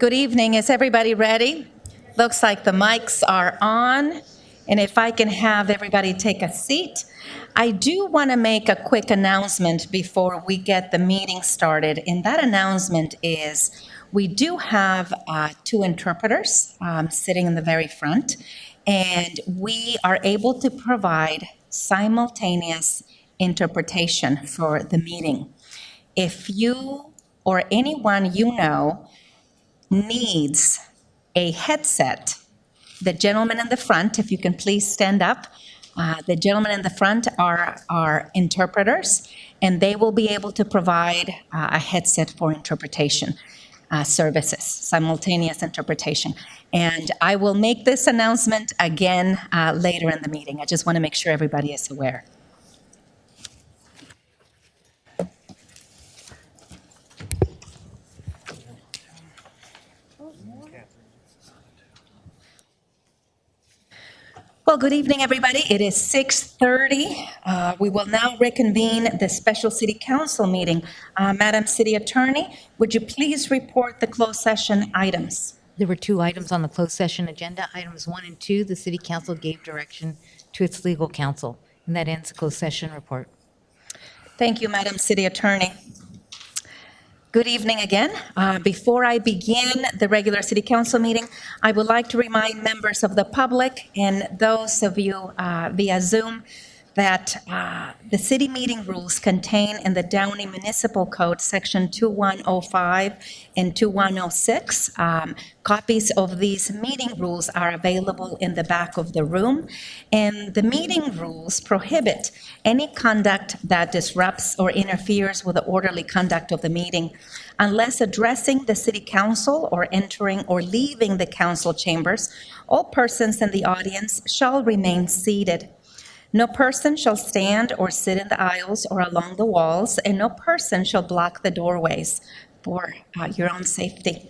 Good evening. Is everybody ready? Looks like the mics are on. And if I can have everybody take a seat. I do want to make a quick announcement before we get the meeting started. And that announcement is we do have two interpreters sitting in the very front. And we are able to provide simultaneous interpretation for the meeting. If you or anyone you know needs a headset, the gentleman in the front, if you can please stand up. The gentlemen in the front are interpreters, and they will be able to provide a headset for interpretation services, simultaneous interpretation. And I will make this announcement again later in the meeting. I just want to make sure everybody is aware. Well, good evening, everybody. It is 6:30. We will now reconvene the special city council meeting. Madam City Attorney, would you please report the closed session items? There were two items on the closed session agenda. Items 1 and 2, the city council gave direction to its legal counsel. And that ends the closed session report. Thank you, Madam City Attorney. Good evening again. Before I begin the regular city council meeting, I would like to remind members of the public and those of you via Zoom that the city meeting rules contained in the Downey Municipal Code, Section 2105 and 2106. Copies of these meeting rules are available in the back of the room. And the meeting rules prohibit any conduct that disrupts or interferes with the orderly conduct of the meeting unless addressing the city council or entering or leaving the council chambers. All persons in the audience shall remain seated. No person shall stand or sit in the aisles or along the walls, and no person shall block the doorways for your own safety.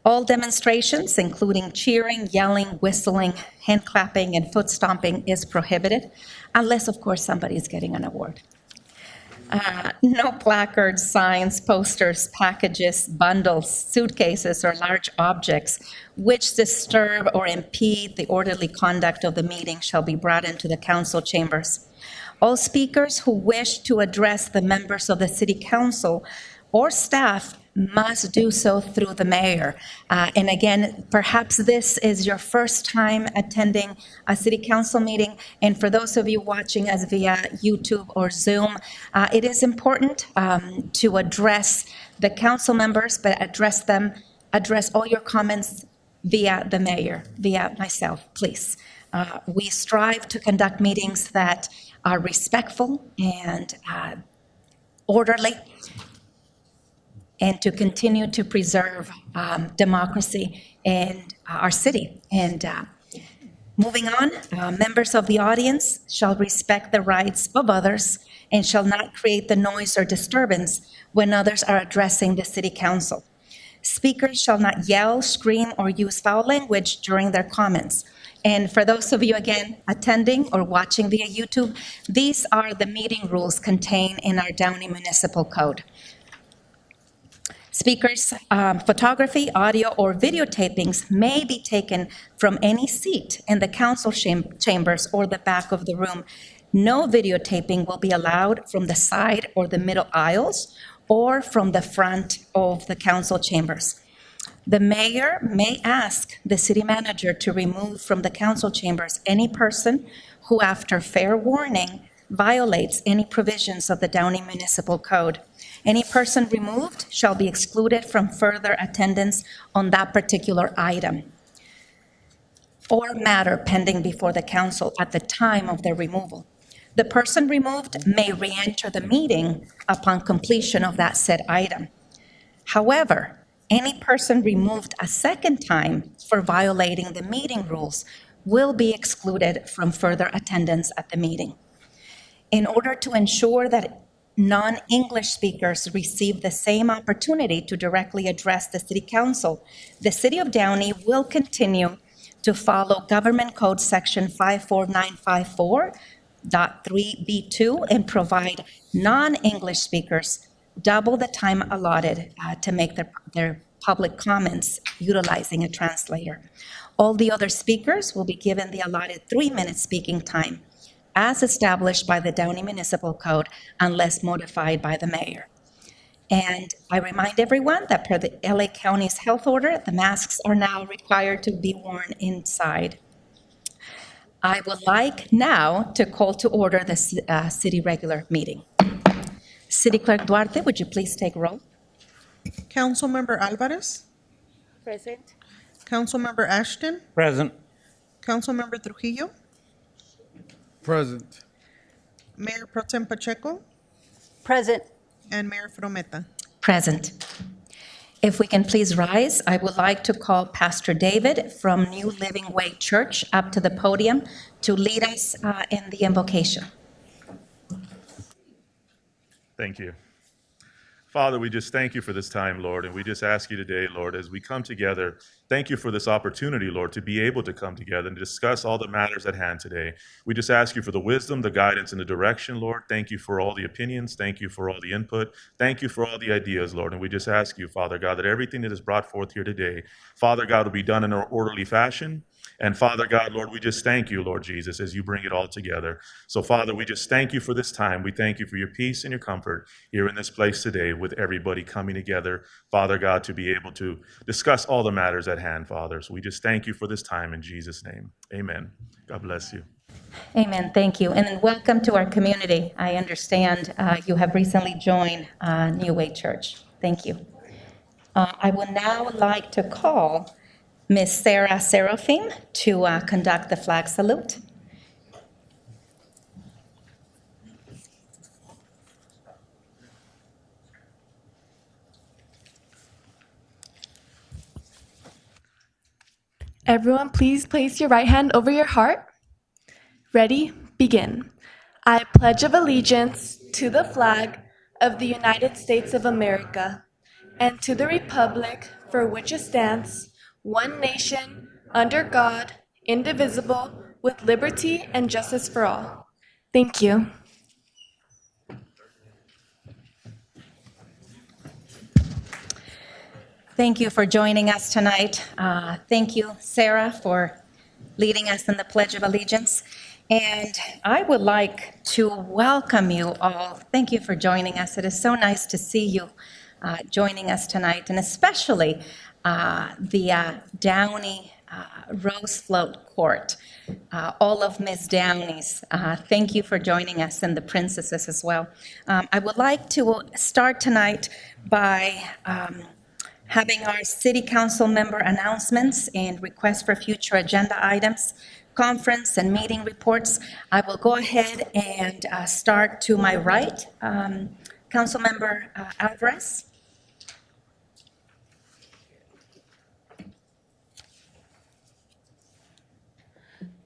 All demonstrations, including cheering, yelling, whistling, hand clapping, and foot stomping, is prohibited, unless, of course, somebody is getting an award. No placards, signs, posters, packages, bundles, suitcases, or large objects which disturb or impede the orderly conduct of the meeting shall be brought into the council chambers. All speakers who wish to address the members of the city council or staff must do so through the mayor. And again, perhaps this is your first time attending a city council meeting. And for those of you watching us via YouTube or Zoom, it is important to address the council members, but address all your comments via the mayor, via myself, please. We strive to conduct meetings that are respectful and orderly, and to continue to preserve democracy in our city. And moving on, members of the audience shall respect the rights of others and shall not create the noise or disturbance when others are addressing the city council. Speakers shall not yell, scream, or use foul language during their comments. And for those of you, again, attending or watching via YouTube, these are the meeting rules contained in our Downey Municipal Code. Speakers, photography, audio, or videotapings may be taken from any seat in the council chambers or the back of the room. No videotaping will be allowed from the side or the middle aisles or from the front of the council chambers. The mayor may ask the city manager to remove from the council chambers any person who, after fair warning, violates any provisions of the Downey Municipal Code. Any person removed shall be excluded from further attendance on that particular item or matter pending before the council at the time of their removal. The person removed may re-enter the meeting upon completion of that said item. However, any person removed a second time for violating the meeting rules will be excluded from further attendance at the meeting. In order to ensure that non-English speakers receive the same opportunity to directly address the City Council, the City of Downey will continue to follow Government Code Section 54954.3B2 and provide non-English speakers double the time allotted to make their public comments utilizing a translator. All the other speakers will be given the allotted 3-minute speaking time as established by the Downey Municipal Code unless modified by the mayor. And I remind everyone that per the LA County's health order, the masks are now required to be worn inside. I would like now to call to order the city regular meeting. City Clerk Duarte, would you please take roll? Councilmember Alvarez, Present. Councilmember Ashton, Present. Councilmember Trujillo, Present. Mayor Pro Tem Pacheco, Present. and Mayor Frometa. Present. If we can please rise, I would like to call Pastor David from New Living Way Church up to the podium to lead us in the invocation. Thank you. Father, we just thank you for this time, Lord, and we just ask you today, Lord, as we come together, thank you for this opportunity, Lord, to be able to come together and discuss all the matters at hand today. We just ask you for the wisdom, the guidance, and the direction, Lord. Thank you for all the opinions. Thank you for all the input. Thank you for all the ideas, Lord. And we just ask you, Father God, that everything that is brought forth here today, Father God, will be done in an orderly fashion. And Father God, Lord, we just thank you, Lord Jesus, as you bring it all together. So Father, we just thank you for this time. We thank you for your peace and your comfort here in this place today with everybody coming together, Father God, to be able to discuss all the matters at hand, Father. So we just thank you for this time in Jesus' name. Amen. God bless you. Amen. Thank you. And then welcome to our community. I understand you have recently joined New Way Church. Thank you. I would now like to call Ms. Sarah Seraphim to conduct the flag salute. Everyone, please place your right hand over your heart. Ready? Begin. I pledge of allegiance to the flag of the United States of America and to the republic for which it stands, one nation, under God, indivisible, with liberty and justice for all. Thank you. Thank you for joining us tonight. Thank you, Sarah, for leading us in the Pledge of Allegiance. And I would like to welcome you all. Thank you for joining us. It is so nice to see you joining us tonight, and especially the Downey Rose Float Court, all of Ms. Downey's. Thank you for joining us, and the princesses as well. I would like to start tonight by having our city council member announcements and requests for future agenda items, conference and meeting reports. I will go ahead and start to my right. Councilmember Alvarez.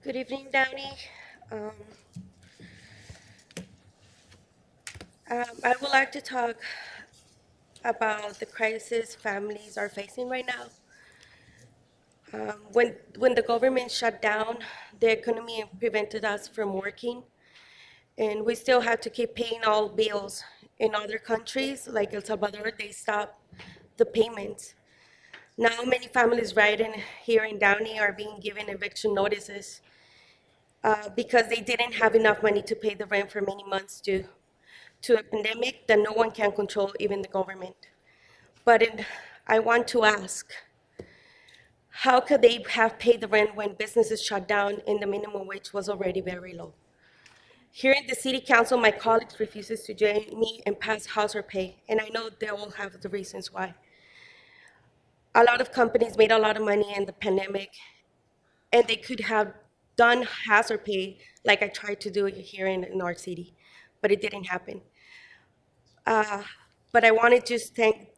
Good evening, Downey. I would like to talk about the crisis families are facing right now. When the government shut down, the economy prevented us from working, and we still had to keep paying all bills. In other countries, like El Salvador, they stopped the payments. Now many families right here in Downey are being given eviction notices because they didn't have enough money to pay the rent for many months due to a pandemic that no one can control, even the government. But I want to ask, how could they have paid the rent when businesses shut down and the minimum wage was already very low? Here in the city council, my colleagues refuses to join me and pass hazard pay, and I know they all have the reasons why. A lot of companies made a lot of money in the pandemic, and they could have done hazard pay like I tried to do it here in our city, but it didn't happen. But I wanted to thank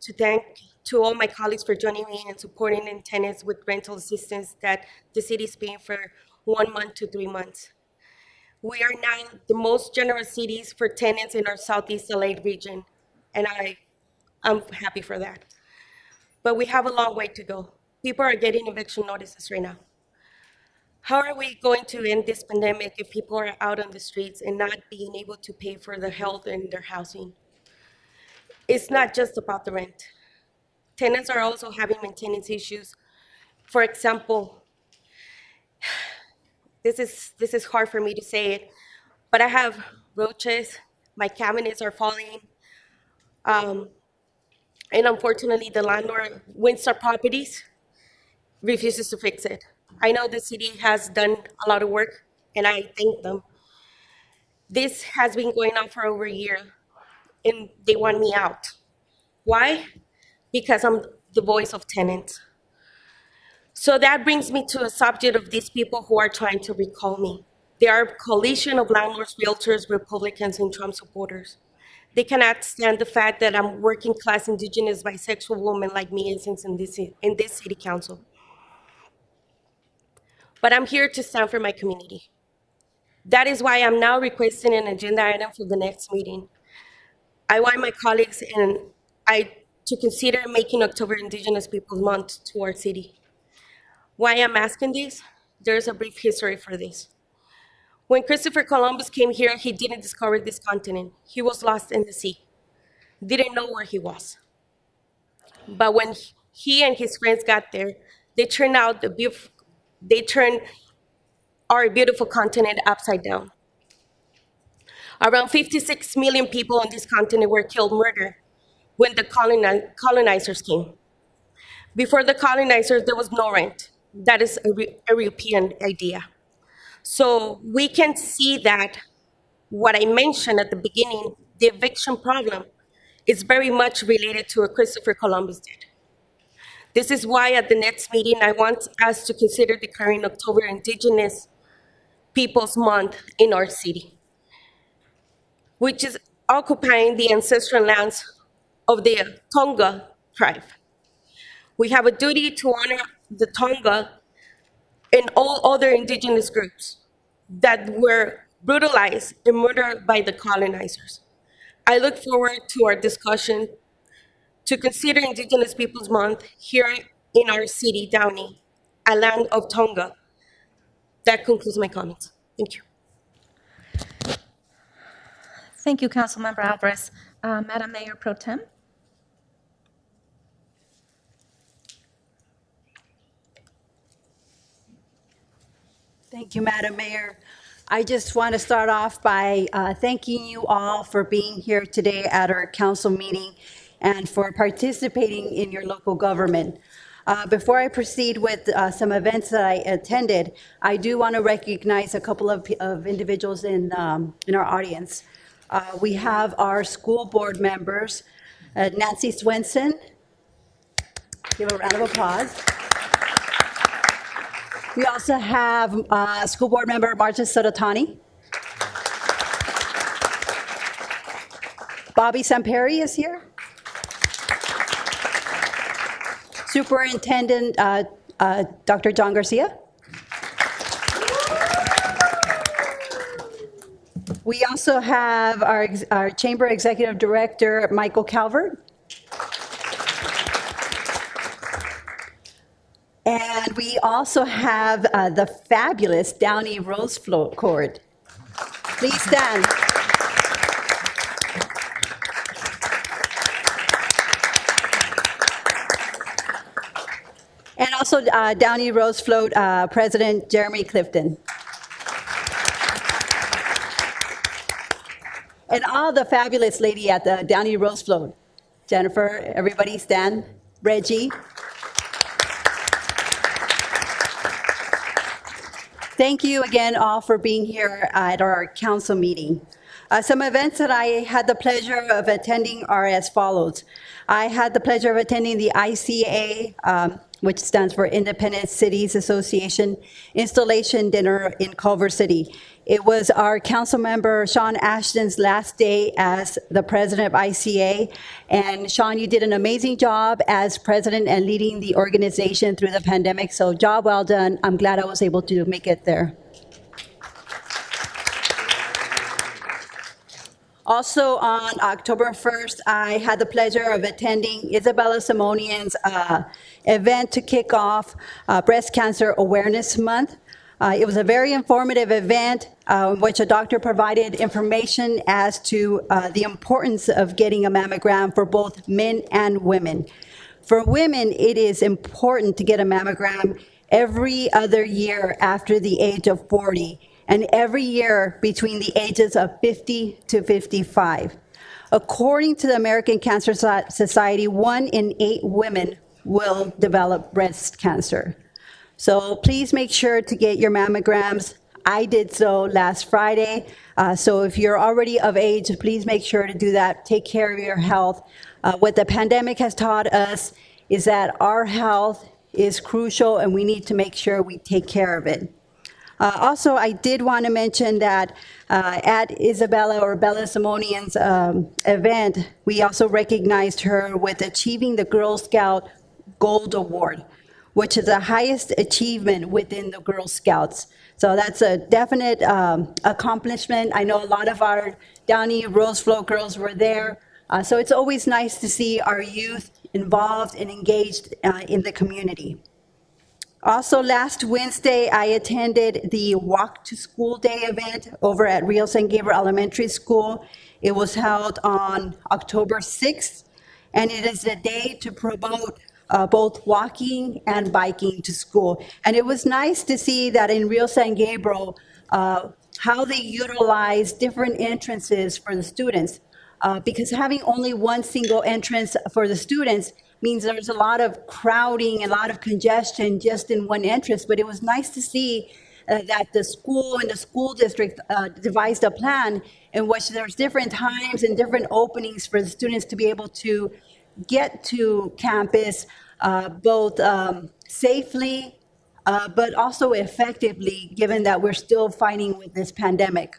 to all my colleagues for joining me and supporting in tenants with rental assistance that the city is paying for 1 month to 3 months. We are now the most generous cities for tenants in our Southeast LA region, and I'm happy for that. But we have a long way to go. People are getting eviction notices right now. How are we going to end this pandemic if people are out on the streets and not being able to pay for their health and their housing? It's not just about the rent. tenants are also having maintenance issues. For example, this is hard for me to say it, but I have roaches, my cabinets are falling, and unfortunately, the landlord, Windstar Properties, refuses to fix it. I know the city has done a lot of work, and I thank them. This has been going on for over a year, and they want me out. Why? Because I'm the voice of tenants. So that brings me to a subject of these people who are trying to recall me. They are a coalition of landlords, realtors, Republicans, and Trump supporters. They cannot stand the fact that I'm working class, indigenous, bisexual woman like me in this city council. But I'm here to stand for my community. That is why I'm now requesting an agenda item for the next meeting. I want my colleagues and I to consider making October Indigenous Peoples Month to our city. Why I'm asking this? There's a brief history for this. When Christopher Columbus came here, he didn't discover this continent. He was lost in the sea, didn't know where he was. But when he and his friends got there, they turned our beautiful continent upside down. Around 56 million people on this continent were killed, murdered, when the colonizers came. Before the colonizers, there was no rent. That is a European idea. So we can see that what I mentioned at the beginning, the eviction problem, is very much related to what Christopher Columbus did. This is why at the next meeting, I want us to consider declaring October Indigenous Peoples Month in our city, which is occupying the ancestral lands of the Tonga tribe. We have a duty to honor the Tonga and all other indigenous groups that were brutalized and murdered by the colonizers. I look forward to our discussion to consider Indigenous Peoples Month here in our city, Downey, a land of Tonga. That concludes my comments. Thank you. Thank you, Councilmember Alvarez. Madam Mayor Pro Tem? Thank you, Madam Mayor. I just want to start off by thanking you all for being here today at our council meeting and for participating in your local government. Before I proceed with some events that I attended, I do want to recognize a couple of individuals in our audience. We have our school board members, Nancy Swenson. Give a round of applause. We also have school board member Marcia Sototani. Bobby Samperi is here. Superintendent Dr. John Garcia. We also have our Chamber Executive Director, Michael Calvert. And we also have the fabulous Downey Rose Court. Please stand. And also Downey Rose Float President Jeremy Clifton. And all the fabulous lady at the Downey Rose Float. Jennifer, everybody stand. Reggie. Thank you again all for being here at our council meeting. Some events that I had the pleasure of attending are as follows. I had the pleasure of attending the ICA, which stands for Independent Cities Association, installation dinner in Culver City. It was our council member, Sean Ashton's last day as the president of ICA. And Sean, you did an amazing job as president and leading the organization through the pandemic. So job well done. I'm glad I was able to make it there. Also on October 1st, I had the pleasure of attending Isabella Simonian's event to kick off Breast Cancer Awareness Month. It was a very informative event in which a doctor provided information as to the importance of getting a mammogram for both men and women. For women, it is important to get a mammogram every other year after the age of 40, and every year between the ages of 50 to 55. According to the American Cancer Society, 1 in 8 women will develop breast cancer. So please make sure to get your mammograms. I did so last Friday. So if you're already of age, please make sure to do that. Take care of your health. What the pandemic has taught us is that our health is crucial and we need to make sure we take care of it. Also, I did want to mention that at Isabella or Bella Simonian's event, we also recognized her with achieving the Girl Scout Gold Award, which is the highest achievement within the Girl Scouts. So that's a definite accomplishment. I know a lot of our Downey Roseflow girls were there. So it's always nice to see our youth involved and engaged in the community. Also, last Wednesday, I attended the Walk to School Day event over at Rio San Gabriel Elementary School. It was held on October 6th, and it is a day to promote both walking and biking to school. And it was nice to see that in Rio San Gabriel, how they utilize different entrances for the students. Because having only one single entrance for the students means there's a lot of crowding, a lot of congestion just in one entrance. But it was nice to see that the school and the school district devised a plan in which there's different times and different openings for the students to be able to get to campus both safely, but also effectively, given that we're still fighting with this pandemic.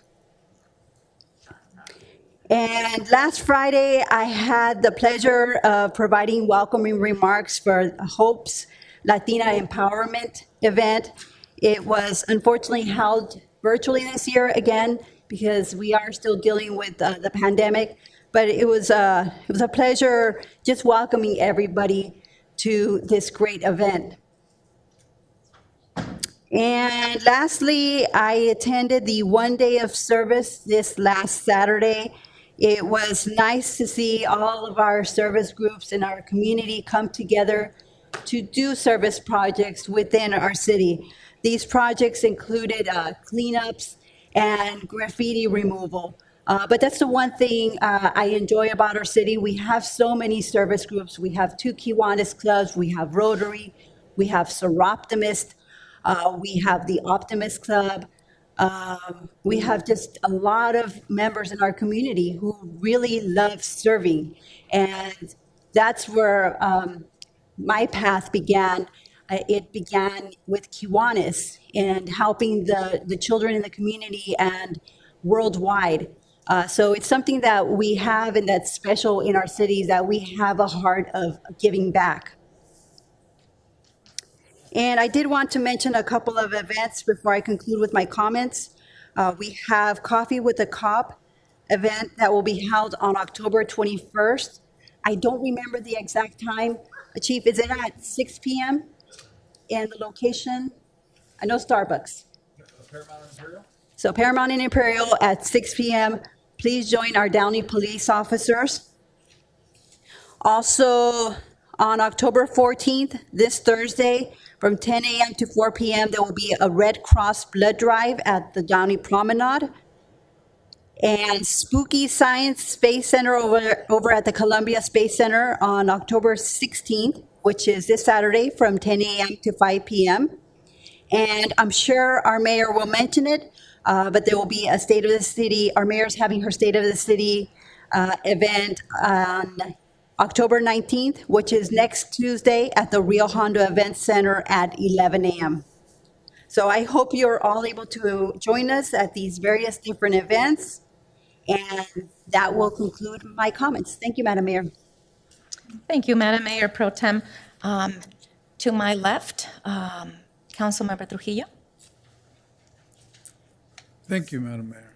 And last Friday, I had the pleasure of providing welcoming remarks for Hope's Latina Empowerment event. It was unfortunately held virtually this year again because we are still dealing with the pandemic. But it was a pleasure just welcoming everybody to this great event. And lastly, I attended the one day of service this last Saturday. It was nice to see all of our service groups in our community come together to do service projects within our city. These projects included cleanups and graffiti removal. But that's the one thing I enjoy about our city. We have so many service groups. We have 2 Kiwanis clubs, we have Rotary, we have Seroptimist, we have the Optimist Club. We have just a lot of members in our community who really love serving. And that's where my path began. It began with Kiwanis and helping the children in the community and worldwide. So it's something that we have and that's special in our cities, that we have a heart of giving back. And I did want to mention a couple of events before I conclude with my comments. We have Coffee with a Cop event that will be held on October 21st. I don't remember the exact time. Chief, is it at 6 p.m.? And the location? I know Starbucks. Paramount and Imperial? So Paramount and Imperial at 6 p.m. Please join our Downey police officers. Also, on October 14th, this Thursday, from 10 a.m. to 4 p.m., there will be a Red Cross blood drive at the Downey Promenade. And Spooky Science Space Center over at the Columbia Space Center on October 16th, which is this Saturday from 10 a.m. to 5 p.m. And I'm sure our mayor will mention it, but there will be a State of the City, our mayor's having her State of the City event on October 19th, which is next Tuesday at the Rio Hondo Event Center at 11 a.m. So I hope you're all able to join us at these various different events. And that will conclude my comments. Thank you, Madam Mayor. Thank you, Madam Mayor Pro Tem. To my left, Councilmember Trujillo. Thank you, Madam Mayor.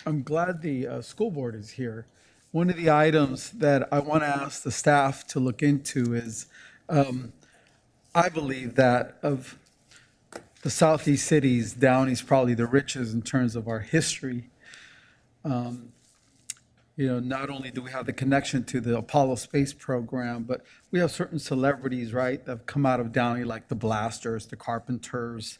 I'm glad the school board is here. One of the items that I want to ask the staff to look into is, I believe that of the Southeast cities, Downey's probably the richest in terms of our history. not only do we have the connection to the Apollo space program, but we have certain celebrities, right, that have come out of Downey, like the Blasters, the Carpenters,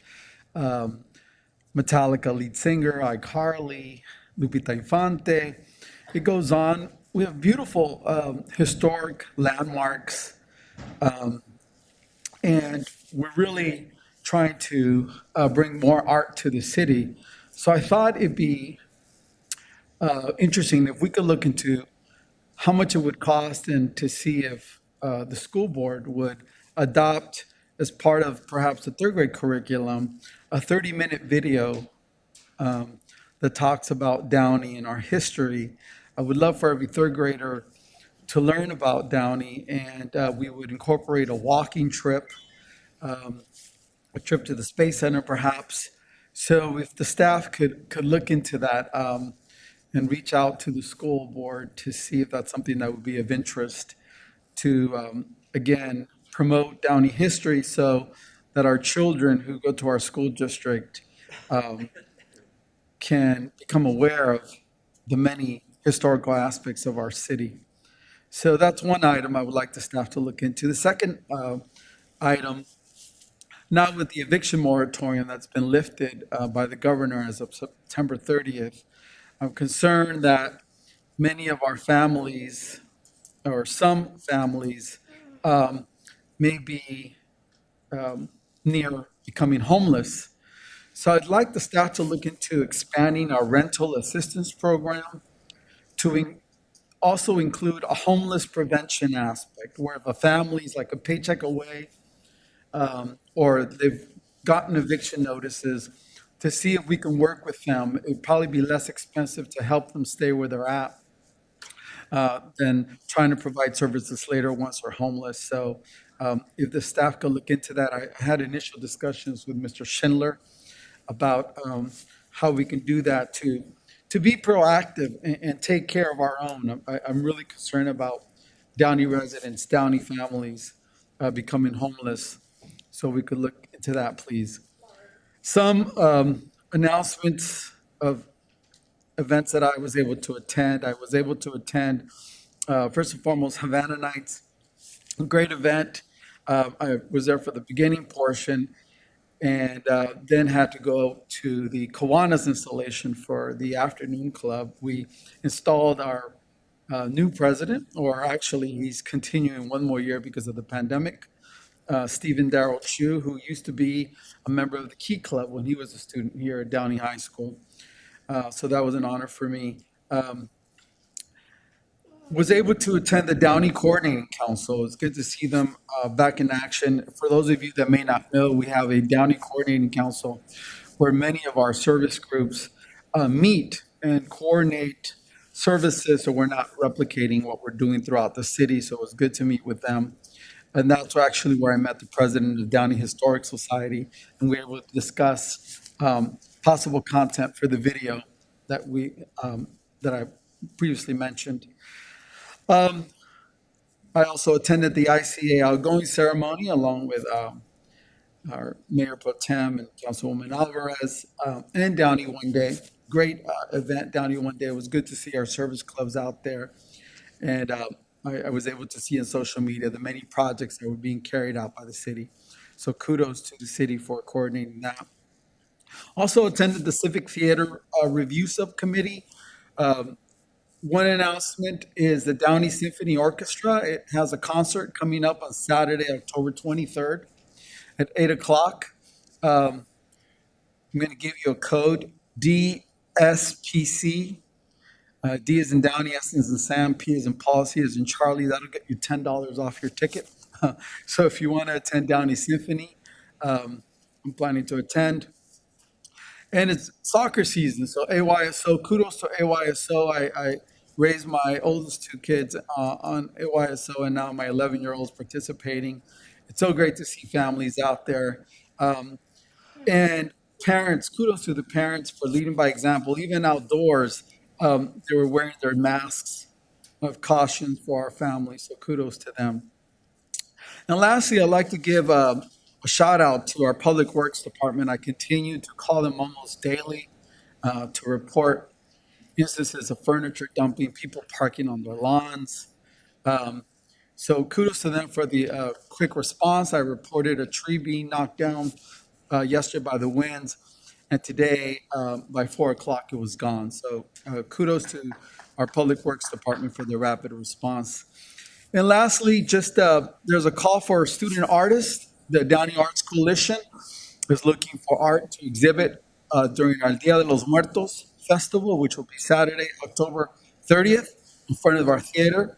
Metallica lead singer, iCarly, Lupita Infante. It goes on. We have beautiful historic landmarks, and we're really trying to bring more art to the city. So I thought it'd be interesting if we could look into how much it would cost and to see if the school board would adopt, as part of perhaps the third grade curriculum, a 30-minute video that talks about Downey and our history. I would love for every third grader to learn about Downey, and we would incorporate a walking trip, a trip to the Space Center perhaps. So if the staff could look into that and reach out to the school board to see if that's something that would be of interest to, again, promote Downey history so that our children who go to our school district can become aware of the many historical aspects of our city. So that's one item I would like the staff to look into. The second item, now with the eviction moratorium that's been lifted by the governor as of September 30th, I'm concerned that many of our families, or some families, may be near becoming homeless. So I'd like the staff to look into expanding our rental assistance program to also include a homeless prevention aspect, where if a family's like a paycheck away, or they've gotten eviction notices, to see if we can work with them. It'd probably be less expensive to help them stay where they're at than trying to provide services later once they're homeless. So if the staff could look into that, I had initial discussions with Mr. Schindler about how we can do that to be proactive and take care of our own. I'm really concerned about Downey residents, Downey families becoming homeless. So we could look into that, please. Some announcements of events that I was able to attend. I was able to attend, first and foremost, Havana Nights, a great event. I was there for the beginning portion, and then had to go to the Kiwanis installation for the afternoon club. We installed our new president, or actually he's continuing one more year because of the pandemic, Stephen Darrell Chu, who used to be a member of the Key Club when he was a student here at Downey High School. So that was an honor for me. Was able to attend the Downey Coordinating Council. It's good to see them back in action. For those of you that may not know, we have a Downey Coordinating Council where many of our service groups meet and coordinate services, so we're not replicating what we're doing throughout the city. So it was good to meet with them. And that's actually where I met the president of Downey Historic Society, and we were able to discuss possible content for the video that that I previously mentioned. I also attended the ICA outgoing ceremony along with our Mayor Pro Tem and Councilwoman Alvarez, and Downey One Day. Great event, Downey One Day. It was good to see our service clubs out there. And I was able to see on social media the many projects that were being carried out by the city. So kudos to the city for coordinating that. Also attended the Civic Theater Review Subcommittee. One announcement is the Downey Symphony Orchestra. It has a concert coming up on Saturday, October 23rd at 8 o'clock. I'm going to give you a code, DSPC. D is in Downey, S is in Sam, P is in Paul, C is in Charlie. That'll get you $10 off your ticket. So if you want to attend Downey Symphony, I'm planning to attend. And it's soccer season, so AYSO, kudos to AYSO. I raised my oldest two kids on AYSO, and now my 11-year-old's participating. It's so great to see families out there. And parents, kudos to the parents for leading by example, even outdoors. They were wearing their masks of caution for our families, so kudos to them. And lastly, I'd like to give a shout out to our Public Works Department. I continue to call them almost daily to report instances of furniture dumping, people parking on their lawns. So kudos to them for the quick response. I reported a tree being knocked down yesterday by the winds, and today by 4 o'clock it was gone. So kudos to our Public Works Department for the rapid response. And lastly, just there's a call for student artists. The Downey Arts Coalition is looking for art to exhibit during our Dia de los Muertos festival, which will be Saturday, October 30th, in front of our theater.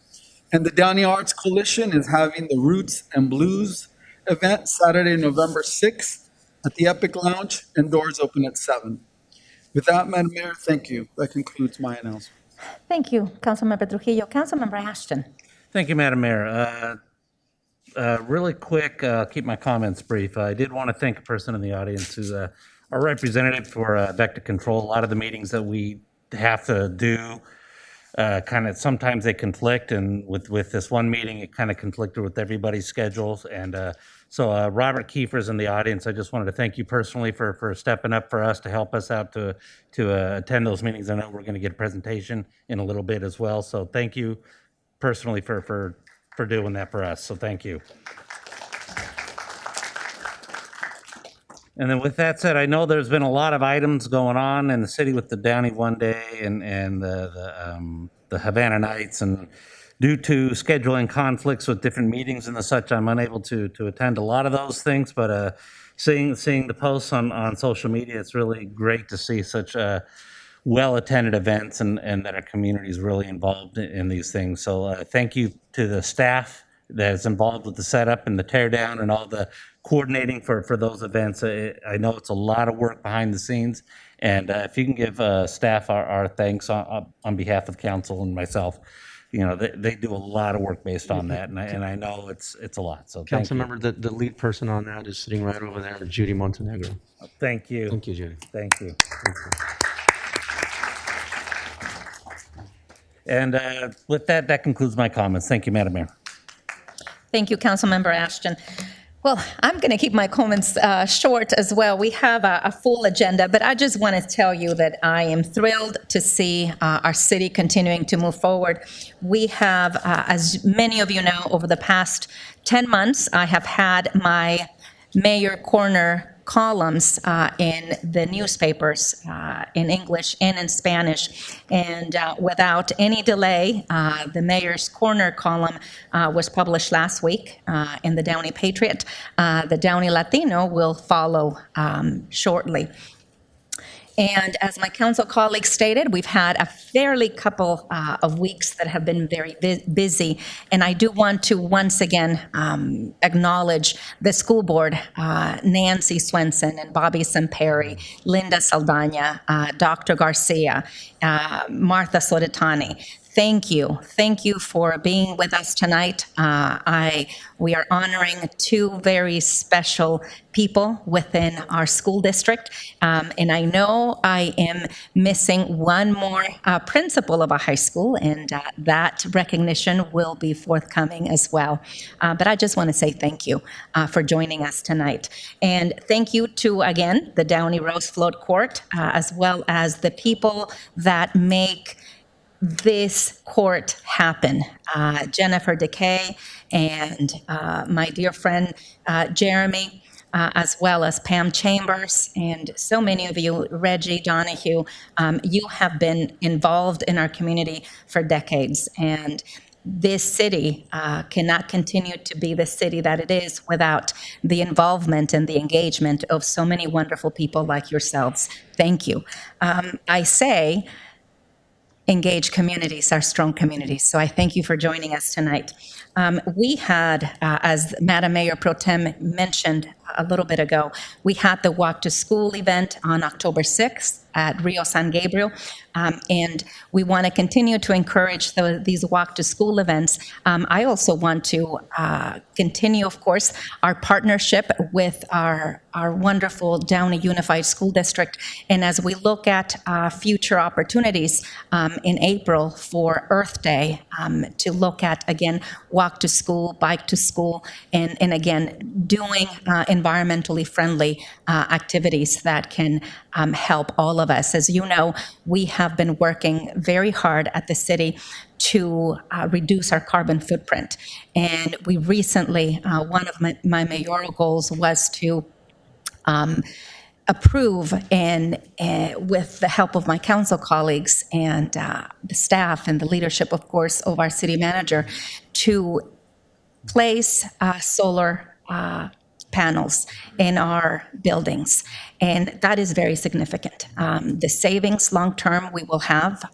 And the Downey Arts Coalition is having the Roots and Blues event Saturday, November 6th at the Epic Lounge, and doors open at 7. With that, Madam Mayor, thank you. That concludes my announcement. Thank you, Councilmember Trujillo. Councilmember Ashton. Thank you, Madam Mayor. Really quick, keep my comments brief. I did want to thank a person in the audience who's our representative for vector control. A lot of the meetings that we have to do, kind of sometimes they conflict, and with this one meeting, it kind of conflicted with everybody's schedules. And so Robert Kiefer's in the audience. I just wanted to thank you personally for stepping up for us to help us out to attend those meetings. I know we're going to get a presentation in a little bit as well. So thank you personally for doing that for us. So thank you. And then with that said, I know there's been a lot of items going on in the city with the Downey One Day and the Havana Nights, and due to scheduling conflicts with different meetings and the such, I'm unable to attend a lot of those things. But seeing the posts on social media, it's really great to see such well-attended events and that our community is really involved in these things. So thank you to the staff that is involved with the setup and the tear down and all the coordinating for those events. I know it's a lot of work behind the scenes, and if you can give staff our thanks on behalf of council and myself, they do a lot of work based on that, and I know it's a lot. So thank you. Councilmember, the lead person on that is sitting right over there, Judy Montenegro. Thank you. Thank you, Judy. Thank you. And with that concludes my comments. Thank you, Madam Mayor. Thank you, Councilmember Ashton. Well, I'm going to keep my comments short as well. We have a full agenda, but I just want to tell you that I am thrilled to see our city continuing to move forward. We have, as many of you know, over the past 10 months, I have had my Mayor Corner columns in the newspapers in English and in Spanish. And without any delay, the Mayor's Corner column was published last week in the Downey Patriot. The Downey Latino will follow shortly. And as my council colleagues stated, we've had a fairly couple of weeks that have been very busy. And I do want to once again acknowledge the school board, Nancy Swenson and Bobby Samperi, Linda Saldana, Dr. Garcia, Martha Soritani. Thank you. Thank you for being with us tonight. We are honoring two very special people within our school district. And I know I am missing one more principal of a high school, and that recognition will be forthcoming as well. But I just want to say thank you for joining us tonight. And thank you to, again, the Downey Rose Float Court, as well as the people that make this court happen. Jennifer Decay and my dear friend Jeremy, as well as Pam Chambers, and so many of you, Reggie Donahue, you have been involved in our community for decades. And this city cannot continue to be the city that it is without the involvement and the engagement of so many wonderful people like yourselves. Thank you. I say, engaged communities are strong communities. So I thank you for joining us tonight. We had, as Madam Mayor Pro Tem mentioned a little bit ago, we had the Walk to School event on October 6th at Rio San Gabriel. And we want to continue to encourage these Walk to School events. I also want to continue, of course, our partnership with our wonderful Downey Unified School District. And as we look at future opportunities in April for Earth Day, to look at, again, Walk to School, Bike to School, and again, doing environmentally friendly activities that can help all of us. As you know, we have been working very hard at the city to reduce our carbon footprint. And we recently, one of my mayoral goals was to approve and with the help of my council colleagues and the staff and the leadership, of course, of our city manager, to place solar panels in our buildings. And that is very significant. The savings long-term we will have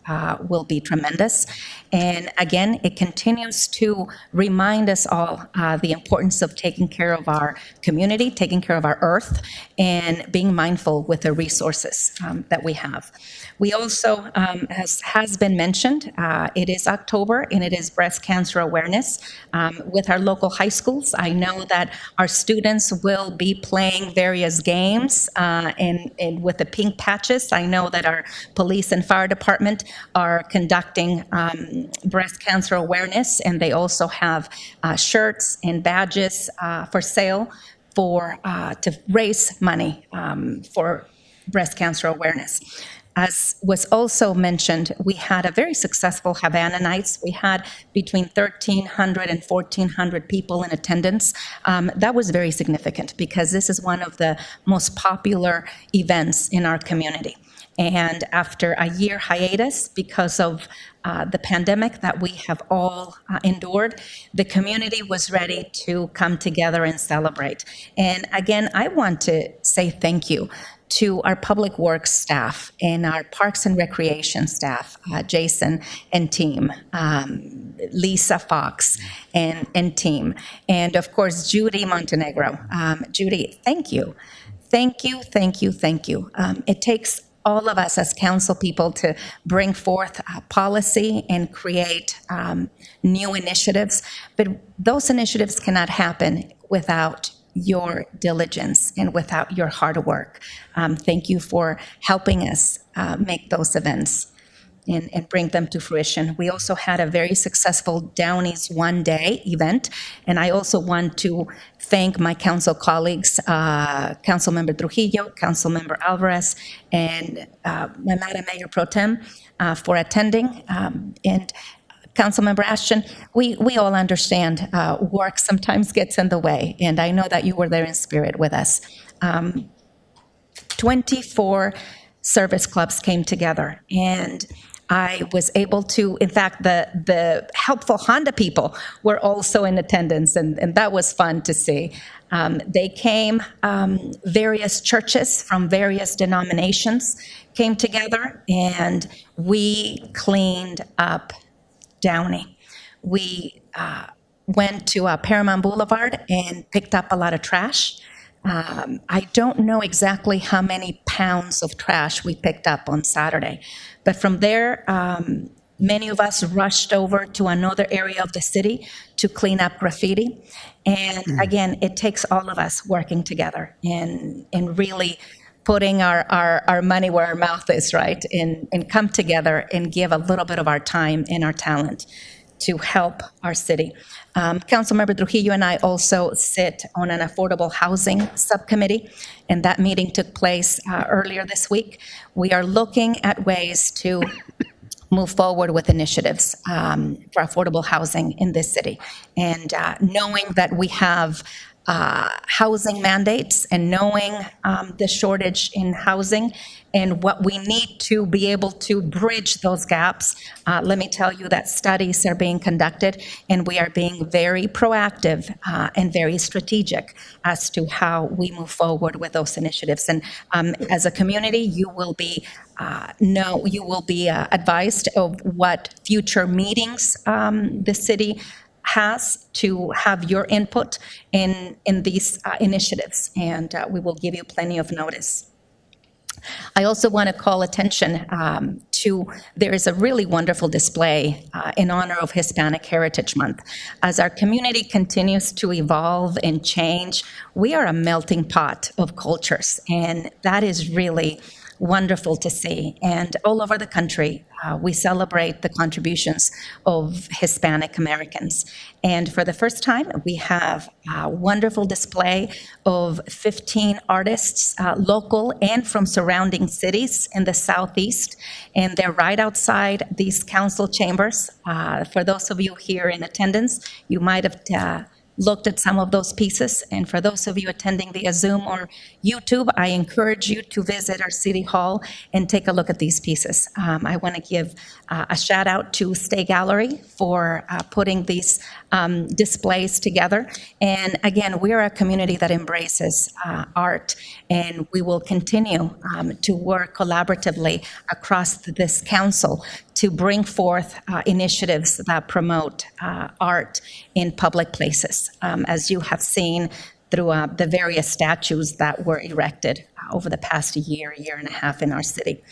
will be tremendous. And again, it continues to remind us all the importance of taking care of our community, taking care of our earth, and being mindful with the resources that we have. We also, as has been mentioned, it is October and it is Breast Cancer Awareness. With our local high schools, I know that our students will be playing various games and with the pink patches. I know that our police and fire department are conducting breast cancer awareness, and they also have shirts and badges for sale to raise money for breast cancer awareness. As was also mentioned, we had a very successful Havana Nights. We had between 1,300 and 1,400 people in attendance. That was very significant because this is one of the most popular events in our community. And after a year hiatus because of the pandemic that we have all endured, the community was ready to come together and celebrate. And again, I want to say thank you to our public works staff and our parks and recreation staff, Jason and team, Lisa Fox and team, and of course, Judy Montenegro. Judy, thank you. Thank you, thank you, thank you. It takes all of us as council people to bring forth policy and create new initiatives, but those initiatives cannot happen without your diligence and without your hard work. Thank you for helping us make those events and bring them to fruition. We also had a very successful Downey's one-day event, and I also want to thank my council colleagues, Councilmember Trujillo, Councilmember Alvarez, and my Madam Mayor Pro Tem for attending, and Councilmember Ashton, we all understand work sometimes gets in the way, and I know that you were there in spirit with us. 24 service clubs came together, and I was able to, in fact, the helpful Honda people were also in attendance, and that was fun to see. They came, various churches from various denominations came together, and we cleaned up Downey. We went to Paramount Boulevard and picked up a lot of trash. I don't know exactly how many pounds of trash we picked up on Saturday, but from there, many of us rushed over to another area of the city to clean up graffiti. And again, it takes all of us working together and really putting our money where our mouth is, right? And come together and give a little bit of our time and our talent to help our city. Councilmember Trujillo and I also sit on an affordable housing subcommittee, and that meeting took place earlier this week. We are looking at ways to move forward with initiatives for affordable housing in this city. And knowing that we have housing mandates and knowing the shortage in housing and what we need to be able to bridge those gaps, let me tell you that studies are being conducted and we are being very proactive and very strategic as to how we move forward with those initiatives. And as a community, you will be advised of what future meetings the city has to have your input in these initiatives, and we will give you plenty of notice. I also want to call attention there is a really wonderful display in honor of Hispanic Heritage Month. As our community continues to evolve and change, we are a melting pot of cultures, and that is really wonderful to see. And all over the country, we celebrate the contributions of Hispanic Americans. And for the first time, we have a wonderful display of 15 artists, local and from surrounding cities in the Southeast. And they're right outside these council chambers. For those of you here in attendance, you might have looked at some of those pieces. And for those of you attending via Zoom or YouTube, I encourage you to visit our City Hall and take a look at these pieces. I want to give a shout out to Stay Gallery for putting these displays together. And again, we are a community that embraces art, and we will continue to work collaboratively across this council to bring forth initiatives that promote art in public places, as you have seen through the various statues that were erected over the past year and a half in our city.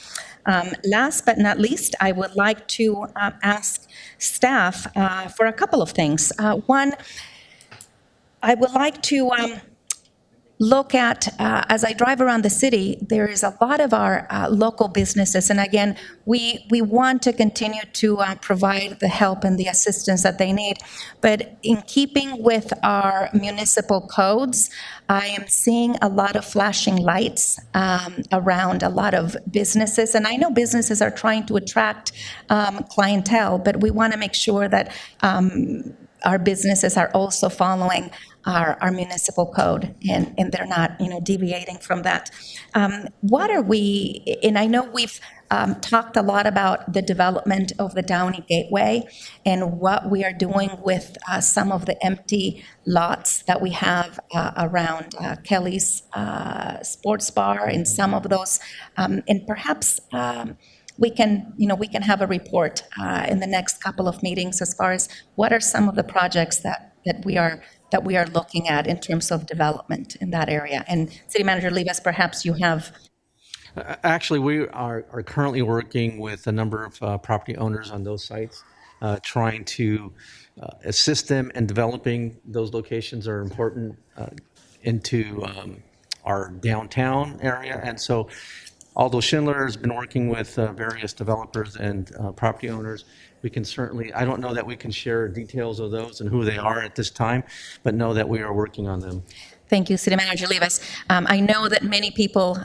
Last but not least, I would like to ask staff for a couple of things. One, I would like to look at, as I drive around the city, there is a lot of our local businesses. And again, we want to continue to provide the help and the assistance that they need. But in keeping with our municipal codes, I am seeing a lot of flashing lights around a lot of businesses. And I know businesses are trying to attract clientele, but we want to make sure that our businesses are also following our municipal code, and they're not, deviating from that. What are we, and I know we've talked a lot about the development of the Downey Gateway and what we are doing with some of the empty lots that we have around Kelly's Sports Bar and some of those, and perhaps we can have a report in the next couple of meetings as far as what are some of the projects that we are looking at in terms of development in that area. And City Manager Rivas, perhaps you have. Actually, we are currently working with a number of property owners on those sites, trying to assist them in developing those locations that are important into our downtown area. And so although Schindler has been working with various developers and property owners, we can certainly, I don't know that we can share details of those and who they are at this time, but know that we are working on them. Thank you, City Manager Rivas. I know that many people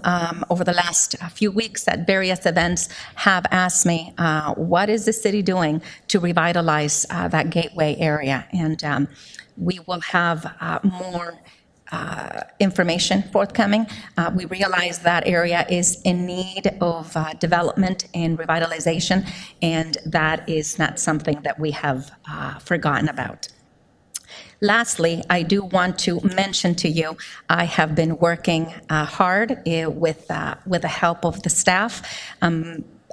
over the last few weeks at various events have asked me, what is the city doing to revitalize that gateway area? And we will have more information forthcoming. We realize that area is in need of development and revitalization, and that is not something that we have forgotten about. Lastly, I do want to mention to you, I have been working hard with the help of the staff.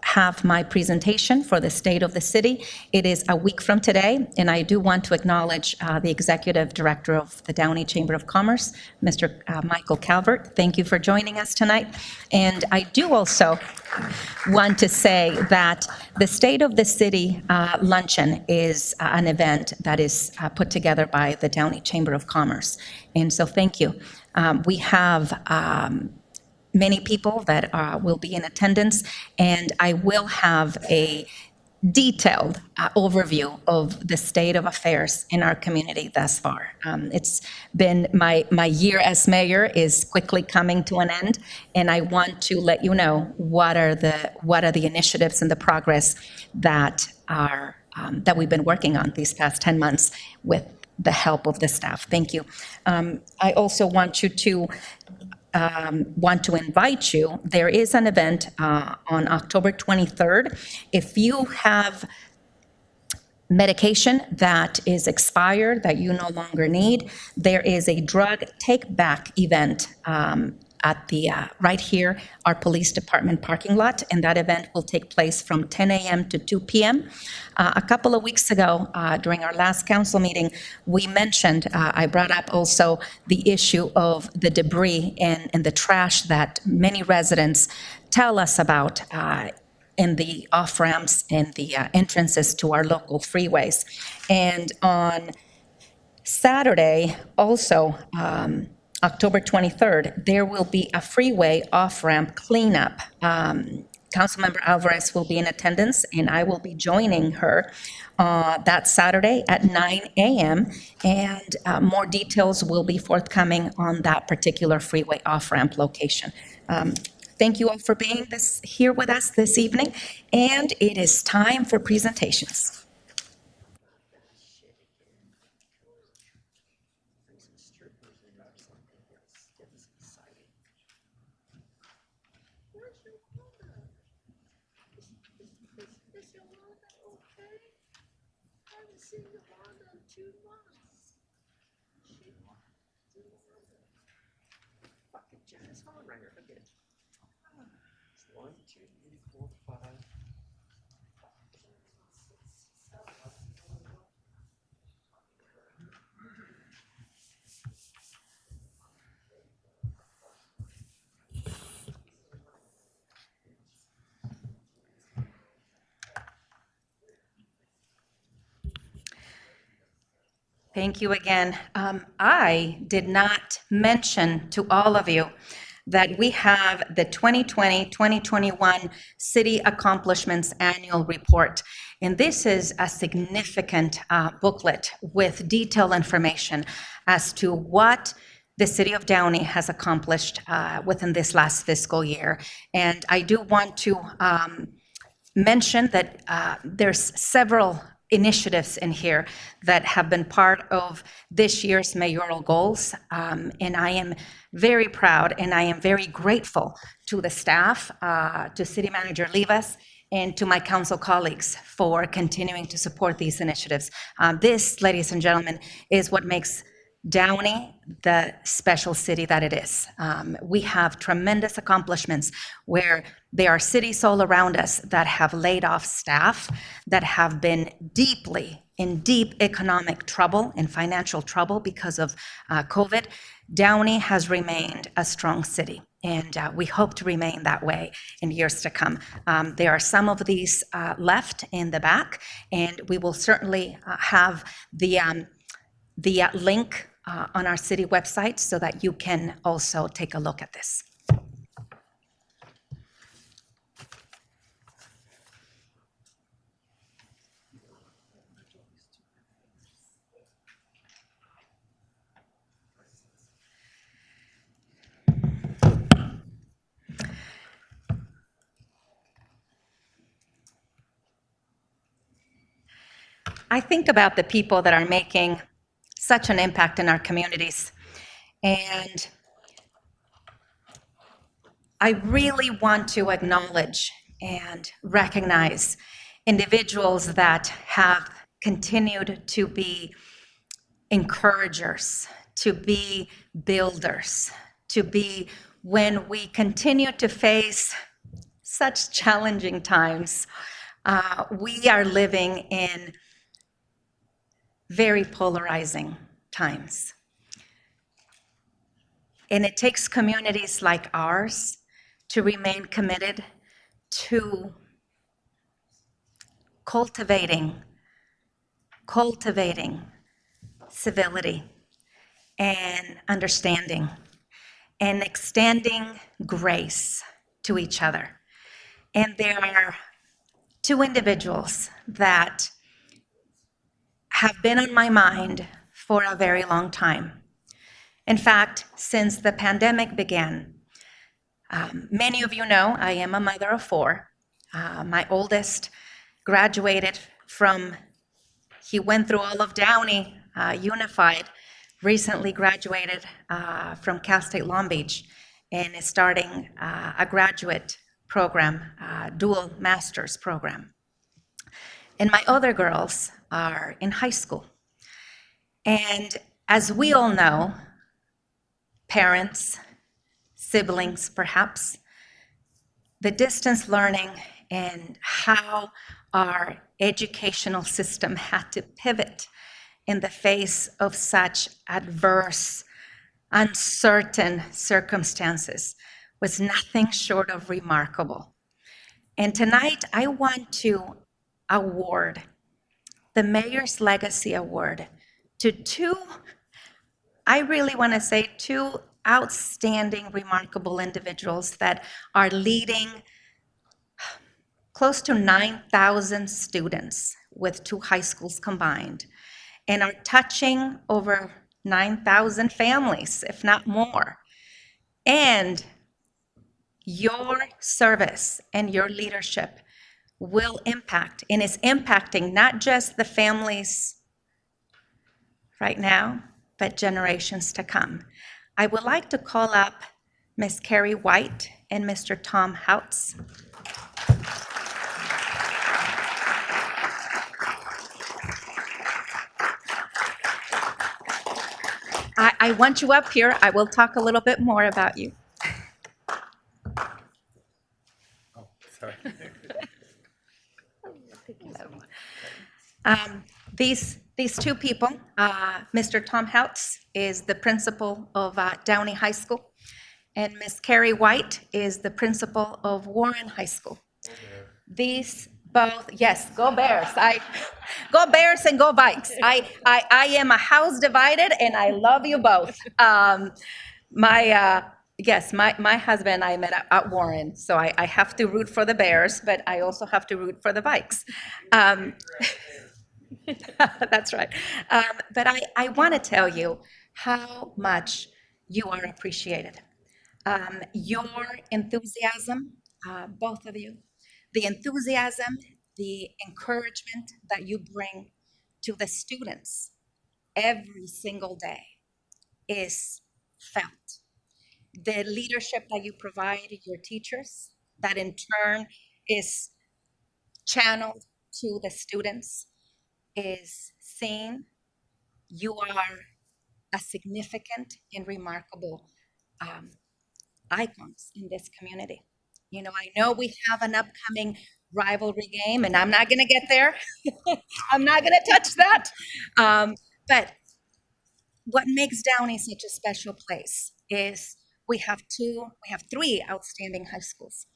Have my presentation for the state of the city. It is a week from today, and I do want to acknowledge the Executive Director of the Downey Chamber of Commerce, Mr. Michael Calvert. Thank you for joining us tonight. And I do also want to say that the State of the City Luncheon is an event that is put together by the Downey Chamber of Commerce. And so thank you. We have many people that will be in attendance, and I will have a detailed overview of the state of affairs in our community thus far. It's been my year as mayor is quickly coming to an end, and I want to let you know what are the initiatives and the progress that that we've been working on these past 10 months with the help of the staff. Thank you. I also want to invite you. There is an event on October 23rd. If you have medication that is expired, that you no longer need, there is a drug take-back event at the right here, our police department parking lot, and that event will take place from 10 a.m. to 2 p.m. A couple of weeks ago, during our last council meeting, we mentioned, I brought up also the issue of the debris and the trash that many residents tell us about in the off-ramps and the entrances to our local freeways. And on Saturday, also, October 23rd, there will be a freeway off-ramp cleanup. Councilmember Alvarez will be in attendance, and I will be joining her that Saturday at 9 a.m. And more details will be forthcoming on that particular freeway off-ramp location. Thank you all for being here with us this evening, and it is time for presentations. Thank you again. I did not mention to all of you that we have the 2020-2021 City Accomplishments Annual Report. And this is a significant booklet with detailed information as to what the City of Downey has accomplished within this last fiscal year. And I do want to mention that there's several initiatives in here that have been part of this year's mayoral goals. And I am very proud and I am very grateful to the staff, to City Manager Livas, and to my council colleagues for continuing to support these initiatives. This, ladies and gentlemen, is what makes Downey the special city that it is. We have tremendous accomplishments where there are cities all around us that have laid off staff, that have been in deep economic trouble and financial trouble because of COVID. Downey has remained a strong city, and we hope to remain that way in years to come. There are some of these left in the back, and we will certainly have the link on our city website so that you can also take a look at this. I think about the people that are making such an impact in our communities. And I really want to acknowledge and recognize individuals that have continued to be encouragers, to be builders, to be, when we continue to face such challenging times, we are living in very polarizing times. And it takes communities like ours to remain committed to cultivating civility and understanding and extending grace to each other. And there are two individuals that have been on my mind for a very long time. In fact, since the pandemic began, many of you know I am a mother of four. My oldest graduated he went through all of Downey Unified, recently graduated from Cal State Long Beach, and is starting a graduate program, dual master's program. And my other girls are in high school. And as we all know, parents, siblings perhaps, the distance learning and how our educational system had to pivot in the face of such adverse, uncertain circumstances was nothing short of remarkable. And tonight I want to award the Mayor's Legacy Award to two outstanding, remarkable individuals that are leading close to 9,000 students with 2 high schools combined and are touching over 9,000 families, if not more. And your service and your leadership will impact and is impacting not just the families right now, but generations to come. I would like to call up Ms. Carrie White and Mr. Tom Houts. I want you up here. I will talk a little bit more about you. These two people, Mr. Tom Houts is the principal of Downey High School, and Ms. Carrie White is the principal of Warren High School. These both, yes, go Bears. Go Bears and go Vikes. I am a house divided, and I love you both. Yes, my husband and I met at Warren, so I have to root for the Bears, but I also have to root for the Vikes. That's right. But I want to tell you how much you are appreciated. Your enthusiasm, both of you, the enthusiasm, the encouragement that you bring to the students every single day is felt. The leadership that you provide your teachers, that in turn is channeled to the students, is seen. You are a significant and remarkable icons in this community. You know, I know we have an upcoming rivalry game, and I'm not going to get there. I'm not going to touch that. But what makes Downey such a special place is we have 3 outstanding high schools,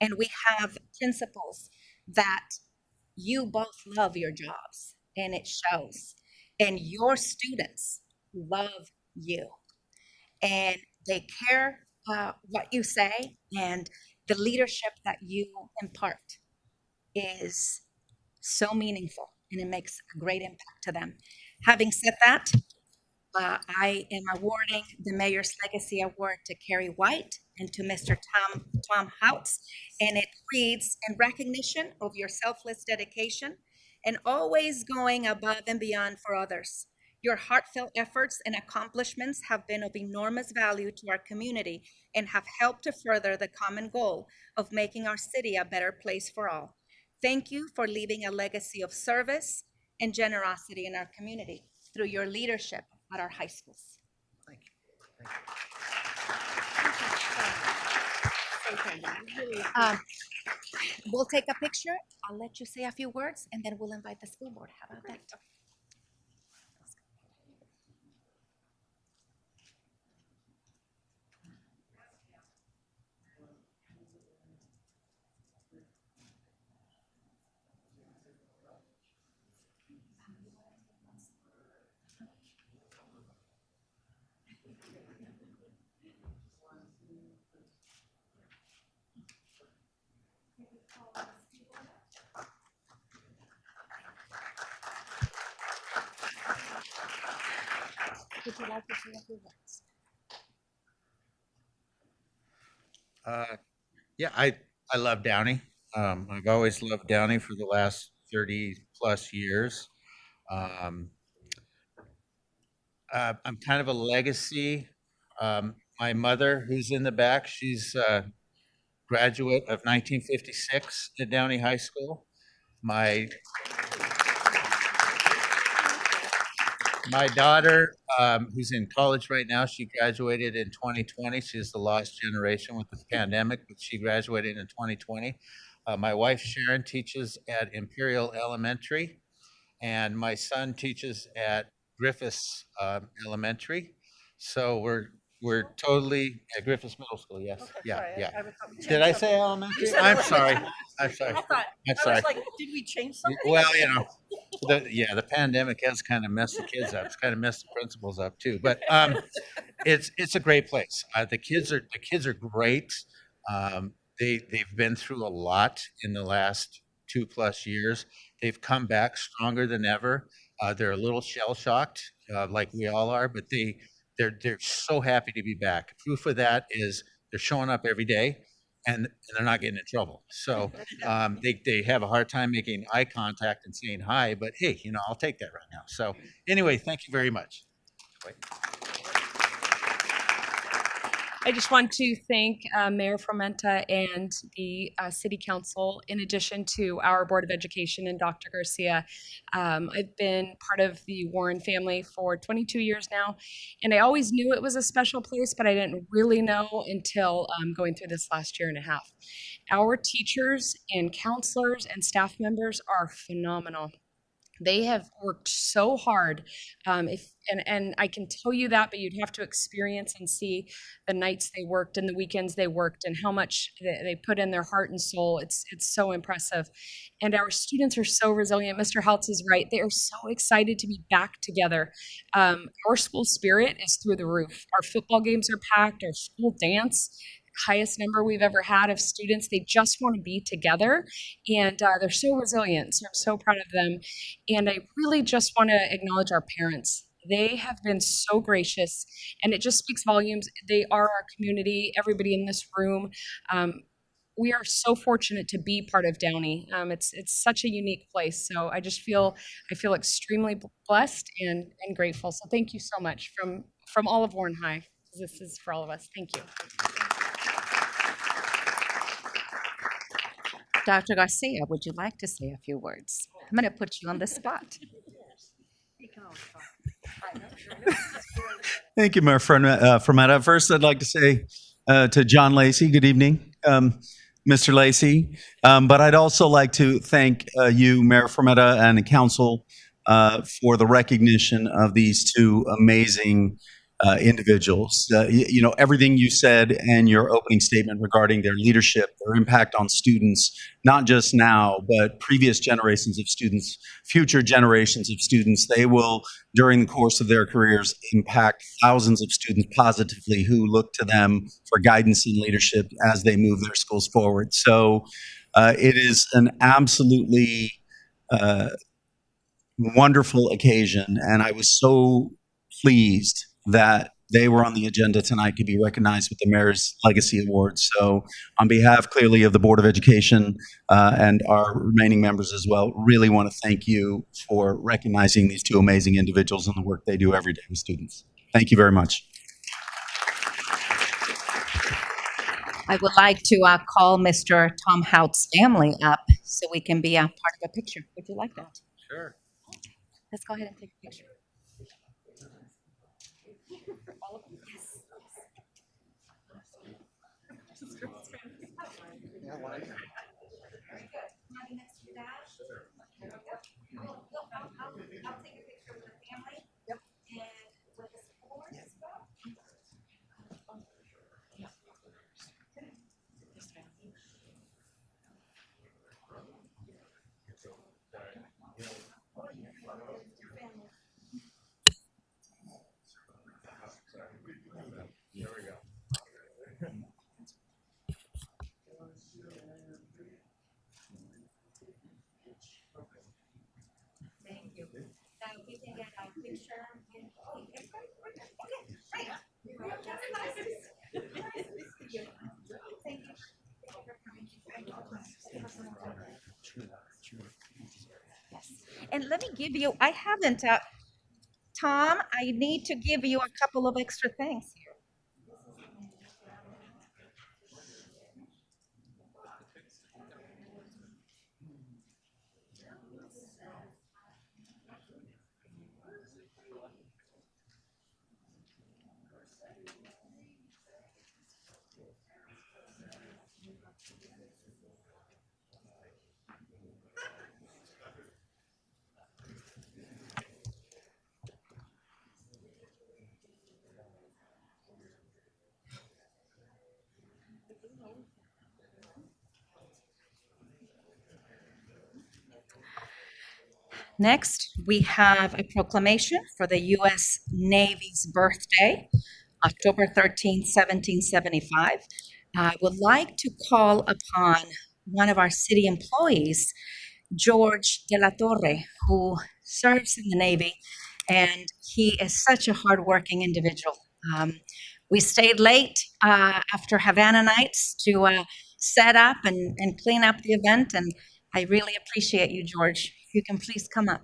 and we have principals that you both love your jobs, and it shows. And your students love you, and they care what you say, and the leadership that you impart is so meaningful, and it makes a great impact to them. Having said that, I am awarding the Mayor's Legacy Award to Carrie White and to Mr. Tom Houts, and it reads, "In recognition of your selfless dedication and always going above and beyond for others. Your heartfelt efforts and accomplishments have been of enormous value to our community and have helped to further the common goal of making our city a better place for all. Thank you for leaving a legacy of service and generosity in our community through your leadership at our high schools." Thank you. We'll take a picture. I'll let you say a few words, and then we'll invite the school board. How about that? Would you like to say a few words? Yeah, I love Downey. I've always loved Downey for the last 30 plus years. I'm kind of a legacy. My mother, who's in the back, she's a graduate of 1956 at Downey High School. My daughter, who's in college right now, she graduated in 2020. She's the lost generation with the pandemic, but she graduated in 2020. My wife, Sharon, teaches at Imperial Elementary, and my son teaches at Griffiths Elementary. So we're totally at Griffiths Middle School. Yes. Okay, Yeah. sorry, Yeah. Did I say elementary? said I'm elementary. sorry. I'm sorry. I'm sorry. I was like, did we change something? Well, the pandemic has kind of messed the kids up. It's kind of messed the principals up too. But it's a great place. The kids are great. They've been through a lot in the last 2+ years. They've come back stronger than ever. They're a little shell shocked, like we all are, but they're so happy to be back. Proof of that is they're showing up every day, and they're not getting in trouble. So they have a hard time making eye contact and saying hi, but hey, I'll take that right now. So anyway, thank you very much. I just want to thank Mayor Fromenta and the City Council, in addition to our Board of Education and Dr. Garcia. I've been part of the Warren family for 22 years now, and I always knew it was a special place, but I didn't really know until going through this last year and a half. Our teachers and counselors and staff members are phenomenal. They have worked so hard, and I can tell you that, but you'd have to experience and see the nights they worked and the weekends they worked and how much they put in their heart and soul. It's so impressive. And our students are so resilient. Mr. Haltz is right. They are so excited to be back together. Our school spirit is through the roof. Our football games are packed. Our school dance, highest number we've ever had of students. They just want to be together, and they're so resilient. So I'm so proud of them. And I really just want to acknowledge our parents. They have been so gracious, and it just speaks volumes. They are our community, everybody in this room. We are so fortunate to be part of Downey. It's such a unique place. So I feel extremely blessed and grateful. So thank you so much from all of Warren High. This is for all of us. Thank you. Dr. Garcia, would you like to say a few words? I'm going to put you on the spot. Thank you, Mayor Frometta. First, I'd like to say to John Lacey, good evening, Mr. Lacey. But I'd also like to thank you, Mayor Frometta, and the council for the recognition of these two amazing individuals. Everything you said in your opening statement regarding their leadership, their impact on students, not just now, but previous generations of students, future generations of students, they will, during the course of their careers, impact thousands of students positively who look to them for guidance and leadership as they move their schools forward. So it is an absolutely wonderful occasion, and I was so pleased that they were on the agenda tonight to be recognized with the Mayor's Legacy Award. So on behalf, clearly, of the Board of Education and our remaining members as well, really want to thank you for recognizing these two amazing individuals and the work they do every day with students. Thank you very much. I would like to call Mr. Tom Houtt's family up so we can be a part of a picture. Would you like that? Sure. Let's go ahead and take a picture. And let me give you, I haven't, Tom, I need to give you a couple of extra things here. Next, we have a proclamation for the U.S. Navy's birthday. October 13, 1775. I would like to call upon one of our city employees, George de la Torre, who serves in the Navy, and he is such a hardworking individual. We stayed late after Havana Nights to set up and clean up the event, and I really appreciate you, George. If you can please come up.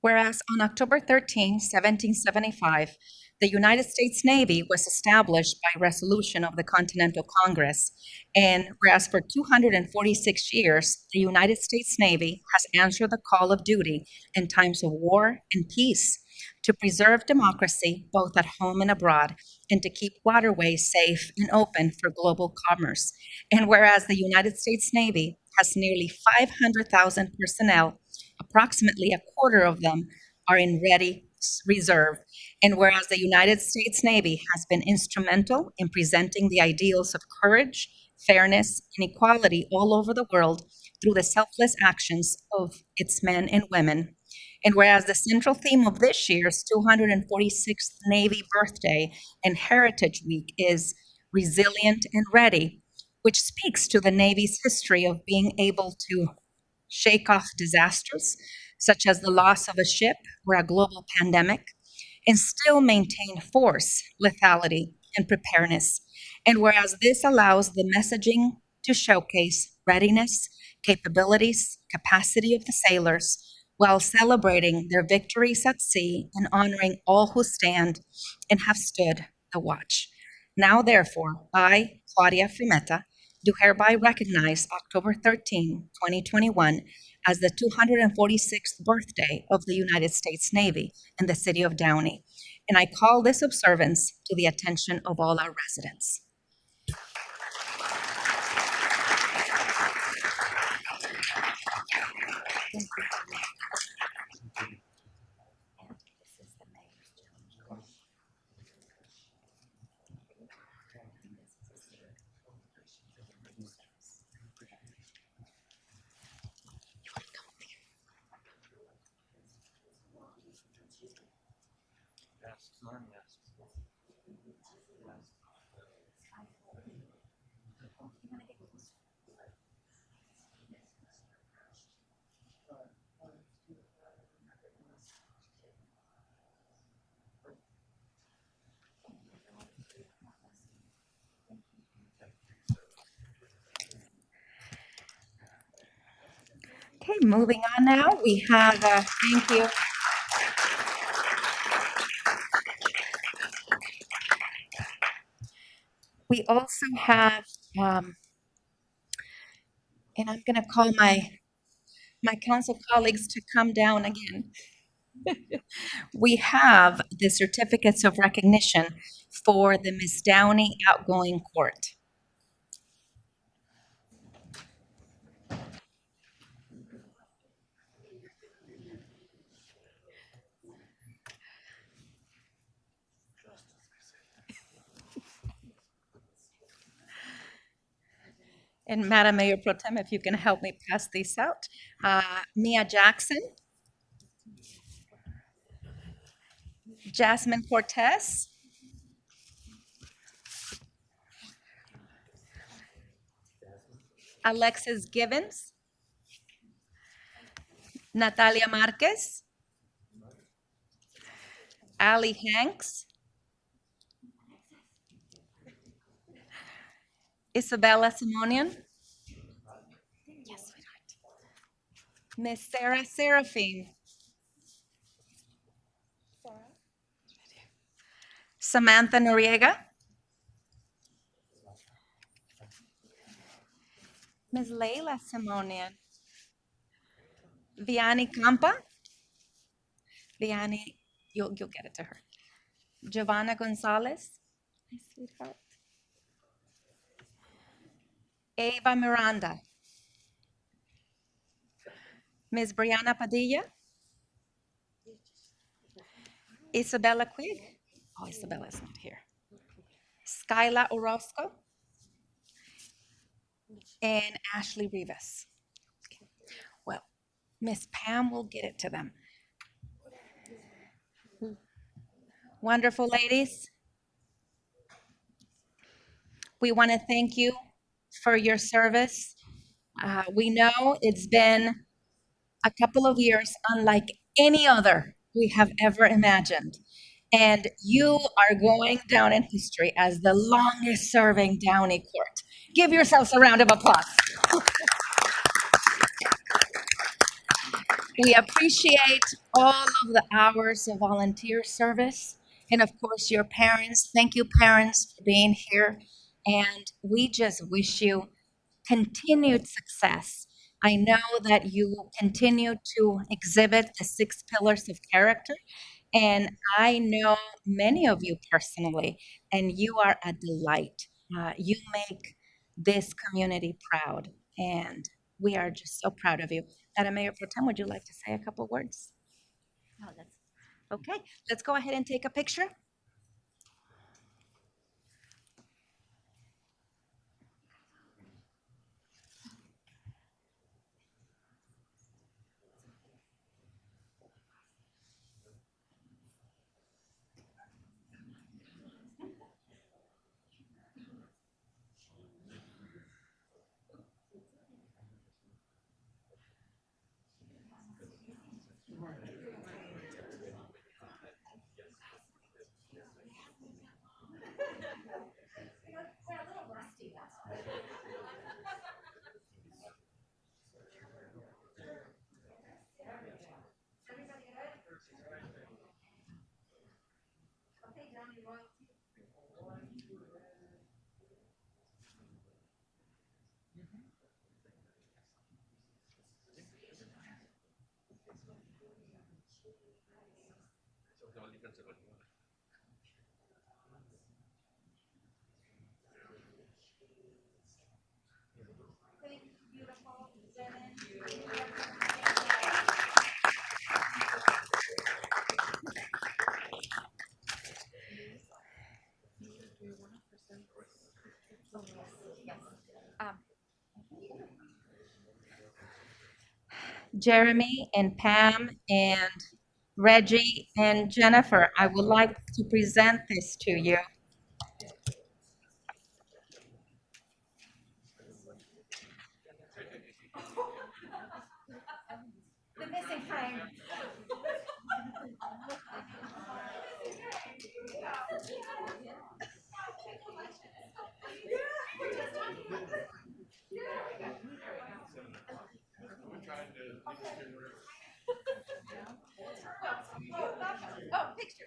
Whereas on October 13, 1775, the United States Navy was established by resolution of the Continental Congress, and whereas for 246 years, the United States Navy has answered the call of duty in times of war and peace to preserve democracy both at home and abroad, and to keep waterways safe and open for global commerce. And whereas the United States Navy has nearly 500,000 personnel, approximately a quarter of them are in ready reserve. And whereas the United States Navy has been instrumental in presenting the ideals of courage, fairness, and equality all over the world through the selfless actions of its men and women. And whereas the central theme of this year's 246th Navy birthday and Heritage Week is resilient and ready, which speaks to the Navy's history of being able to shake off disasters, such as the loss of a ship or a global pandemic, and still maintain force, lethality, and preparedness. And whereas this allows the messaging to showcase readiness, capabilities, capacity of the sailors, while celebrating their victories at sea and honoring all who stand and have stood the watch. Now, therefore, I, Claudia Frimeta, do hereby recognize October 13, 2021, as the 246th birthday of the United States Navy in the city of Downey, and I call this observance to the attention of all our residents. Okay, moving on now, we have, thank you. We also have, and I'm going to call my council colleagues to come down again. We have the certificates of recognition for the Miss Downey outgoing court. And Madam Mayor Pro Tem, if you can help me pass these out. Mia Jackson. Jasmine Cortez. Alexis Gibbons. Natalia Marquez. Ali Hanks. Isabella Simonian. Yes, sweetheart. Miss Sarah Seraphine. Samantha Noriega. Ms. Leila Simonian. Vianney Campa. Vianney, you'll get it to her. Giovanna Gonzalez. My sweetheart. Ava Miranda. Ms. Brianna Padilla, Isabella Quigg. Oh, Isabella's not here. Skyla Orozco, and Ashley Rivas. Well, Miss Pam will get it to them. Wonderful ladies. We want to thank you for your service. We know it's been a couple of years unlike any other we have ever imagined. And you are going down in history as the longest serving Downey court. Give yourselves a round of applause. We appreciate all of the hours of volunteer service. And of course, your parents. Thank you, parents, for being here. And we just wish you continued success. I know that you will continue to exhibit the 6 pillars of character. And I know many of you personally, and you are a delight. You make this community proud. And we are just so proud of you. Madam Mayor Pro Tem, would you like to say a couple words? No, that's okay. Let's go ahead and take a picture. Jeremy and Pam and Reggie and Jennifer, I would like to present this to you. The missing frame. Oh, picture.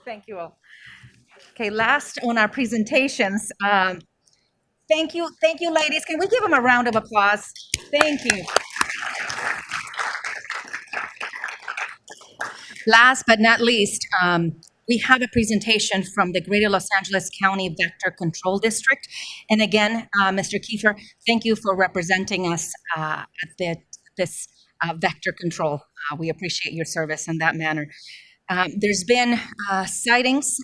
Thank you all. Okay, last on our presentations. Thank you, ladies. Can we give them a round of applause? Thank you. Last but not least, we have a presentation from the Greater Los Angeles County Vector Control District. And again, Mr. Kiefer, thank you for representing us at this vector control. We appreciate your service in that manner. There's been sightings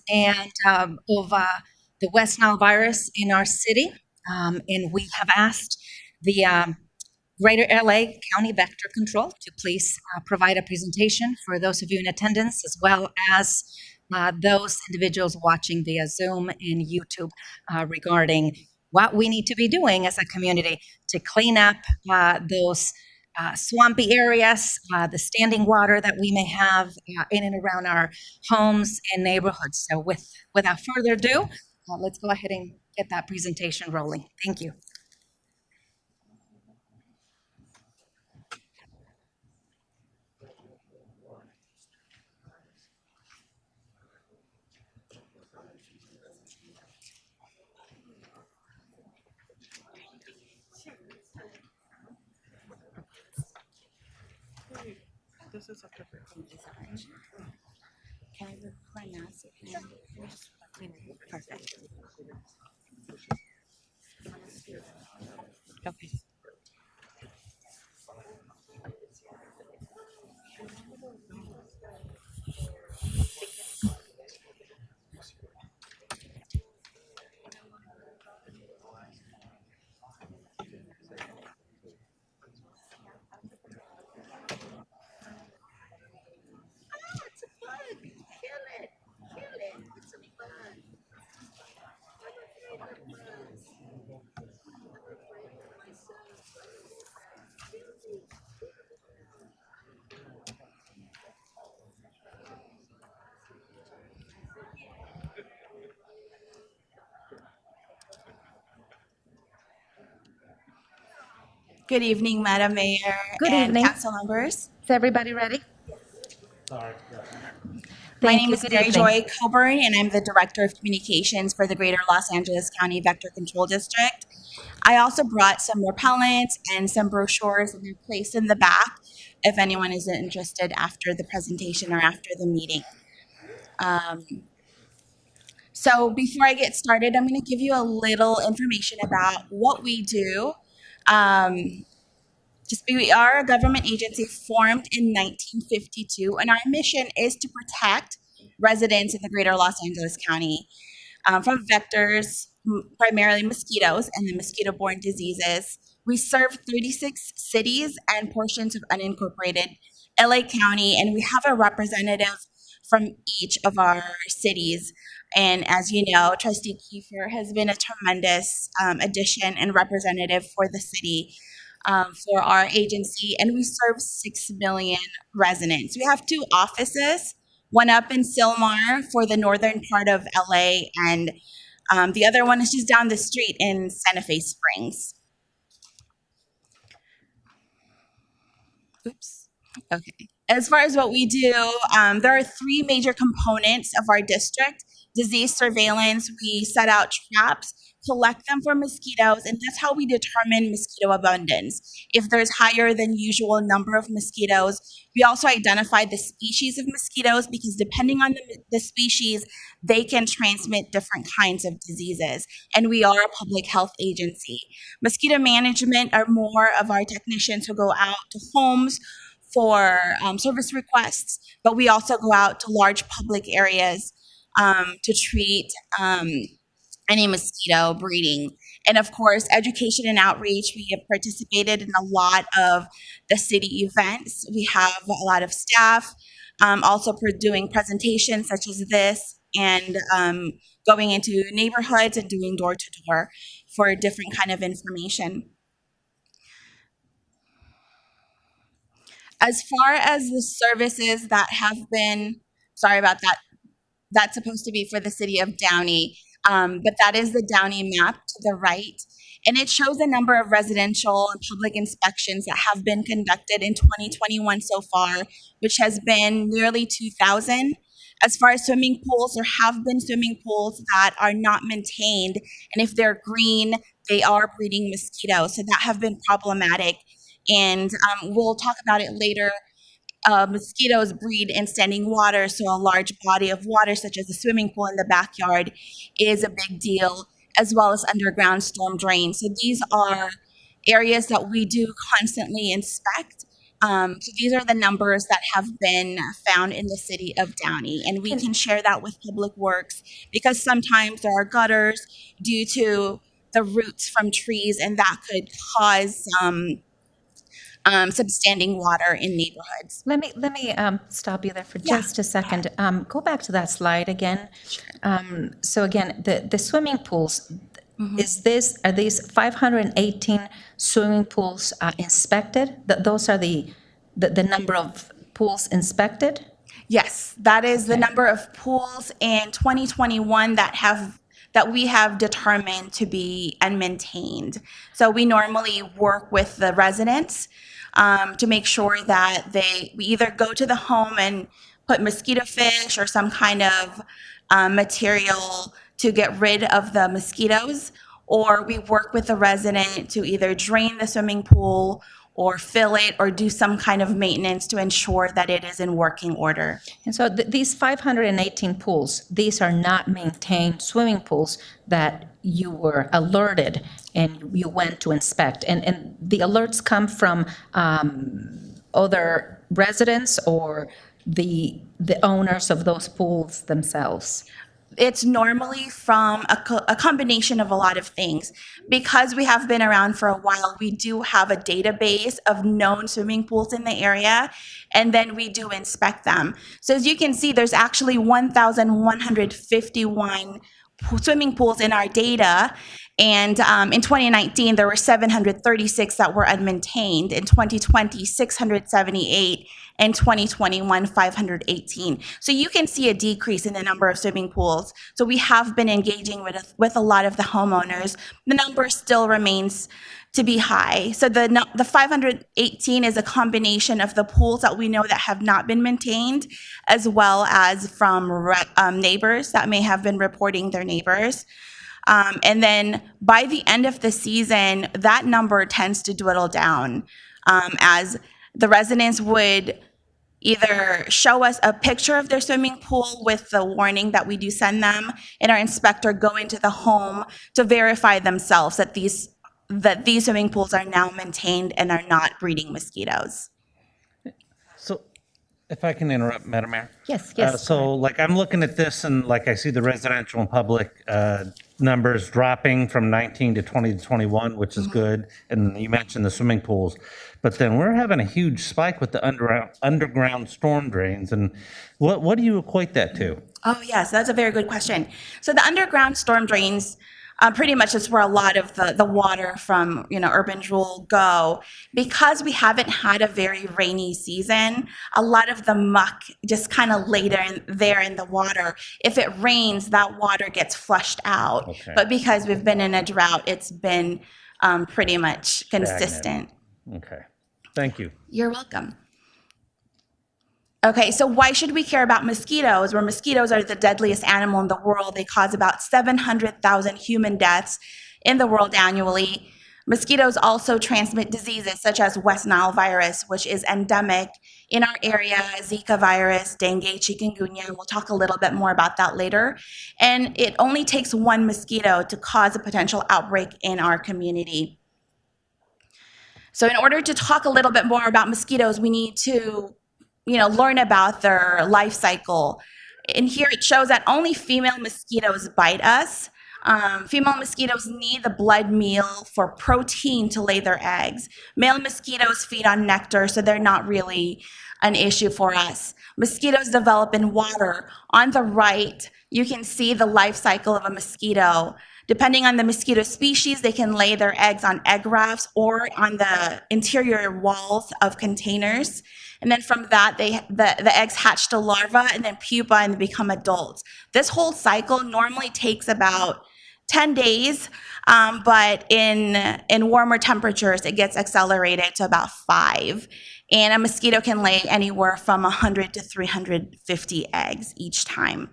of the West Nile virus in our city, and we have asked the Greater LA County Vector Control to please provide a presentation for those of you in attendance, as well as those individuals watching via Zoom and YouTube regarding what we need to be doing as a community to clean up those swampy areas, the standing water that we may have in and around our homes and neighborhoods. So without further ado, let's go ahead and get that presentation rolling. Thank you. Can I pronounce it? Perfect. Okay. Good evening, Madam Mayor Good and evening. council members. Is everybody ready? My Thank name you. is Good Mary evening. Joy Coburn, and I'm the Director of Communications for the Greater Los Angeles County Vector Control District. I also brought some repellents and some brochures that are placed in the back if anyone is interested after the presentation or after the meeting. So before I get started, I'm going to give you a little information about what we do. We are a government agency formed in 1952, and our mission is to protect residents in the greater Los Angeles County from vectors, primarily mosquitoes and the mosquito-borne diseases. We serve 36 cities and portions of unincorporated LA County, and we have a representative from each of our cities. And as you know, Trustee Kiefer has been a tremendous addition and representative for the city, for our agency, and we serve 6 million residents. We have 2 offices, one up in Sylmar for the northern part of LA, and the other one is just down the street in Santa Fe Springs. Oops. Okay. As far as what we do, there are 3 major components of our district. Disease surveillance, we set out traps, collect them for mosquitoes, and that's how we determine mosquito abundance. If there's higher than usual number of mosquitoes, we also identify the species of mosquitoes because depending on the species, they can transmit different kinds of diseases. And we are a public health agency. Mosquito management are more of our technicians who go out to homes for service requests, but we also go out to large public areas to treat any mosquito breeding. And of course, education and outreach. We have participated in a lot of the city events. We have a lot of staff also doing presentations such as this and going into neighborhoods and doing door-to-door for different kind of information. As far as the services that have been, sorry about that, that's supposed to be for the city of Downey, but that is the Downey map to the right. And it shows the number of residential and public inspections that have been conducted in 2021 so far, which has been nearly 2,000. As far as swimming pools, there have been swimming pools that are not maintained. And if they're green, they are breeding mosquitoes. So that have been problematic. And we'll talk about it later. Mosquitoes breed in standing water, so a large body of water, such as a swimming pool in the backyard, is a big deal, as well as underground storm drains. So these are areas that we do constantly inspect. So these are the numbers that have been found in the city of Downey, and we can share that with Public Works because sometimes there are gutters due to the roots from trees, and that could cause substanding water in neighborhoods. Let me stop you there for just a second. Go back to that slide again. So again, the swimming pools, are these 518 swimming pools inspected? Those are the number of pools inspected? Yes, that is the number of pools in 2021 that we have determined to be unmaintained. So we normally work with the residents to make sure that we either go to the home and put mosquito fish or some kind of material to get rid of the mosquitoes, or we work with the resident to either drain the swimming pool or fill it or do some kind of maintenance to ensure that it is in working order. And so these 518 pools, these are not maintained swimming pools that you were alerted and you went to inspect. And the alerts come from other residents or the owners of those pools themselves? It's normally from a combination of a lot of things. Because we have been around for a while, we do have a database of known swimming pools in the area, and then we do inspect them. So as you can see, there's actually 1,151 swimming pools in our data. And in 2019, there were 736 that were unmaintained. In 2020, 678. In 2021, 518. So you can see a decrease in the number of swimming pools. So we have been engaging with a lot of the homeowners. The number still remains to be high. So the 518 is a combination of the pools that we know that have not been maintained, as well as from neighbors that may have been reporting their neighbors. And then by the end of the season, that number tends to dwindle down as the residents would either show us a picture of their swimming pool with the warning that we do send them, and our inspector go into the home to verify themselves that these swimming pools are now maintained and are not breeding mosquitoes. So, if I can interrupt, Madam Mayor? Yes. So, like, I'm looking at this and, like, I see the residential and public numbers dropping from 19 to 20 to 21, which is good. And you mentioned the swimming pools. But then we're having a huge spike with the underground storm drains. And what do you equate that to? Oh, yes, that's a very good question. So the underground storm drains, pretty much is where a lot of the water from, urban drool go. Because we haven't had a very rainy season, a lot of the muck just kind of lay there in the water. If it rains, that water gets flushed out. Okay. But because we've been in a drought, it's been pretty much consistent. Okay. Thank you. You're welcome. Okay, so why should we care about mosquitoes? Where mosquitoes are the deadliest animal in the world. They cause about 700,000 human deaths in the world annually. Mosquitoes also transmit diseases such as West Nile virus, which is endemic in our area, Zika virus, dengue, chikungunya. We'll talk a little bit more about that later. And it only takes one mosquito to cause a potential outbreak in our community. So in order to talk a little bit more about mosquitoes, we need to learn about their life cycle. And here it shows that only female mosquitoes bite us. Female mosquitoes need the blood meal for protein to lay their eggs. Male mosquitoes feed on nectar, so they're not really an issue for us. Mosquitoes develop in water. On the right, you can see the life cycle of a mosquito. Depending on the mosquito species, they can lay their eggs on egg rafts or on the interior walls of containers. And then from that, the eggs hatch to larvae and then pupa and become adults. This whole cycle normally takes about 10 days, but in warmer temperatures, it gets accelerated to about 5. And a mosquito can lay anywhere from 100 to 350 eggs each time.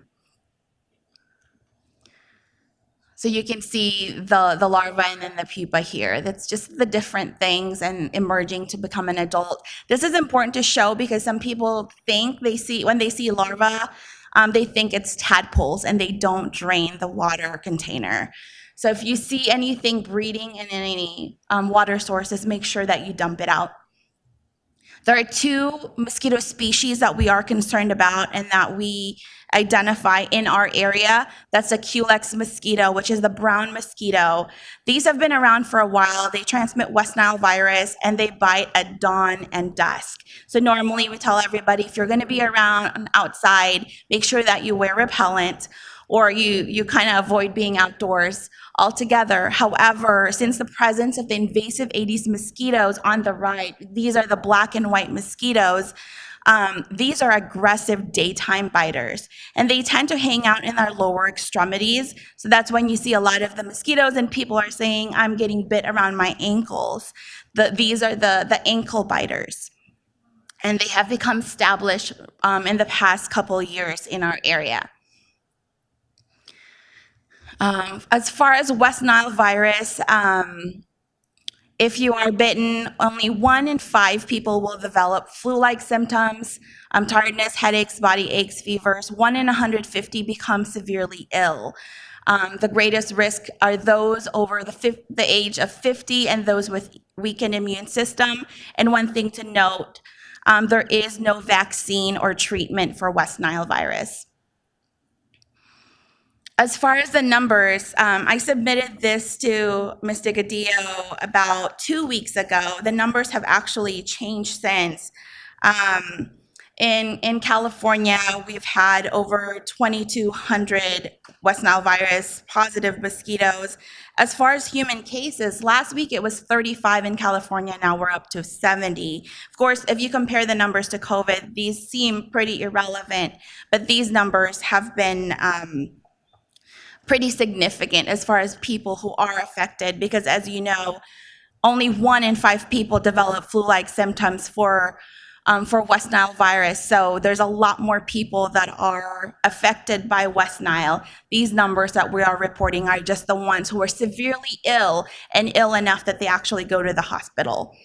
So you can see the larva and then the pupa here. That's just the different things and emerging to become an adult. This is important to show because some people think when they see larva, they think it's tadpoles and they don't drain the water container. So if you see anything breeding in any water sources, make sure that you dump it out. There are 2 mosquito species that we are concerned about and that we identify in our area. That's the Culex mosquito, which is the brown mosquito. These have been around for a while. They transmit West Nile virus and they bite at dawn and dusk. So normally we tell everybody, if you're going to be around outside, make sure that you wear repellent or you kind of avoid being outdoors altogether. However, since the presence of the invasive Aedes mosquitoes on the right, these are the black and white mosquitoes. These are aggressive daytime biters, and they tend to hang out in our lower extremities. So that's when you see a lot of the mosquitoes, and people are saying, I'm getting bit around my ankles. These are the ankle biters, and they have become established in the past couple of years in our area. As far as West Nile virus, If you are bitten, only 1 in 5 people will develop flu-like symptoms, tiredness, headaches, body aches, fevers. 1 in 150 become severely ill. The greatest risk are those over the age of 50 and those with weakened immune system. And one thing to note, there is no vaccine or treatment for West Nile virus. As far as the numbers, I submitted this to Ms. Digadillo about 2 weeks ago. The numbers have actually changed since. In California, we've had over 2,200 West Nile virus positive mosquitoes. As far as human cases, last week it was 35 in California, now we're up to 70. Of course, if you compare the numbers to COVID, these seem pretty irrelevant, but these numbers have been pretty significant as far as people who are affected, because as you know, only 1 in 5 people develop flu-like symptoms for West Nile virus. So there's a lot more people that are affected by West Nile. These numbers that we are reporting are just the ones who are severely ill and ill enough that they actually go to the hospital.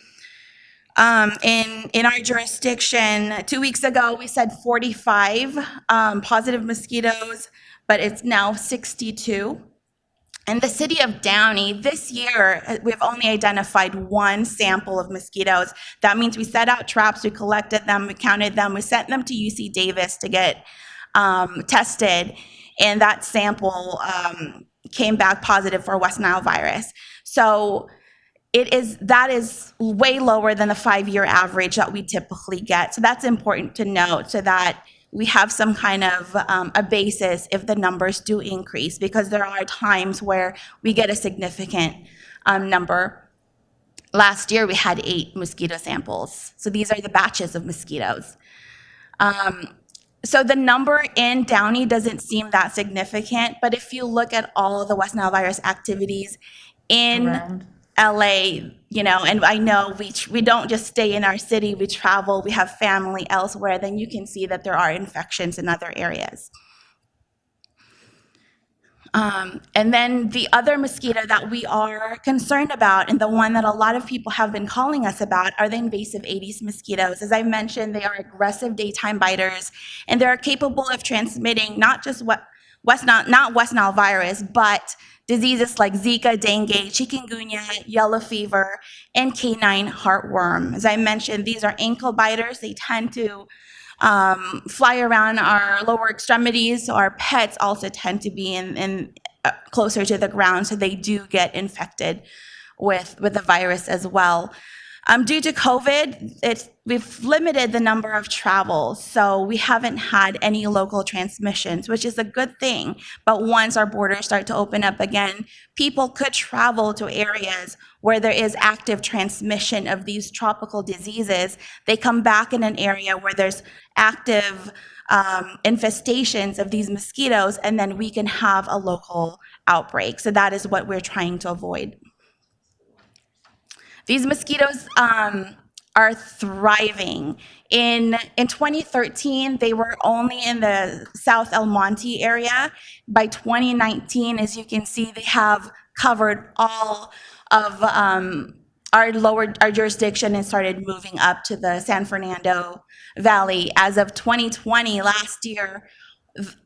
In our jurisdiction, 2 weeks ago, we said 45 positive mosquitoes, but it's now 62. In the city of Downey, this year, we've only identified 1 sample of mosquitoes. That means we set out traps, we collected them, we counted them, we sent them to UC Davis to get tested, and that sample came back positive for West Nile virus. So that is way lower than the 5-year average that we typically get. So that's important to note, so that we have some kind of a basis if the numbers do increase, because there are times where we get a significant number. Last year, we had 8 mosquito samples. So these are the batches of mosquitoes. So the number in Downey doesn't seem that significant, but if you look at all of the West Nile virus activities in LA, you know, and I know we don't just stay in our city, we travel, we have family elsewhere, then you can see that there are infections in other areas. And then the other mosquito that we are concerned about, and the one that a lot of people have been calling us about, are the invasive Aedes mosquitoes. As I mentioned, they are aggressive daytime biters, and they are capable of transmitting not just West Nile virus, but diseases like Zika, dengue, chikungunya, yellow fever, and canine heartworm. As I mentioned, these are ankle biters. They tend to fly around our lower extremities. So our pets also tend to be in closer to the ground, so they do get infected with the virus as well. Due to COVID, we've limited the number of travels, so we haven't had any local transmissions, which is a good thing. But once our borders start to open up again, people could travel to areas where there is active transmission of these tropical diseases. They come back in an area where there's active infestations of these mosquitoes, and then we can have a local outbreak. So that is what we're trying to avoid. These mosquitoes are thriving. In 2013, they were only in the South El Monte area. By 2019, as you can see, they have covered all of our jurisdiction and started moving up to the San Fernando Valley. As of 2020, last year,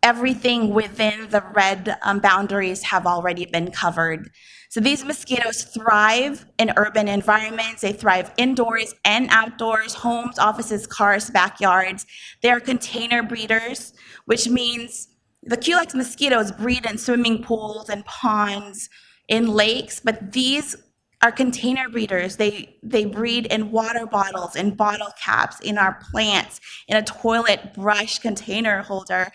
everything within the red boundaries have already been covered. So these mosquitoes thrive in urban environments. They thrive indoors and outdoors, homes, offices, cars, backyards. They are container breeders, which means the Culex mosquitoes breed in swimming pools and ponds, in lakes, but these are container breeders. They breed in water bottles, in bottle caps, in our plants, in a toilet brush container holder.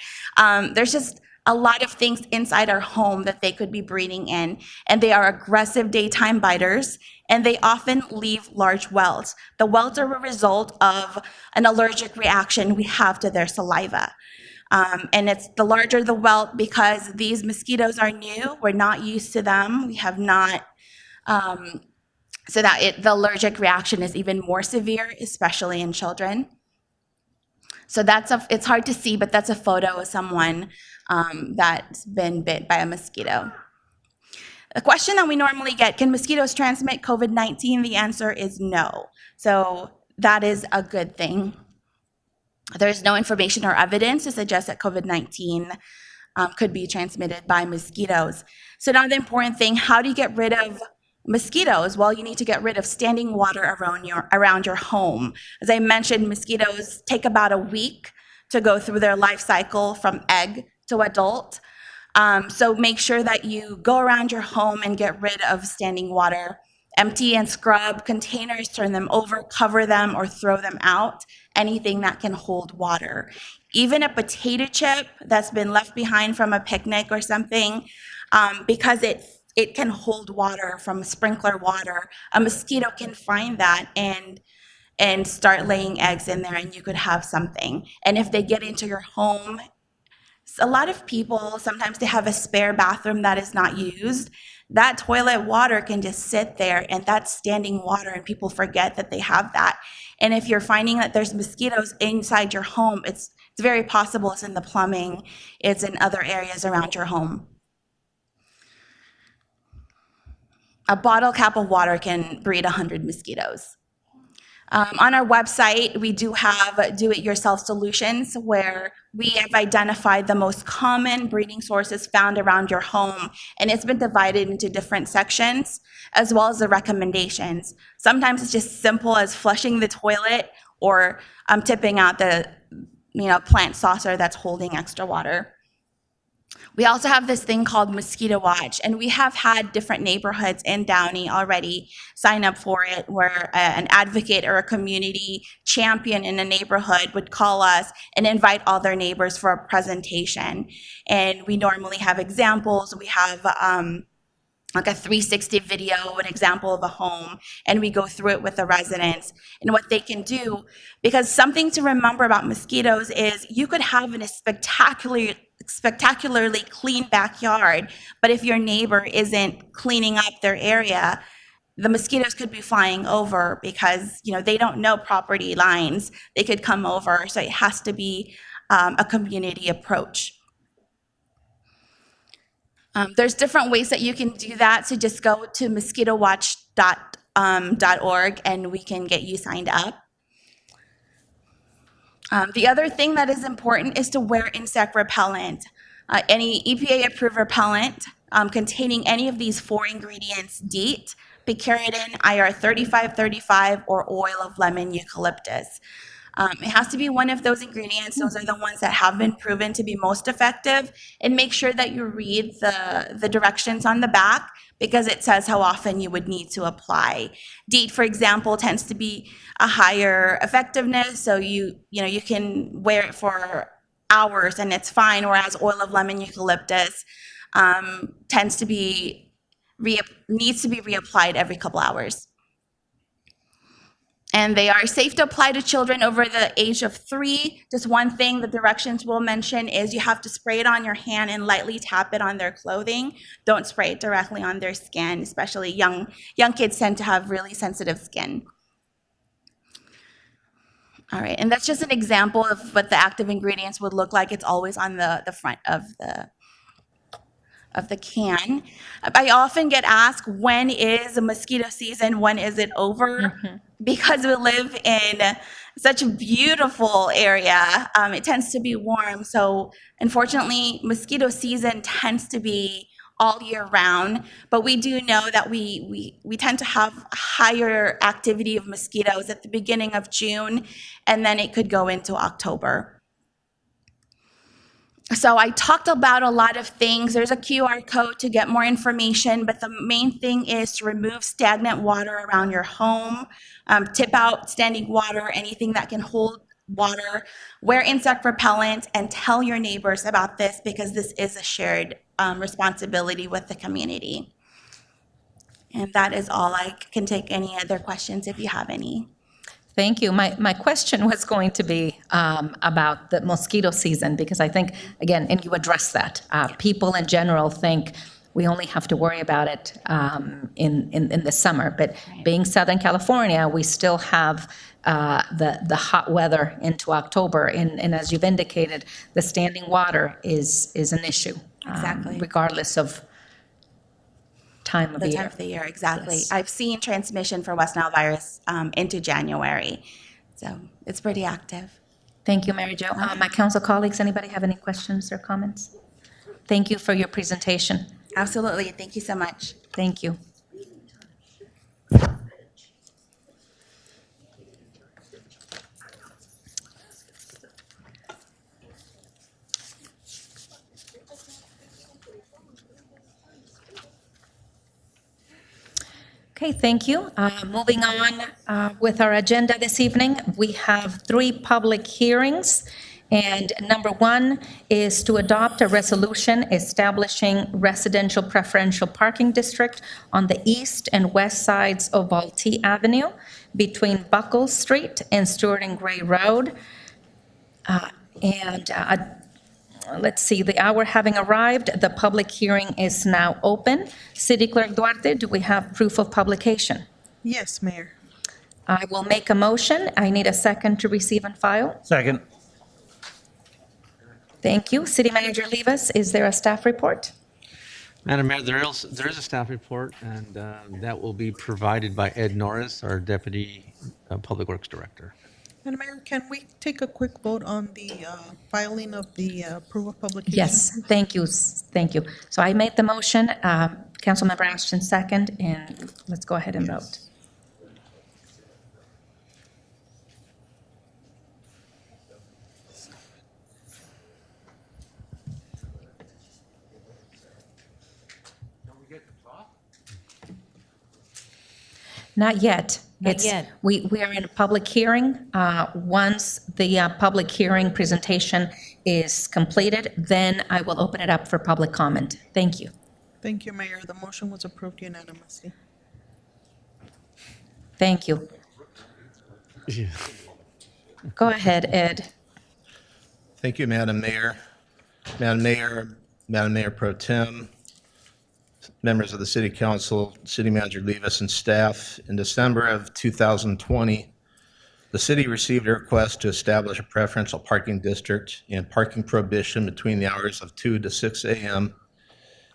There's just a lot of things inside our home that they could be breeding in, and they are aggressive daytime biters, and they often leave large welts. The welts are a result of an allergic reaction we have to their saliva. And it's the larger the welt because these mosquitoes are new. We're not used to them. We have not, so that the allergic reaction is even more severe, especially in children. So it's hard to see, but that's a photo of someone that's been bit by a mosquito. The question that we normally get, can mosquitoes transmit COVID-19? The answer is no. So that is a good thing. There is no information or evidence to suggest that COVID-19 could be transmitted by mosquitoes. So now the important thing, how do you get rid of mosquitoes? Well, you need to get rid of standing water around your home. As I mentioned, mosquitoes take about a week to go through their life cycle from egg to adult. So make sure that you go around your home and get rid of standing water. Empty and scrub containers, turn them over, cover them, or throw them out. Anything that can hold water. Even a potato chip that's been left behind from a picnic or something, because it can hold water from sprinkler water, a mosquito can find that and start laying eggs in there, and you could have something. And if they get into your home, a lot of people, sometimes they have a spare bathroom that is not used. That toilet water can just sit there, and that's standing water, and people forget that they have that. And if you're finding that there's mosquitoes inside your home, it's very possible it's in the plumbing, it's in other areas around your home. A bottle cap of water can breed 100 mosquitoes. On our website, we do have do-it-yourself solutions where we have identified the most common breeding sources found around your home, and it's been divided into different sections, as well as the recommendations. Sometimes it's just simple as flushing the toilet or tipping out the plant saucer that's holding extra water. We also have this thing called Mosquito Watch, and we have had different neighborhoods in Downey already sign up for it, where an advocate or a community champion in a neighborhood would call us and invite all their neighbors for a presentation. And we normally have examples. We have like a 360 video, an example of a home, and we go through it with the residents and what they can do. Because something to remember about mosquitoes is you could have a spectacularly clean backyard, but if your neighbor isn't cleaning up their area, the mosquitoes could be flying over because they don't know property lines. They could come over, so it has to be a community approach. There's different ways that you can do that, so just go to mosquitowatch.org and we can get you signed up. The other thing that is important is to wear insect repellent. Any EPA-approved repellent containing any of these 4 ingredients: DEET, picaridin, IR 3535, or oil of lemon eucalyptus. It has to be one of those ingredients. Those are the ones that have been proven to be most effective. And make sure that you read the directions on the back, because it says how often you would need to apply. DEET, for example, tends to be a higher effectiveness, so you can wear it for hours and it's fine, whereas oil of lemon eucalyptus needs to be reapplied every couple hours. And they are safe to apply to children over the age of 3. Just one thing the directions will mention is you have to spray it on your hand and lightly tap it on their clothing. Don't spray it directly on their skin, especially young kids tend to have really sensitive skin. All right, and that's just an example of what the active ingredients would look like. It's always on the front of the can. I often get asked, when is the mosquito season? When is it over? Mm-hmm. Because we live in such a beautiful area, it tends to be warm. So unfortunately, mosquito season tends to be all year round, but we do know that we tend to have higher activity of mosquitoes at the beginning of June, and then it could go into October. So I talked about a lot of things. There's a QR code to get more information, but the main thing is to remove stagnant water around your home, tip out standing water, anything that can hold water, wear insect repellent, and tell your neighbors about this, because this is a shared responsibility with the community. And that is all. I can take any other questions if you have any. Thank you. My question was going to be about the mosquito season, because I think, again, and you addressed that, people in general think we only have to worry about it in the summer. But being Southern California, we still have the hot weather into October. And as you've indicated, the standing water is an issue, Exactly. regardless of time of The year. time of the year, exactly. Yes. I've seen transmission for West Nile virus into January, so it's pretty active. Thank you, Mary Jo. My council colleagues, anybody have any questions or comments? Thank you for your presentation. Absolutely. Thank you so much. Thank you. Okay, thank you. Moving on with our agenda this evening, we have 3 public hearings. And number 1 is to adopt a resolution establishing residential preferential parking district on the east and west sides of Vultee Avenue between Buckle Street and Stewart and Gray Road. Let's see, the hour having arrived, the public hearing is now open. City Clerk Duarte, do we have proof of publication? Yes, Mayor. I will make a motion. I need a second to receive and file. Second. Thank you. City Manager Rivas, is there a staff report? Madam Mayor, there is a staff report, and that will be provided by Ed Norris, our Deputy Public Works Director. Madam Mayor, can we take a quick vote on the filing of the approval of publication? Yes, thank you, thank you. So I made the motion, Councilmember Ashton second, and let's go ahead and vote. Not yet. Not yet. We are in a public hearing. Once the public hearing presentation is completed, then I will open it up for public comment. Thank you. Thank you, Mayor. The motion was approved unanimously. Thank you. Go ahead, Ed. Thank you, Madam Mayor. Madam Mayor Pro Tem, members of the City Council, City Manager Rivas, and staff. In December of 2020, the city received a request to establish a preferential parking district and parking prohibition between the hours of 2 to 6 a.m.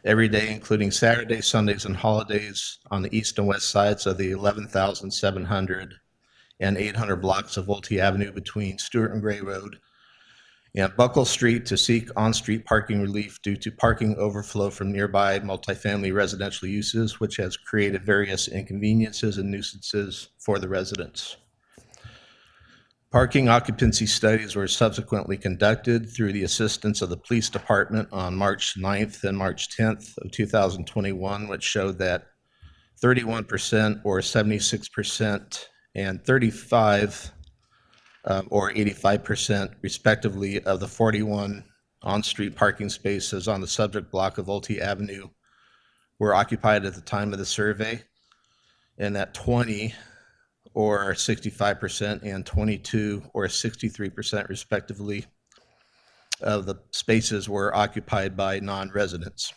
every day, including Saturdays, Sundays, and holidays on the east and west sides of the 11,700 and 800 blocks of Vultee Avenue between Stewart and Gray Road and Buckle Street to seek on-street parking relief due to parking overflow from nearby multifamily residential uses, which has created various inconveniences and nuisances for the residents. Parking occupancy studies were subsequently conducted through the assistance of the police department on March 9th and March 10th of 2021, which showed that 31% or 76% and 35 or 85% respectively of the 41 on-street parking spaces on the subject block of Vultee Avenue were occupied at the time of the survey, and that 20 or 65% and 22 or 63% respectively of the spaces were occupied by non-residents.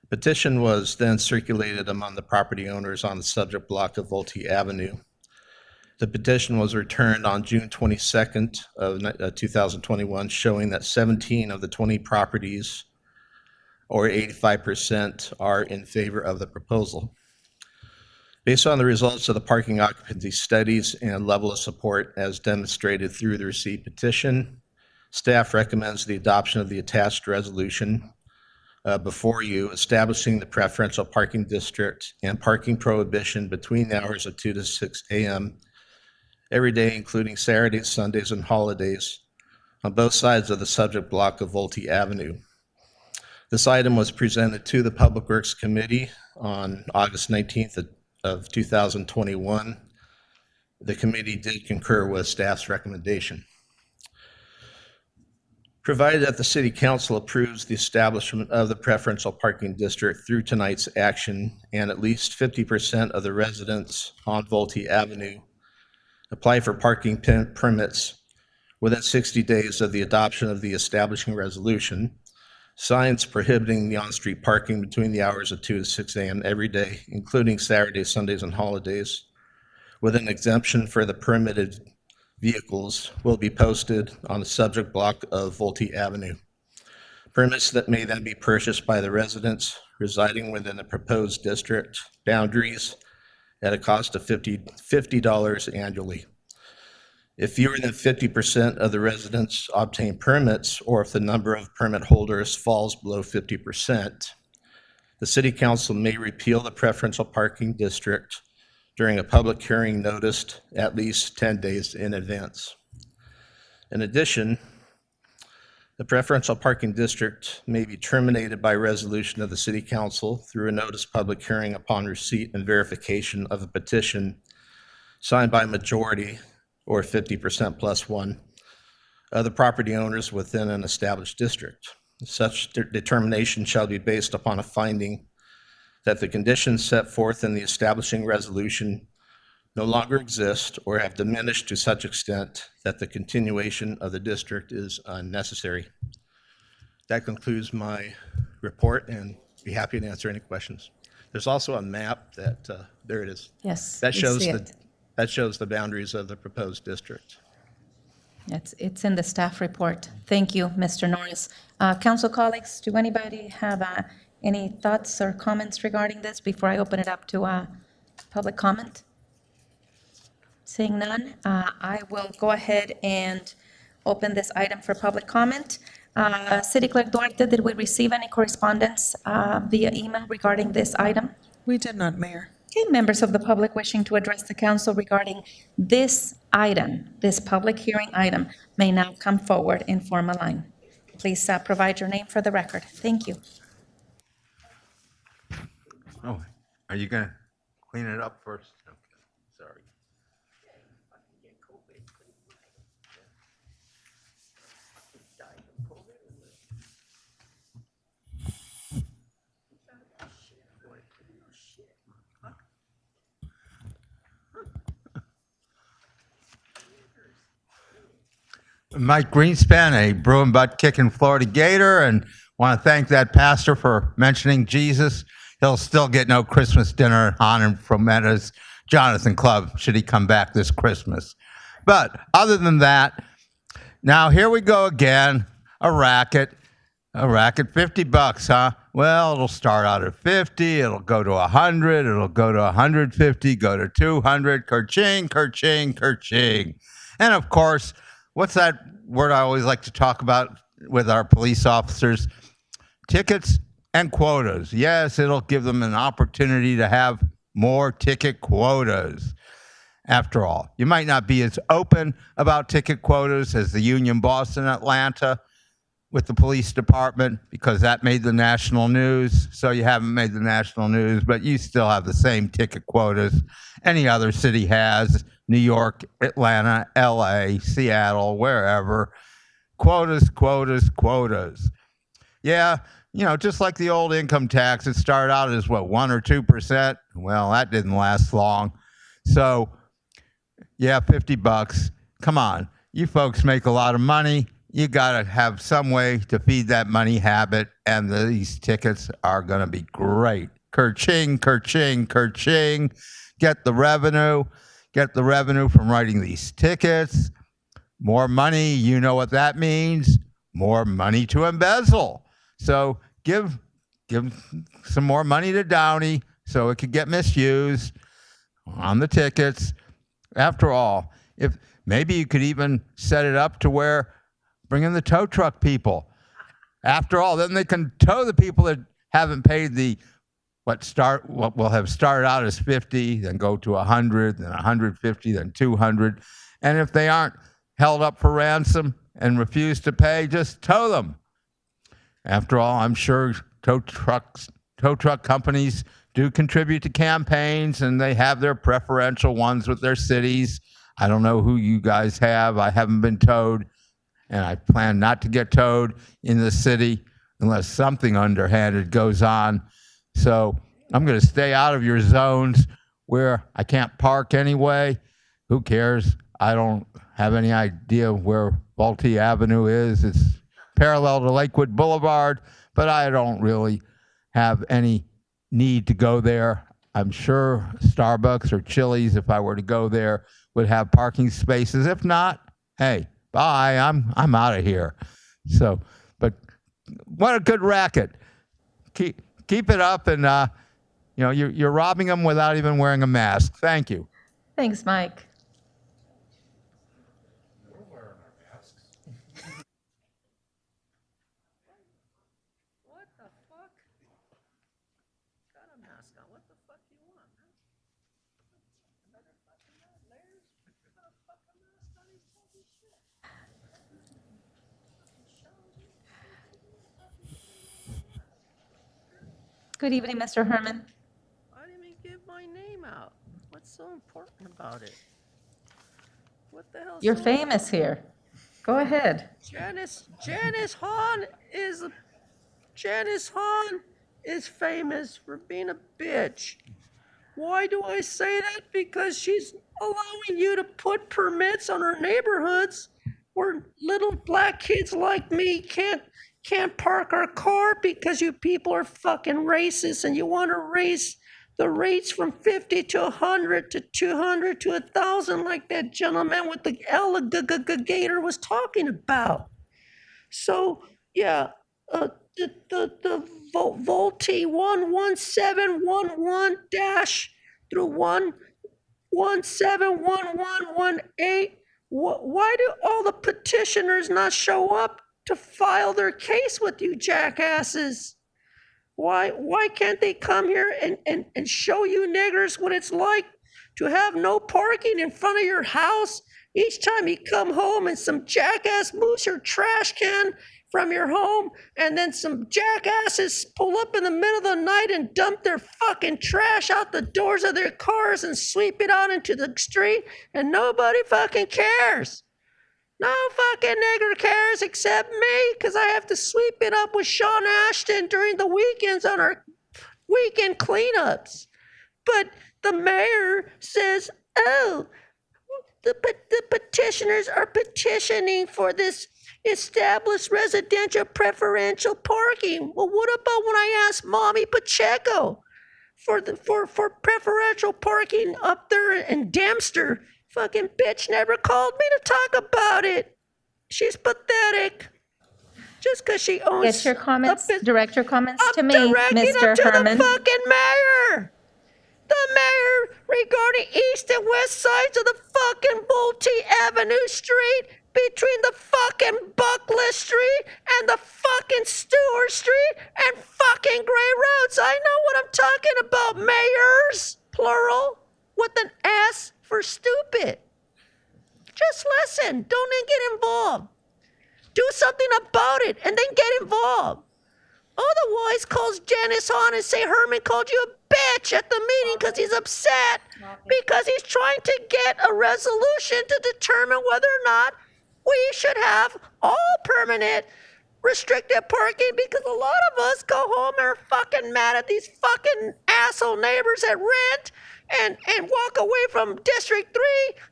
A petition was then circulated among the property owners on the subject block of Vultee Avenue. The petition was returned on June 22nd of 2021, showing that 17 of the 20 properties, or 85%, are in favor of the proposal. Based on the results of the parking occupancy studies and level of support as demonstrated through the received petition, staff recommends the adoption of the attached resolution before you, establishing the preferential parking district and parking prohibition between the hours of 2 to 6 a.m. every day, including Saturdays, Sundays, and holidays on both sides of the subject block of Vultee Avenue. This item was presented to the Public Works Committee on August 19th of 2021. The committee did concur with staff's recommendation. Provided that the City Council approves the establishment of the preferential parking district through tonight's action, and at least 50% of the residents on Vultee Avenue apply for parking permits within 60 days of the adoption of the establishing resolution, signs prohibiting the on-street parking between the hours of 2 to 6 a.m. every day, including Saturdays, Sundays, and holidays, with an exemption for the permitted vehicles, will be posted on the subject block of Vultee Avenue. Permits that may then be purchased by the residents residing within the proposed district boundaries at a cost of $50 annually. If fewer than 50% of the residents obtain permits, or if the number of permit holders falls below 50%, the City Council may repeal the preferential parking district during a public hearing noticed at least 10 days in advance. In addition, the preferential parking district may be terminated by resolution of the City Council through a notice public hearing upon receipt and verification of a petition signed by a majority or 50% plus one of the property owners within an established district. Such determination shall be based upon a finding that the conditions set forth in the establishing resolution no longer exist or have diminished to such extent that the continuation of the district is unnecessary. That concludes my report, and be happy to answer any questions. There's also a map that, there it is. Yes, That we shows see the, it. that shows the boundaries of the proposed district. It's in the staff report. Thank you, Mr. Norris. Council colleagues, do anybody have any thoughts or comments regarding this before I open it up to public comment? Seeing none, I will go ahead and open this item for public comment. City Clerk Duarte, did we receive any correspondence via email regarding this item? We did not, Mayor. Okay, members of the public wishing to address the council regarding this item, this public hearing item, may now come forward and form a line. Please provide your name for the record. Thank you. Oh, are you gonna clean it up first? Okay, sorry. Mike Greenspan, a brewing butt kicking Florida Gator, and want to thank that pastor for mentioning Jesus. He'll still get no Christmas dinner on him from Meta's Jonathan Club should he come back this Christmas. But other than that, now here we go again, a racket, $50, huh? Well, it'll start out at 50, it'll go to 100, it'll go to 150, go to 200, kerching, kerching, kerching. And of course, what's that word I always like to talk about with our police officers? Tickets and quotas. Yes, it'll give them an opportunity to have more ticket quotas. After all, you might not be as open about ticket quotas as the union boss in Atlanta with the police department because that made the national news. So you haven't made the national news, but you still have the same ticket quotas any other city has. New York, Atlanta, LA, Seattle, wherever. Quotas, quotas, quotas. Yeah, you know, just like the old income tax, it started out as what, 1 or 2%? Well, that didn't last long. So, yeah, $50. Come on, you folks make a lot of money. You got to have some way to feed that money habit, and these tickets are going to be great. Kerching, kerching, kerching. Get the revenue from writing these tickets. More money, you know what that means. More money to embezzle. So give some more money to Downey so it could get misused on the tickets. After all, if maybe you could even set it up to where bring in the tow truck people. After all, then they can tow the people that haven't paid the what will have started out as 50, then go to 100, then 150, then 200. And if they aren't held up for ransom and refuse to pay, just tow them. After all, I'm sure tow truck companies do contribute to campaigns, and they have their preferential ones with their cities. I don't know who you guys have. I haven't been towed, and I plan not to get towed in the city unless something underhanded goes on. So I'm going to stay out of your zones where I can't park anyway. Who cares? I don't have any idea where Vultee Avenue is. It's parallel to Lakewood Boulevard, but I don't really have any need to go there. I'm sure Starbucks or Chili's, if I were to go there, would have parking spaces. If not, hey, bye, I'm out of here. So, but what a good racket. keep it up, and you're robbing them without even wearing a mask. Thank you. Thanks, Mike. Good evening, Mr. Herman. I didn't even give my name out. What's so important about it? What the hell? You're famous here. Go ahead. Janice Hahn is famous for being a bitch. Why do I say that? Because she's allowing you to put permits on our neighborhoods where little black kids like me can't park our car because you people are fucking racist and you want to raise the rates from 50 to 100 to 200 to 1,000 like that gentleman with the alligator was talking about. So, yeah, the Vultee 11711 through 1171118. Why do all the petitioners not show up to file their case with you jackasses? Why can't they come here and show you niggers what it's like to have no parking in front of your house each time you come home and some jackass moves your trash can from your home and then some jackasses pull up in the middle of the night and dump their fucking trash out the doors of their cars and sweep it out into the street and nobody fucking cares. No fucking nigger cares except me, because I have to sweep it up with Sean Ashton during the weekends on our weekend cleanups. But the mayor says, oh, the petitioners are petitioning for this established residential preferential parking. Well, what about when I asked Mommy Pacheco for preferential parking up there in Dempster? Fucking bitch never called me to talk about it. She's pathetic. Just because she owns. Get your comments, direct your comments to me, Directing Mr. them to Herman. the fucking mayor. The mayor regarding east and west sides of the fucking Vultee Avenue Street between the fucking Buckless Street and the fucking Stewart Street and fucking Gray Roads. I know what I'm talking about, mayors, plural, with an S for stupid. Just listen. Don't then get involved. Do something about it and then get involved. Otherwise, calls Janice on and say Herman called you a bitch at the meeting because he's upset because he's trying to get a resolution to determine whether or not we should have all permanent restricted parking, because a lot of us go home and are fucking mad at these fucking asshole neighbors that rent and walk away from District 3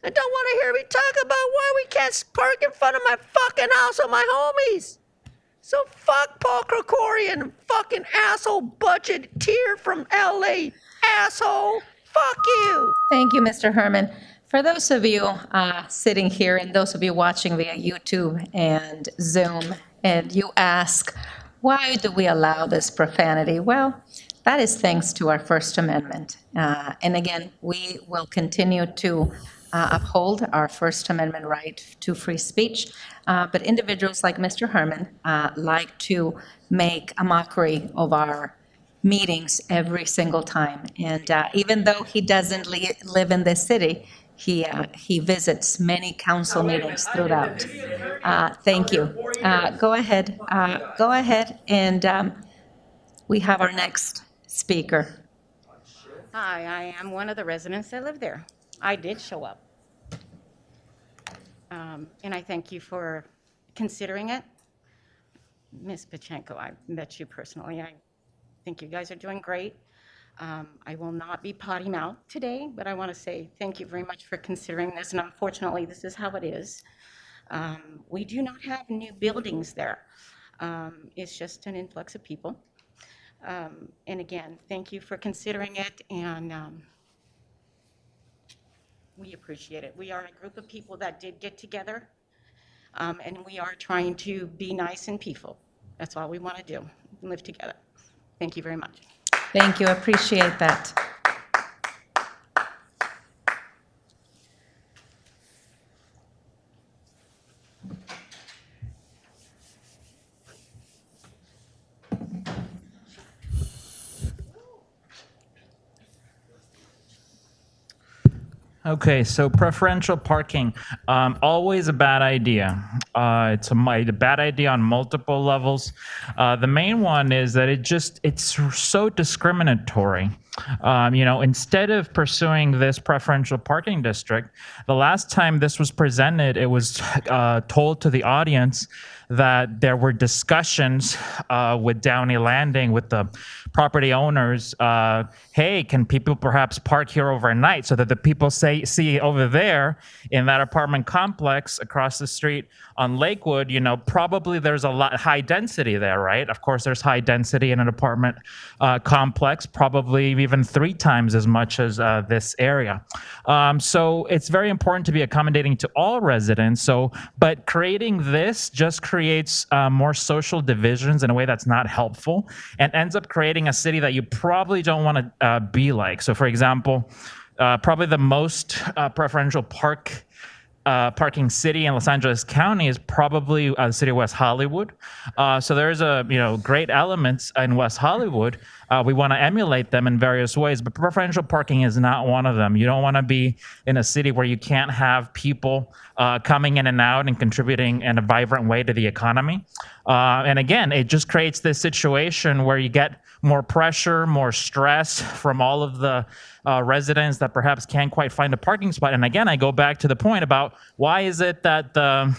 and don't want to hear me talk about why we can't park in front of my fucking house with my homies. So fuck Paul Krikorian and fucking asshole budgeteer from LA, asshole. Fuck you. Thank you, Mr. Herman. For those of you sitting here and those of you watching via YouTube and Zoom, and you ask, why do we allow this profanity? Well, that is thanks to our First Amendment. And again, we will continue to uphold our First Amendment right to free speech. But individuals like Mr. Herman like to make a mockery of our meetings every single time. And even though he doesn't live in this city, he visits many council meetings throughout. Thank you. Go ahead. Go ahead, and we have our next speaker. Hi, I am one of the residents that live there. I did show up. And I thank you for considering it. Ms. Pachenko, I met you personally. I think you guys are doing great. I will not be potty mouth today, but I want to say thank you very much for considering this. And unfortunately, this is how it is. We do not have new buildings there. It's just an influx of people. And again, thank you for considering it, and we appreciate it. We are a group of people that did get together, and we are trying to be nice and peaceful. That's all we want to do, live together. Thank you very much. Thank you, appreciate that. Okay, so preferential parking, always a bad idea. It's a bad idea on multiple levels. The main one is that it's so discriminatory. Instead of pursuing this preferential parking district, the last time this was presented, it was told to the audience that there were discussions with Downey Landing, with the property owners. Hey, can people perhaps park here overnight so that the people see over there in that apartment complex across the street on Lakewood, probably there's a lot high density there, right? Of course, there's high density in an apartment complex, probably even 3 times as much as this area. So it's very important to be accommodating to all residents. But creating this just creates more social divisions in a way that's not helpful and ends up creating a city that you probably don't want to be like. So for example, probably the most preferential parking city in Los Angeles County is probably the city of West Hollywood. So there's great elements in West Hollywood. We want to emulate them in various ways, but preferential parking is not one of them. You don't want to be in a city where you can't have people coming in and out and contributing in a vibrant way to the economy. And again, it just creates this situation where you get more pressure, more stress from all of the residents that perhaps can't quite find a parking spot. And again, I go back to the point about why is it that the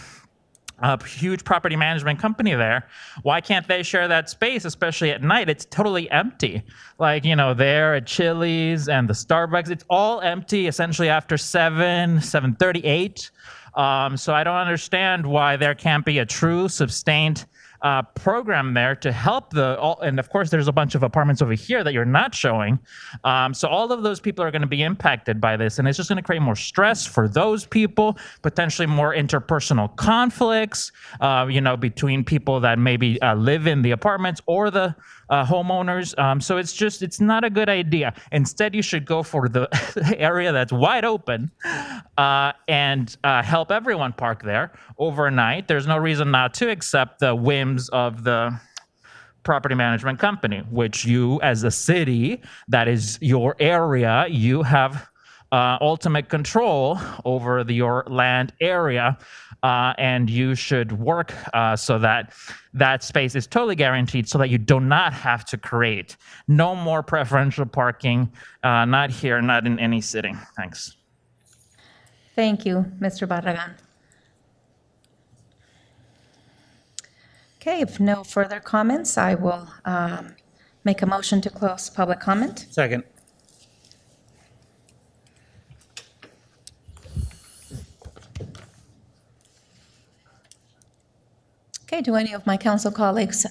huge property management company there, why can't they share that space, especially at night? It's totally empty. Like, there at Chili's and the Starbucks, it's all empty essentially after 7:30, 8. So I don't understand why there can't be a true sustained program there to help and of course there's a bunch of apartments over here that you're not showing. So all of those people are going to be impacted by this, and it's just going to create more stress for those people, potentially more interpersonal conflicts, between people that maybe live in the apartments or the homeowners. So it's not a good idea. Instead, you should go for the area that's wide open and help everyone park there overnight. There's no reason not to, except the whims of the property management company, which you as a city, that is your area, you have ultimate control over your land area, and you should work so that that space is totally guaranteed so that you do not have to create no more preferential parking, not here, not in any city. Thanks. Thank you, Mr. Barragan. Okay, if no further comments, I will make a motion to close public comment. Second. Okay, do any of my council colleagues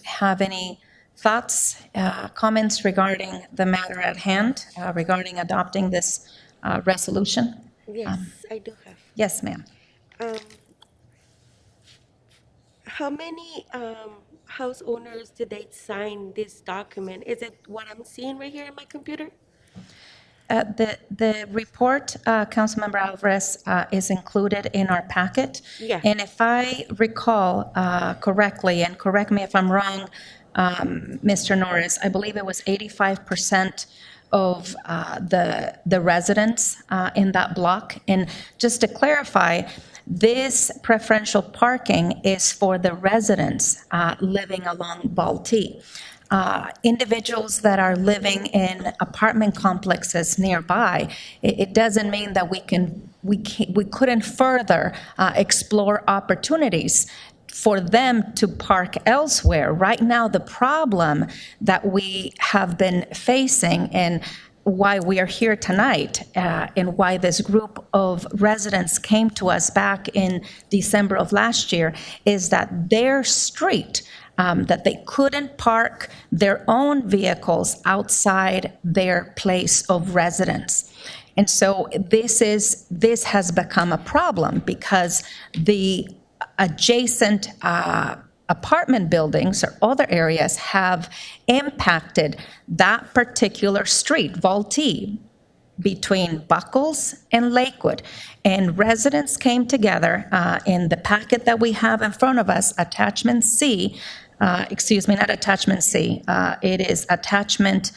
have any thoughts, comments regarding the matter at hand, regarding adopting this resolution? Yes, I do have. Yes, ma'am. How many house owners did they sign this document? Is it what I'm seeing right here in my computer? The report, Councilmember Alvarez, is included in our packet. Yeah. And if I recall correctly, and correct me if I'm wrong, Mr. Norris, I believe it was 85% of the residents in that block. And just to clarify, this preferential parking is for the residents living along Vultee. Individuals that are living in apartment complexes nearby, it doesn't mean that we couldn't further explore opportunities for them to park elsewhere. Right now, the problem that we have been facing, and why we are here tonight, and why this group of residents came to us back in December of last year, is that their street, that they couldn't park their own vehicles outside their place of residence. And so this has become a problem because the adjacent apartment buildings or other areas have impacted that particular street, Vultee, between Buckles and Lakewood. And residents came together in the packet that we have in front of us, Attachment C, excuse me, not Attachment C, it is Attachment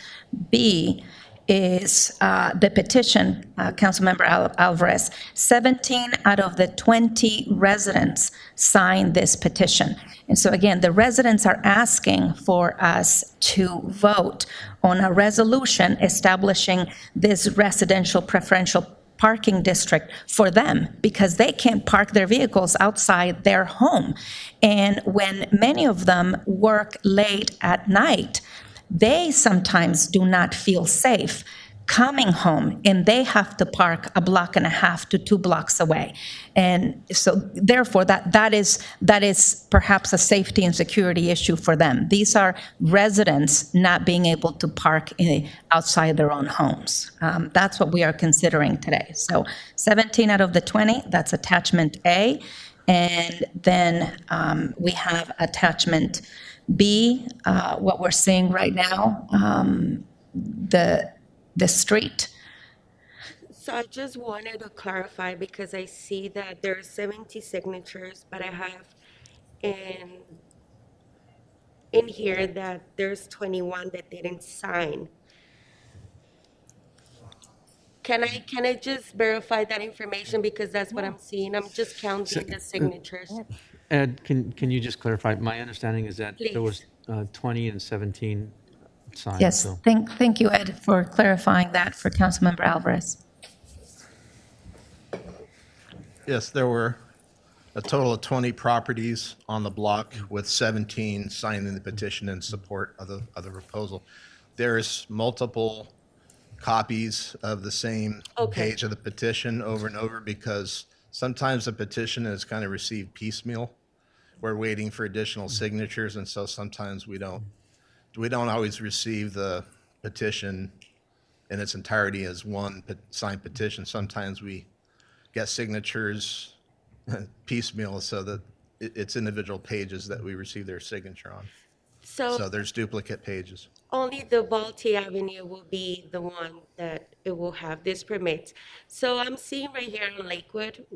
B, is the petition, Councilmember Alvarez. 17 out of the 20 residents signed this petition. And so again, the residents are asking for us to vote on a resolution establishing this residential preferential parking district for them because they can't park their vehicles outside their home. And when many of them work late at night, they sometimes do not feel safe coming home, and they have to park a block and a half to 2 blocks away. And so therefore, that is perhaps a safety and security issue for them. These are residents not being able to park outside their own homes. That's what we are considering today. So 17 out of the 20, that's Attachment A. And then we have Attachment B, what we're seeing right now, the street. So I just wanted to clarify because I see that there are 70 signatures, but I have in here that there's 21 that didn't sign. Can I just verify that information because that's what I'm seeing? I'm just counting the signatures. Ed, can you just clarify? My understanding is that Please. there was 20 and 17 signed. Yes, So. thank you, Ed, for clarifying that for Councilmember Alvarez. Yes, there were a total of 20 properties on the block with 17 signing the petition in support of the proposal. There's multiple copies of the same page of the petition over and over because sometimes the petition is kind of received piecemeal. We're waiting for additional signatures, and so sometimes we don't always receive the petition in its entirety as one signed petition. Sometimes we get signatures piecemeal so that it's individual pages that we receive their signature on. So there's duplicate pages. Only the Vultee Avenue will be the one that it will have this permit. So I'm seeing right here in Lakewood,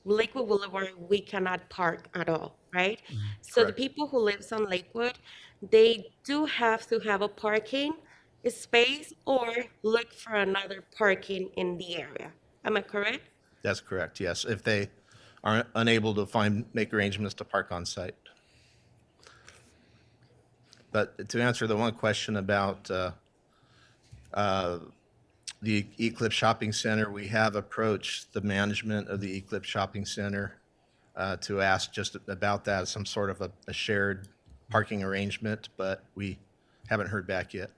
Lakewood Boulevard, we cannot park at all, right? So the people who lives on Lakewood, they do have to have a parking space or look for another parking in the area. Am I correct? That's correct, yes, if they are unable to make arrangements to park on site. But to answer the one question about the Eclipse Shopping Center, we have approached the management of the Eclipse Shopping Center to ask just about that, some sort of a shared parking arrangement, but we haven't heard back yet.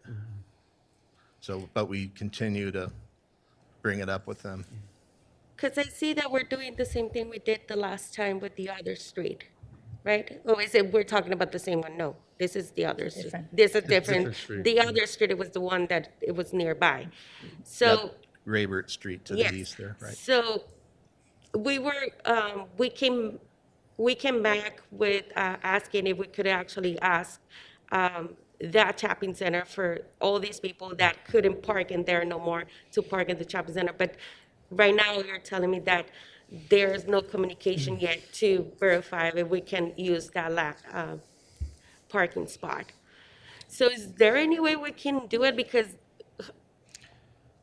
So, but we continue to bring it up with them. Because I see that we're doing the same thing we did the last time with the other street, right? Or is it we're talking about the same one? No, this is the other street. This is different. street. The other street, it was the one that it was nearby. So, Raybert Street to yes. the east there, right? So we were, we came back with asking if we could actually ask that shopping center for all these people that couldn't park in there no more to park in the shopping center. But right now, you're telling me that there's no communication yet to verify if we can use that parking spot. So is there any way we can do it? Because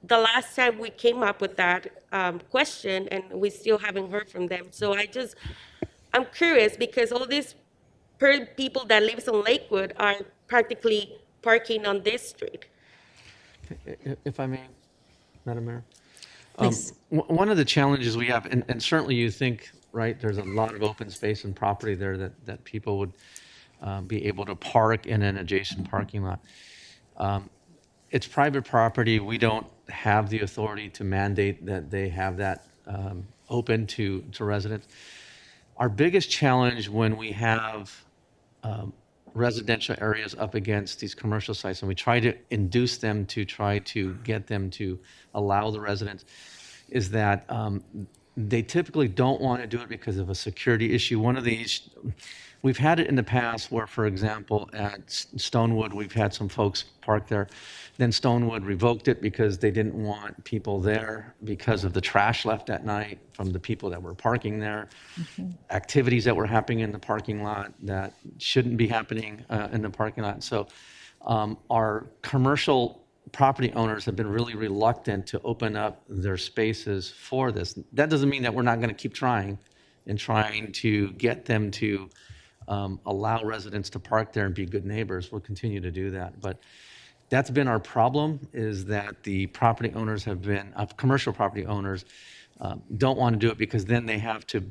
the last time we came up with that question and we still haven't heard from them. So I'm curious because all these people that lives on Lakewood are practically parking on this street. If I may, Madam Mayor. Please. One of the challenges we have, and certainly you think, right, there's a lot of open space and property there that people would be able to park in an adjacent parking lot. It's private property. We don't have the authority to mandate that they have that open to residents. Our biggest challenge when we have residential areas up against these commercial sites, and we try to induce them to try to get them to allow the residents, is that They typically don't want to do it because of a security issue. One of these, we've had it in the past where, for example, at Stonewood, we've had some folks park there. Then Stonewood revoked it because they didn't want people there because of the trash left at night from the people that were parking there. Activities that were happening in the parking lot that shouldn't be happening in the parking lot. So our commercial property owners have been really reluctant to open up their spaces for this. That doesn't mean that we're not going to keep trying to get them to allow residents to park there and be good neighbors. We'll continue to do that. But that's been our problem, is that the property owners have been, commercial property owners don't want to do it because then they have to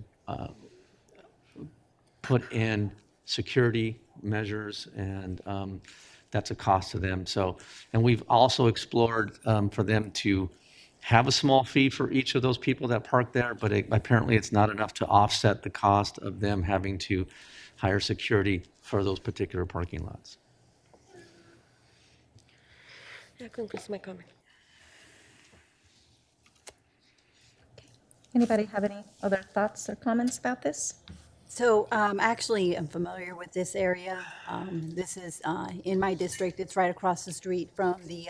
put in security measures, and that's a cost to them. So, and we've also explored for them to have a small fee for each of those people that park there, but apparently it's not enough to offset the cost of them having to hire security for those particular parking lots. That concludes my comment. Anybody have any other thoughts or comments about this? So actually, I'm familiar with this area. This is in my district. It's right across the street from the,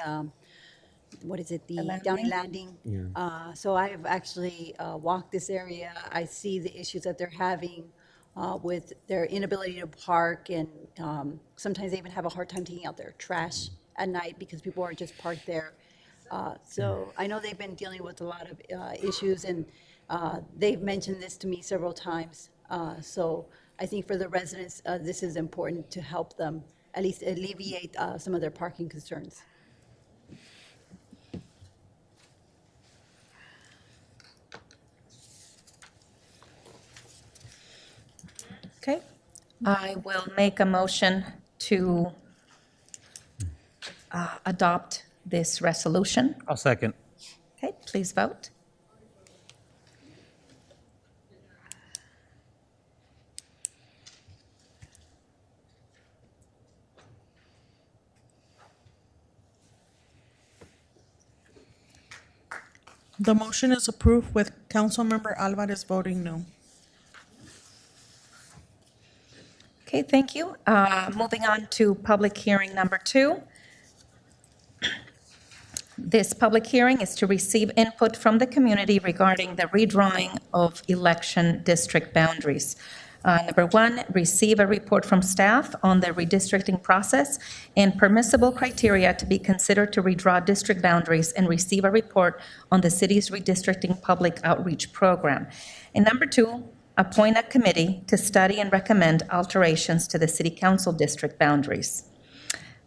what is it, the Downey Landing. Yeah. So I have actually walked this area. I see the issues that they're having with their inability to park, and sometimes they even have a hard time taking out their trash at night because people are just parked there. So I know they've been dealing with a lot of issues, and they've mentioned this to me several times. So I think for the residents, this is important to help them at least alleviate some of their parking concerns. Okay, I will make a motion to adopt this resolution. I'll second. Okay, please vote. The motion is approved with Councilmember Alvarez voting no. Okay, thank you. Moving on to public hearing number 2. This public hearing is to receive input from the community regarding the redrawing of election district boundaries. Number 1, receive a report from staff on the redistricting process and permissible criteria to be considered to redraw district boundaries, and receive a report on the city's redistricting public outreach program. And number 2, appoint a committee to study and recommend alterations to the city council district boundaries.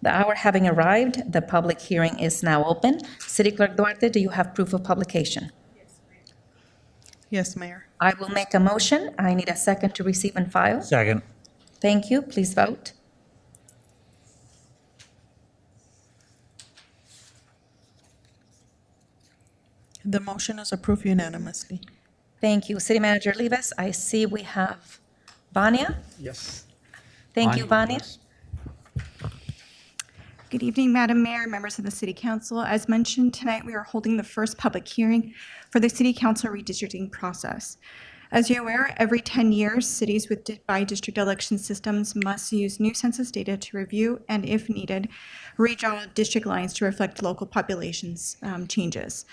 The hour having arrived, the public hearing is now open. City Clerk Duarte, do you have proof of publication? Yes, Mayor. I will make a motion. I need a second to receive and file. Second. Thank you. Please vote. The motion is approved unanimously. Thank you. City Manager Rivas, I see we have Vania. Yes. Thank you, Vania. Good evening, Madam Mayor, members of the City Council. As mentioned, tonight we are holding the first public hearing for the City Council redistricting process. As you're aware, every 10 years, cities with by-district election systems must use new census data to review and, if needed, redraw district lines to reflect local populations changes.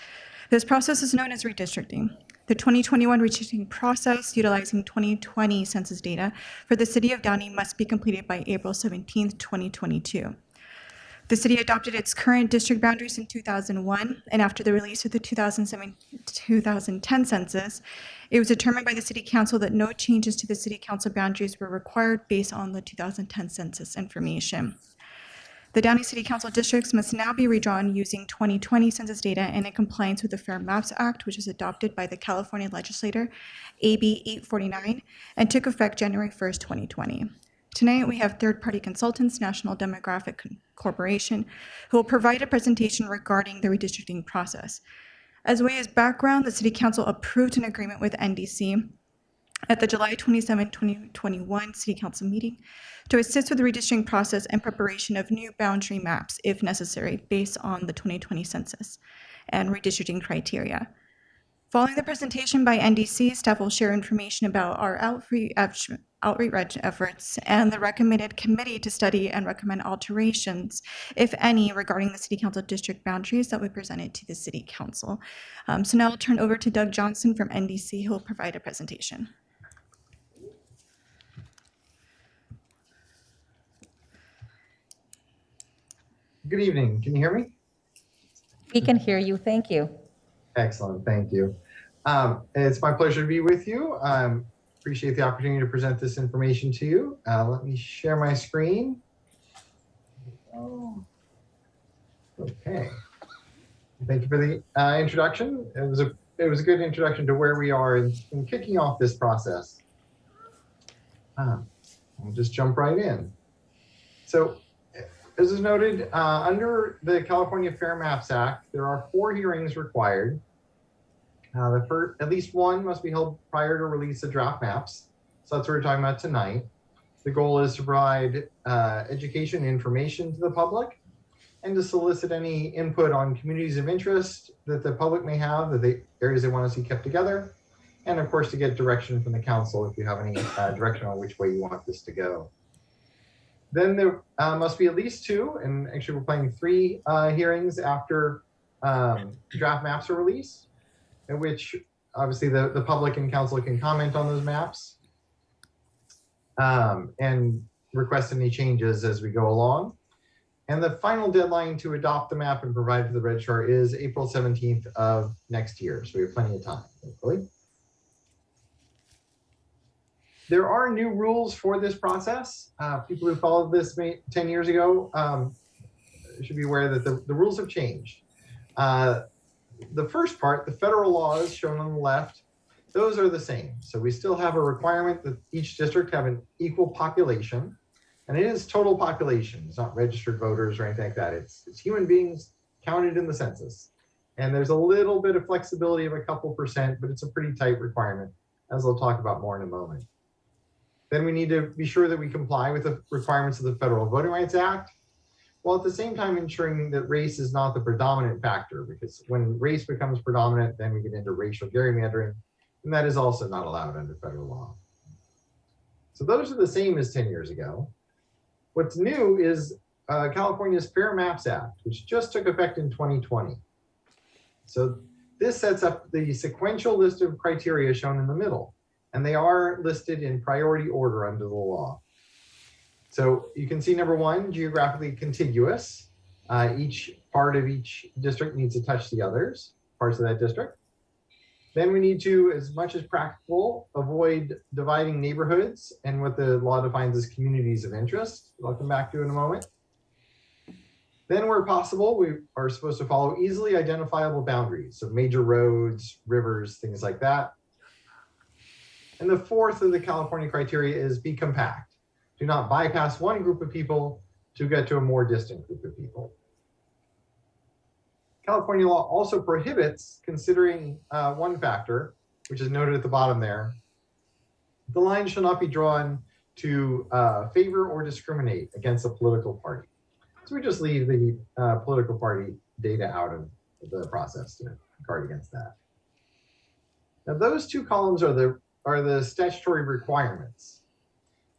This process is known as redistricting. The 2021 redistricting process, utilizing 2020 census data for the City of Downey, must be completed by April 17, 2022. The city adopted its current district boundaries in 2001, and after the release of the 2010 census, it was determined by the City Council that no changes to the City Council boundaries were required based on the 2010 census information. The Downey City Council districts must now be redrawn using 2020 census data and in compliance with the Fair Maps Act, which was adopted by the California legislature, AB 849, and took effect January 1st, 2020. Tonight, we have third-party consultants, National Demographic Corporation, who will provide a presentation regarding the redistricting process. As way as background, the City Council approved an agreement with NDC at the July 27, 2021 City Council meeting to assist with the redistricting process and preparation of new boundary maps, if necessary, based on the 2020 census and redistricting criteria. Following the presentation by NDC, staff will share information about our outreach efforts and the recommended committee to study and recommend alterations, if any, regarding the City Council district boundaries that we presented to the City Council. So now I'll turn over to Doug Johnson from NDC, who will provide a presentation. Good evening. Can you hear me? We can hear you. Thank you. Excellent. Thank you. It's my pleasure to be with you. Appreciate the opportunity to present this information to you. Let me share my screen. Okay. Thank you for the introduction. It was a good introduction to where we are in kicking off this process. I'll just jump right in. So, as is noted, under the California Fair Maps Act, there are 4 hearings required. At least one must be held prior to release of draft maps. So that's what we're talking about tonight. The goal is to provide education and information to the public and to solicit any input on communities of interest that the public may have, areas they want to see kept together. And of course, to get direction from the council if you have any direction on which way you want this to go. Then there must be at least 2, and actually we're planning 3 hearings after draft maps are released, in which obviously the public and council can comment on those maps and request any changes as we go along. And the final deadline to adopt the map and provide it to the registrar is April 17th of next year. So we have plenty of time, hopefully. There are new rules for this process. People who followed this 10 years ago should be aware that the rules have changed. The first part, the federal laws shown on the left, those are the same. So we still have a requirement that each district have an equal population, and it is total population. It's not registered voters or anything like that. It's human beings counted in the census. And there's a little bit of flexibility of a couple %, but it's a pretty tight requirement, as I'll talk about more in a moment. Then we need to be sure that we comply with the requirements of the Federal Voting Rights Act, while at the same time ensuring that race is not the predominant factor, because when race becomes predominant, then we get into racial gerrymandering, and that is also not allowed under federal law. So those are the same as 10 years ago. What's new is California's Fair Maps Act, which just took effect in 2020. So this sets up the sequential list of criteria shown in the middle, and they are listed in priority order under the law. So you can see number 1, geographically contiguous. Each part of each district needs to touch the others, parts of that district. Then we need to, as much as practical, avoid dividing neighborhoods and what the law defines as communities of interest. I'll come back to in a moment. Then where possible, we are supposed to follow easily identifiable boundaries. So major roads, rivers, things like that. And the 4th of the California criteria is be compact. Do not bypass one group of people to get to a more distant group of people. California law also prohibits considering one factor, which is noted at the bottom there. The line shall not be drawn to favor or discriminate against a political party. So we just leave the political party data out of the process to guard against that. Now those 2 columns are the statutory requirements.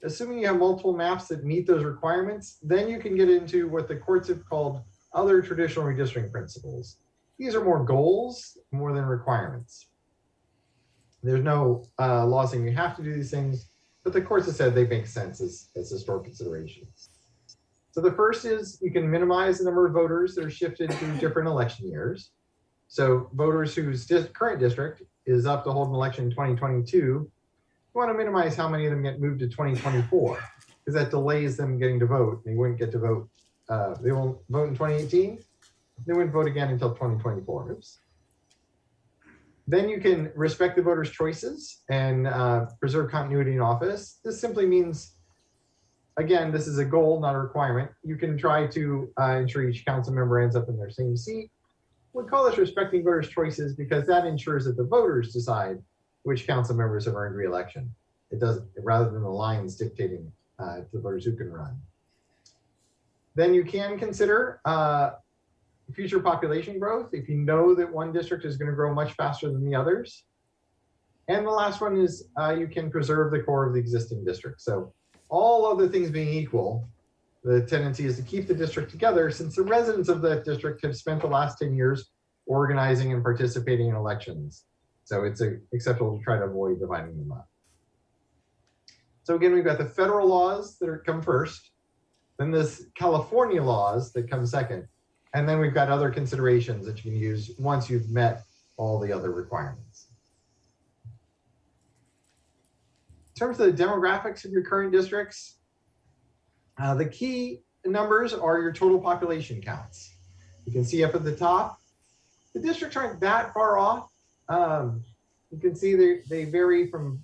Assuming you have multiple maps that meet those requirements, then you can get into what the courts have called other traditional redistricting principles. These are more goals more than requirements. There's no law saying you have to do these things, but the courts have said they make sense as historic considerations. So the first is you can minimize the number of voters that are shifted to different election years. So voters whose current district is up to hold an election in 2022, you want to minimize how many of them get moved to 2024, because that delays them getting to vote. They wouldn't get to vote. They won't vote in 2018. They wouldn't vote again until 2024. Oops. Then you can respect the voters' choices and preserve continuity in office. This simply means, again, this is a goal, not a requirement. You can try to ensure each council member ends up in their same seat. We call this respecting voters' choices because that ensures that the voters decide which council members have earned re-election. It does, rather than the lines dictating to the voters who can run. Then you can consider future population growth if you know that one district is going to grow much faster than the others. And the last one is you can preserve the core of the existing district. So all other things being equal, the tendency is to keep the district together since the residents of that district have spent the last 10 years organizing and participating in elections. So it's acceptable to try to avoid dividing them up. So again, we've got the federal laws that come first, then this California laws that come second, and then we've got other considerations that you can use once you've met all the other requirements. In terms of the demographics of your current districts, the key numbers are your total population counts. You can see up at the top, the districts aren't that far off. You can see they vary from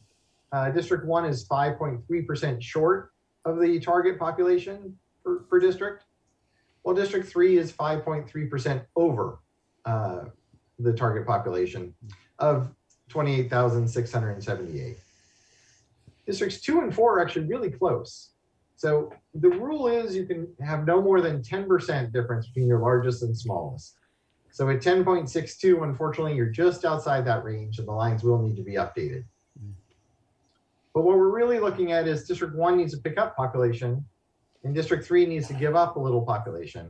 District 1 is 5.3% short of the target population per district, while District 3 is 5.3% over the target population of 28,678. Districts 2 and 4 are actually really close. So the rule is you can have no more than 10% difference between your largest and smallest. So at 10.62, unfortunately, you're just outside that range and the lines will need to be updated. But what we're really looking at is District 1 needs to pick up population and District 3 needs to give up a little population.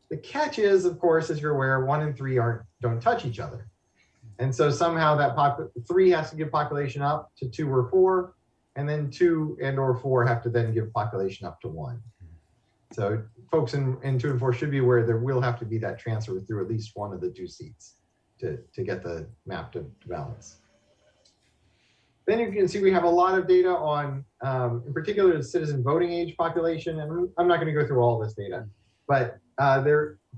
The catch is, of course, as you're aware, 1 and 3 don't touch each other. And so somehow that 3 has to give population up to 2 or 4, and then 2 and or 4 have to then give population up to 1. So folks in 2 and 4 should be aware there will have to be that transfer through at least one of the 2 seats to get the map to balance. Then you can see we have a lot of data on, in particular, the citizen voting age population. And I'm not going to go through all this data, but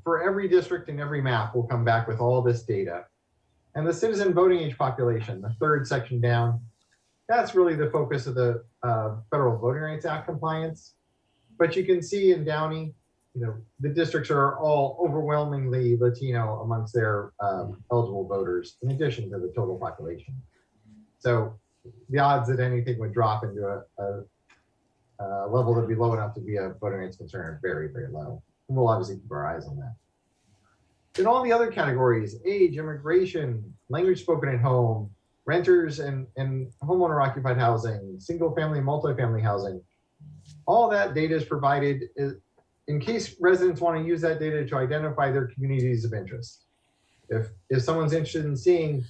for every district and every map, we'll come back with all this data. And the citizen voting age population, the third section down, that's really the focus of the Federal Voting Rights Act compliance. But you can see in Downey, the districts are all overwhelmingly Latino amongst their eligible voters, in addition to the total population. So the odds that anything would drop into a level that would be low enough to be a voting rights concern are very, very low. And we'll obviously keep our eyes on that. In all the other categories, age, immigration, language spoken at home, renters and homeowner occupied housing, single family, multifamily housing, all that data is provided in case residents want to use that data to identify their communities of interest. If someone's interested in seeing,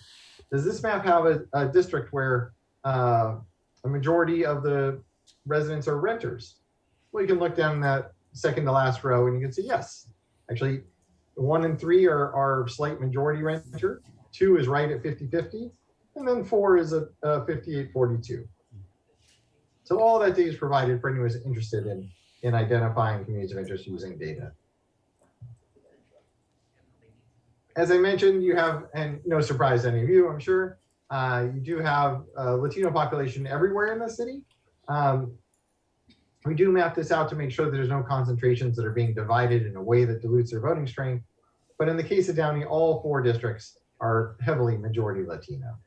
does this map have a district where a majority of the residents are renters? Well, you can look down that second to last row and you can see, yes, actually 1 and 3 are slight majority renter, 2 is right at 50-50, and then 4 is a 58-42. So all that data is provided for anyone who's interested in identifying communities of interest using data. As I mentioned, you have, and no surprise to any of you, I'm sure, you do have a Latino population everywhere in the city. We do map this out to make sure that there's no concentrations that are being divided in a way that dilutes their voting strength. But in the case of Downey, all 4 districts are heavily majority Latino.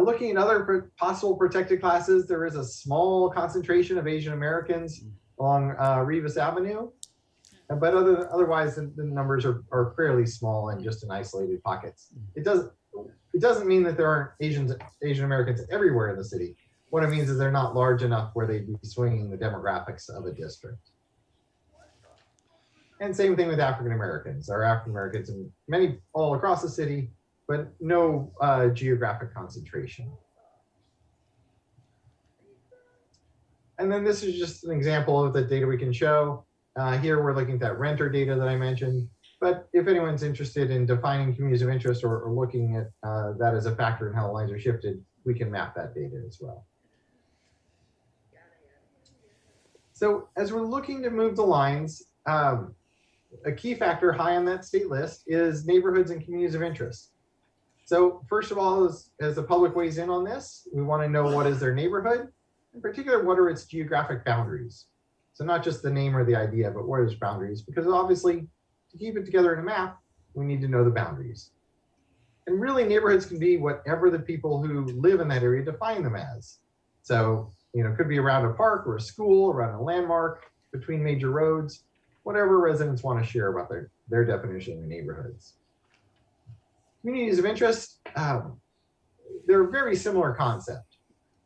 Looking at other possible protected classes, there is a small concentration of Asian Americans along Rivas Avenue. But otherwise, the numbers are fairly small and just in isolated pockets. It doesn't mean that there aren't Asian Americans everywhere in the city. What it means is they're not large enough where they'd be swinging the demographics of a district. And same thing with African Americans. There are African Americans in many all across the city, but no geographic concentration. And then this is just an example of the data we can show. Here we're looking at that renter data that I mentioned, but if anyone's interested in defining communities of interest or looking at that as a factor in how the lines are shifted, we can map that data as well. So as we're looking to move the lines, a key factor high on that state list is neighborhoods and communities of interest. So first of all, as the public weighs in on this, we want to know what is their neighborhood, in particular, what are its geographic boundaries? So not just the name or the idea, but what are its boundaries? Because obviously, to keep it together in a map, we need to know the boundaries. And really, neighborhoods can be whatever the people who live in that area define them as. So, it could be around a park or a school, around a landmark, between major roads, whatever residents want to share about their definition of neighborhoods. Communities of interest, they're a very similar concept.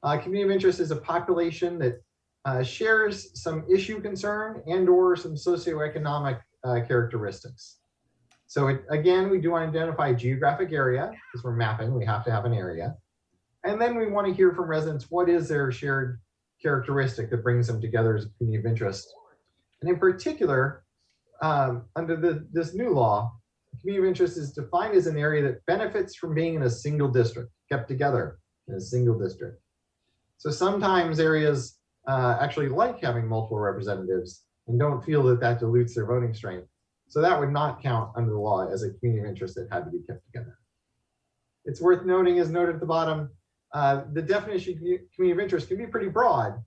Community of interest is a population that shares some issue concern and or some socioeconomic characteristics. So again, we do identify a geographic area because we're mapping, we have to have an area. And then we want to hear from residents, what is their shared characteristic that brings them together as a community of interest? And in particular, under this new law, community of interest is defined as an area that benefits from being in a single district, kept together in a single district. So sometimes areas actually like having multiple representatives and don't feel that that dilutes their voting strength. So that would not count under the law as a community of interest that had to be kept together. It's worth noting, as noted at the bottom, the definition of community of interest can be pretty broad,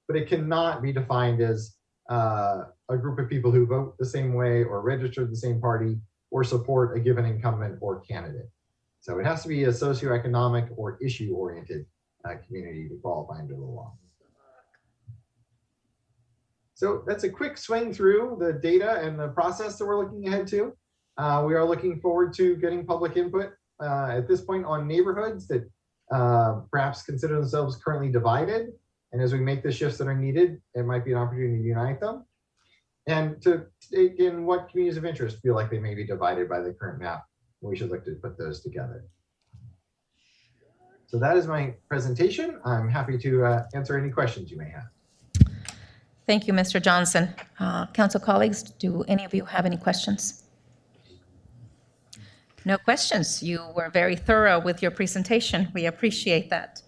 but it cannot be defined as a group of people who vote the same way or register the same party or support a given incumbent or candidate. So it has to be a socioeconomic or issue-oriented community to qualify under the law. So that's a quick swing through the data and the process that we're looking ahead to. We are looking forward to getting public input at this point on neighborhoods that perhaps consider themselves currently divided. And as we make the shifts that are needed, it might be an opportunity to unite them. And to take in what communities of interest feel like they may be divided by the current map. We should look to put those together. So that is my presentation. I'm happy to answer any questions you may have. Thank you, Mr. Johnson. Council colleagues, do any of you have any questions? No questions. You were very thorough with your presentation. We appreciate that.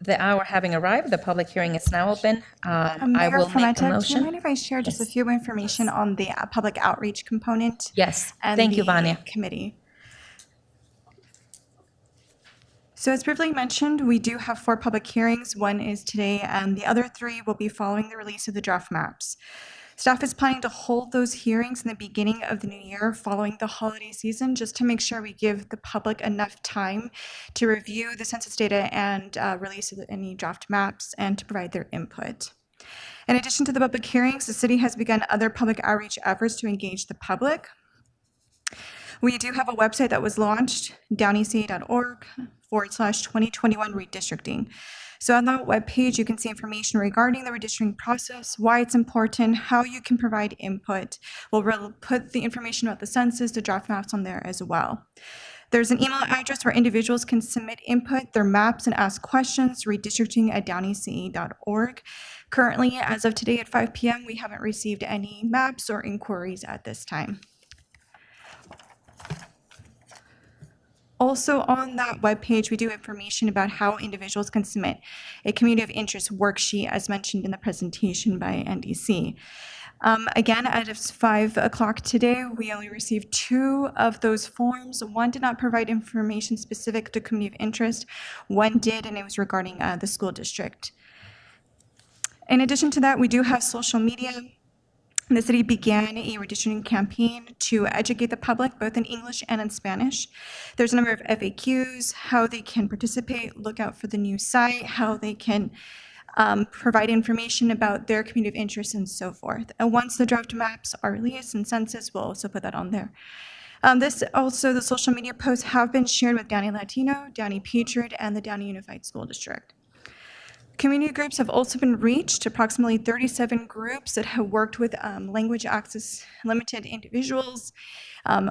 The hour having arrived, the public hearing is now open. I Mayor will make a Fermenta, do you motion. mind if I share just a few information on the public outreach component? Yes, And thank you, the Vanya. committee. So as briefly mentioned, we do have 4 public hearings. One is today, and the other 3 will be following the release of the draft maps. Staff is planning to hold those hearings in the beginning of the new year following the holiday season, just to make sure we give the public enough time to review the census data and release of any draft maps and to provide their input. In addition to the public hearings, the city has begun other public outreach efforts to engage the public. We do have a website that was launched, downeyca.org/2021 redistricting. So on that webpage, you can see information regarding the redistricting process, why it's important, how you can provide input. We'll put the information about the census, the draft maps on there as well. There's an email address where individuals can submit input, their maps, and ask questions, redistricting@downeyca.org. Currently, as of today at 5 p.m., we haven't received any maps or inquiries at this time. Also on that webpage, we do information about how individuals can submit a community of interest worksheet as mentioned in the presentation by NDC. Again, as of 5 o'clock today, we only received 2 of those forms. One did not provide information specific to community of interest. One did, and it was regarding the school district. In addition to that, we do have social media. The city began a redistricting campaign to educate the public, both in English and in Spanish. There's a number of FAQs, how they can participate, look out for the new site, how they can provide information about their community of interest and so forth. And once the draft maps are released and census, we'll also put that on there. The social media posts have been shared with Downey Latino, Downey Patriot, and the Downey Unified School District. Community groups have also been reached, approximately 37 groups that have worked with language access limited individuals,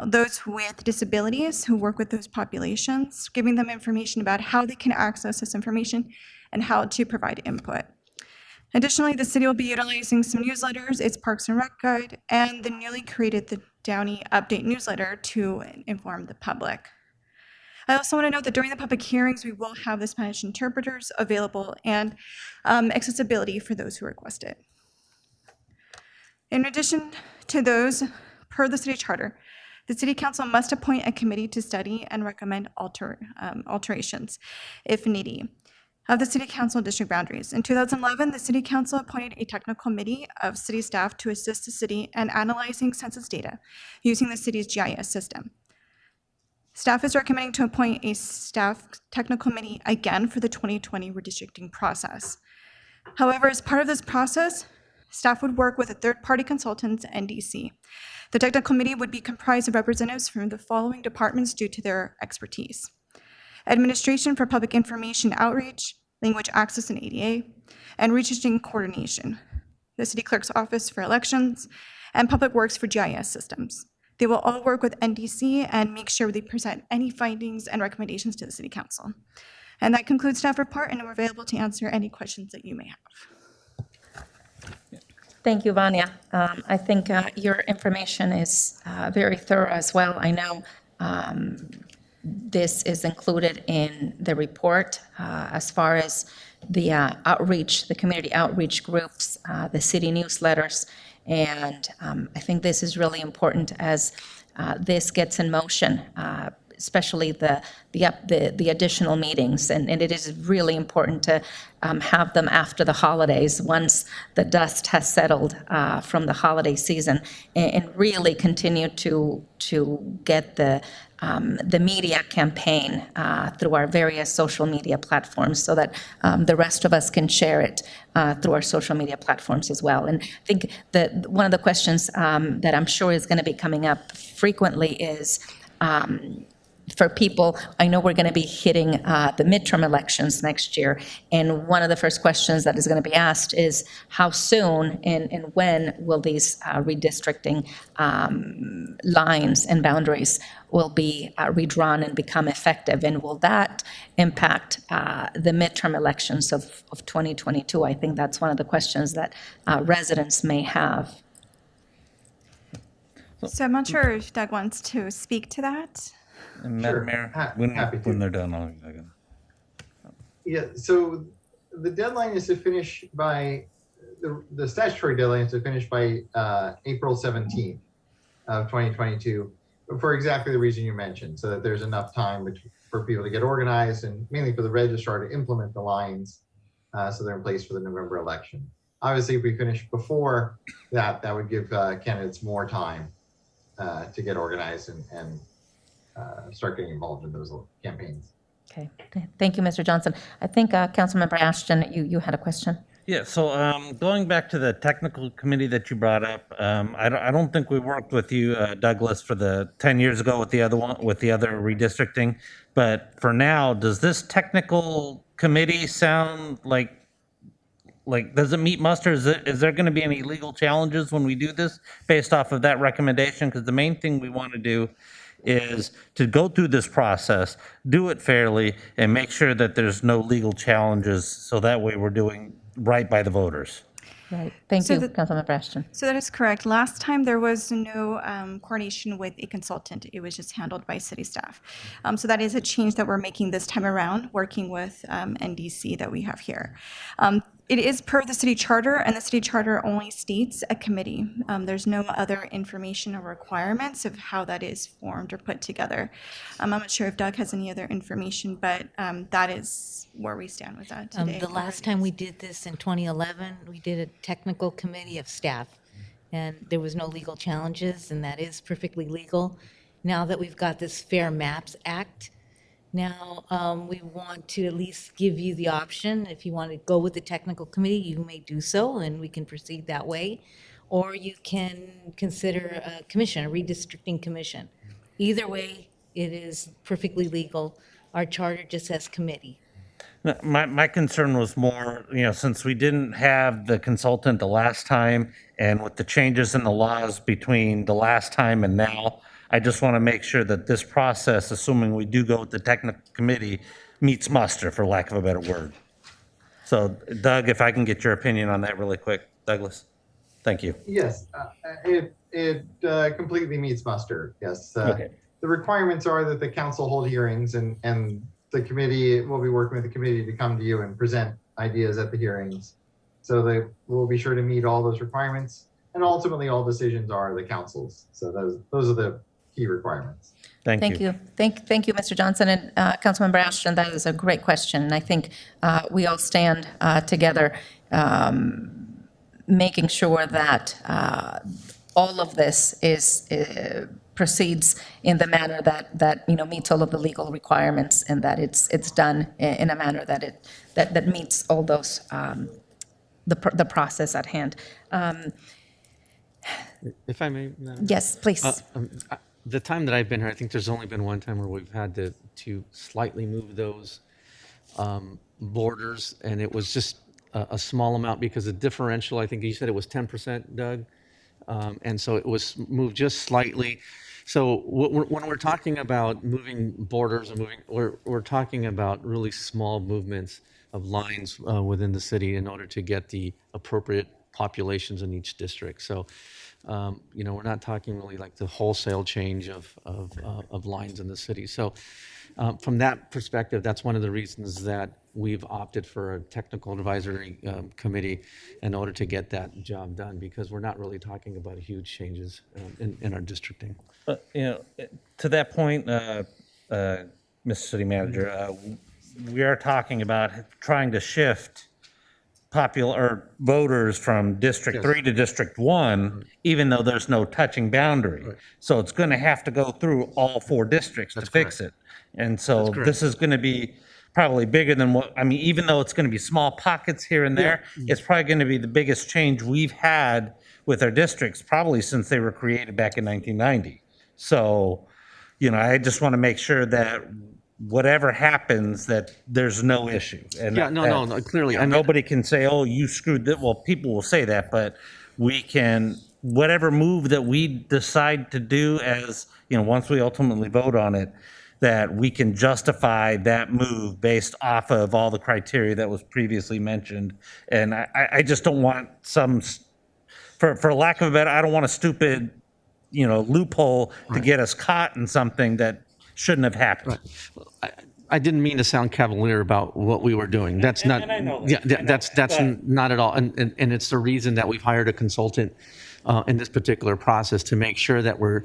those with disabilities who work with those populations, giving them information about how they can access this information and how to provide input. Additionally, the city will be utilizing some newsletters, its Parks and Rec Guide, and the newly created the Downey Update newsletter to inform the public. I also want to note that during the public hearings, we will have the Spanish interpreters available and accessibility for those who request it. In addition to those, per the city charter, the city council must appoint a committee to study and recommend alterations, if needy, of the city council district boundaries. In 2011, the city council appointed a technical committee of city staff to assist the city in analyzing census data using the city's GIS system. Staff is recommending to appoint a staff technical committee again for the 2020 redistricting process. However, as part of this process, staff would work with a third-party consultant, NDC. The technical committee would be comprised of representatives from the following departments due to their expertise: Administration for Public Information Outreach, Language Access and ADA, and Redistricting Coordination, the City Clerk's Office for Elections, and Public Works for GIS Systems. They will all work with NDC and make sure they present any findings and recommendations to the City Council. And that concludes staff report, and I'm available to answer any questions that you may have. Thank you, Vanya. I think your information is very thorough as well. I know this is included in the report as far as the outreach, the community outreach groups, the city newsletters, and I think this is really important as this gets in motion, especially the additional meetings, and it is really important to have them after the holidays, once the dust has settled from the holiday season, and really continue to get the media campaign through our various social media platforms so that the rest of us can share it through our social media platforms as well. And I think that one of the questions that I'm sure is going to be coming up frequently is for people, I know we're going to be hitting the midterm elections next year, and one of the first questions that is going to be asked is how soon and when will these redistricting lines and boundaries will be redrawn and become effective, and will that impact the midterm elections of 2022? I think that's one of the questions that residents may have. So I'm not sure if Doug wants to speak to that. And Sure. Madam Mayor, Happy to. when they're done, I'll Yeah, so the deadline is to finish by, the statutory deadline is to finish by April 17th of 2022, for exactly the reason you mentioned, so that there's enough time for people to get organized and mainly for the registrar to implement the lines so they're in place for the November election. Obviously, if we finish before that, that would give candidates more time to get organized and start getting involved in those campaigns. Okay, thank you, Mr. Johnson. I think Councilmember Ashton, you had a question. Yeah, so going back to the technical committee that you brought up, I don't think we worked with you, Douglas, for the 10 years ago with the other one, with the other redistricting. But for now, does this technical committee sound like does it meet muster? Is there going to be any legal challenges when we do this based off of that recommendation? Because the main thing we want to do is to go through this process, do it fairly, and make sure that there's no legal challenges, so that way we're doing right by the voters. Right. Thank So you, the- Councilmember Ashton. So that is correct. Last time, there was no coordination with a consultant. It was just handled by city staff. So that is a change that we're making this time around, working with NDC that we have here. It is per the city charter, and the city charter only states a committee. There's no other information or requirements of how that is formed or put together. I'm not sure if Doug has any other information, but that is where we stand with that today. The last time we did this in 2011, we did a technical committee of staff, and there was no legal challenges, and that is perfectly legal. Now that we've got this Fair Maps Act, now we want to at least give you the option, if you want to go with the technical committee, you may do so, and we can proceed that way. Or you can consider a commission, a redistricting commission. Either way, it is perfectly legal. Our charter just says committee. No, my concern was more, since we didn't have the consultant the last time, and with the changes in the laws between the last time and now, I just want to make sure that this process, assuming we do go with the technical committee, meets muster, for lack of a better word. So, Doug, if I can get your opinion on that really quick. Douglas, thank you. Yes, it completely meets muster. Yes. Okay. The requirements are that the council hold hearings, and the committee will be working with the committee to come to you and present ideas at the hearings. So they will be sure to meet all those requirements, and ultimately all decisions are the council's. So those are the key requirements. Thank you. Thank you, Mr. Johnson. And Councilmember Ashton, that is a great question. And I think we all stand together making sure that all of this proceeds in the manner that meets all of the legal requirements, and that it's done in a manner that meets all those the process at hand. If I may, Madam? Yes, please. The time that I've been here, I think there's only been one time where we've had to slightly move those borders, and it was just a small amount because the differential, I think you said it was 10%, Doug, and so it was moved just slightly. So when we're talking about moving borders and we're talking about really small movements of lines within the city in order to get the appropriate populations in each district. So, we're not talking really like the wholesale change of lines in the city. So, from that perspective, that's one of the reasons that we've opted for a technical advisory committee in order to get that job done, because we're not really talking about huge changes in our districting. But, to that point, Mr. City Manager, we are talking about trying to shift voters from District 3 to District 1, even though there's no touching boundary. Right. So it's going to have to go through all 4 districts to fix it. And so this is going to be probably bigger than even though it's going to be small pockets here and there, it's probably going to be the biggest change we've had with our districts probably since they were created back in 1990. So, I just want to make sure that whatever happens, that there's no issue. And no, clearly. Nobody can say, oh, you screwed that. Well, people will say that, but we can, whatever move that we decide to do as, once we ultimately vote on it, that we can justify that move based off of all the criteria that was previously mentioned. And I just don't want for lack of a better, I don't want a stupid, loophole to get us caught in something that shouldn't have happened. Right. I didn't mean to sound cavalier about what we were doing. That's not. And I know Yeah, that. that's not at all. And it's the reason that we've hired a consultant in this particular process to make sure that we're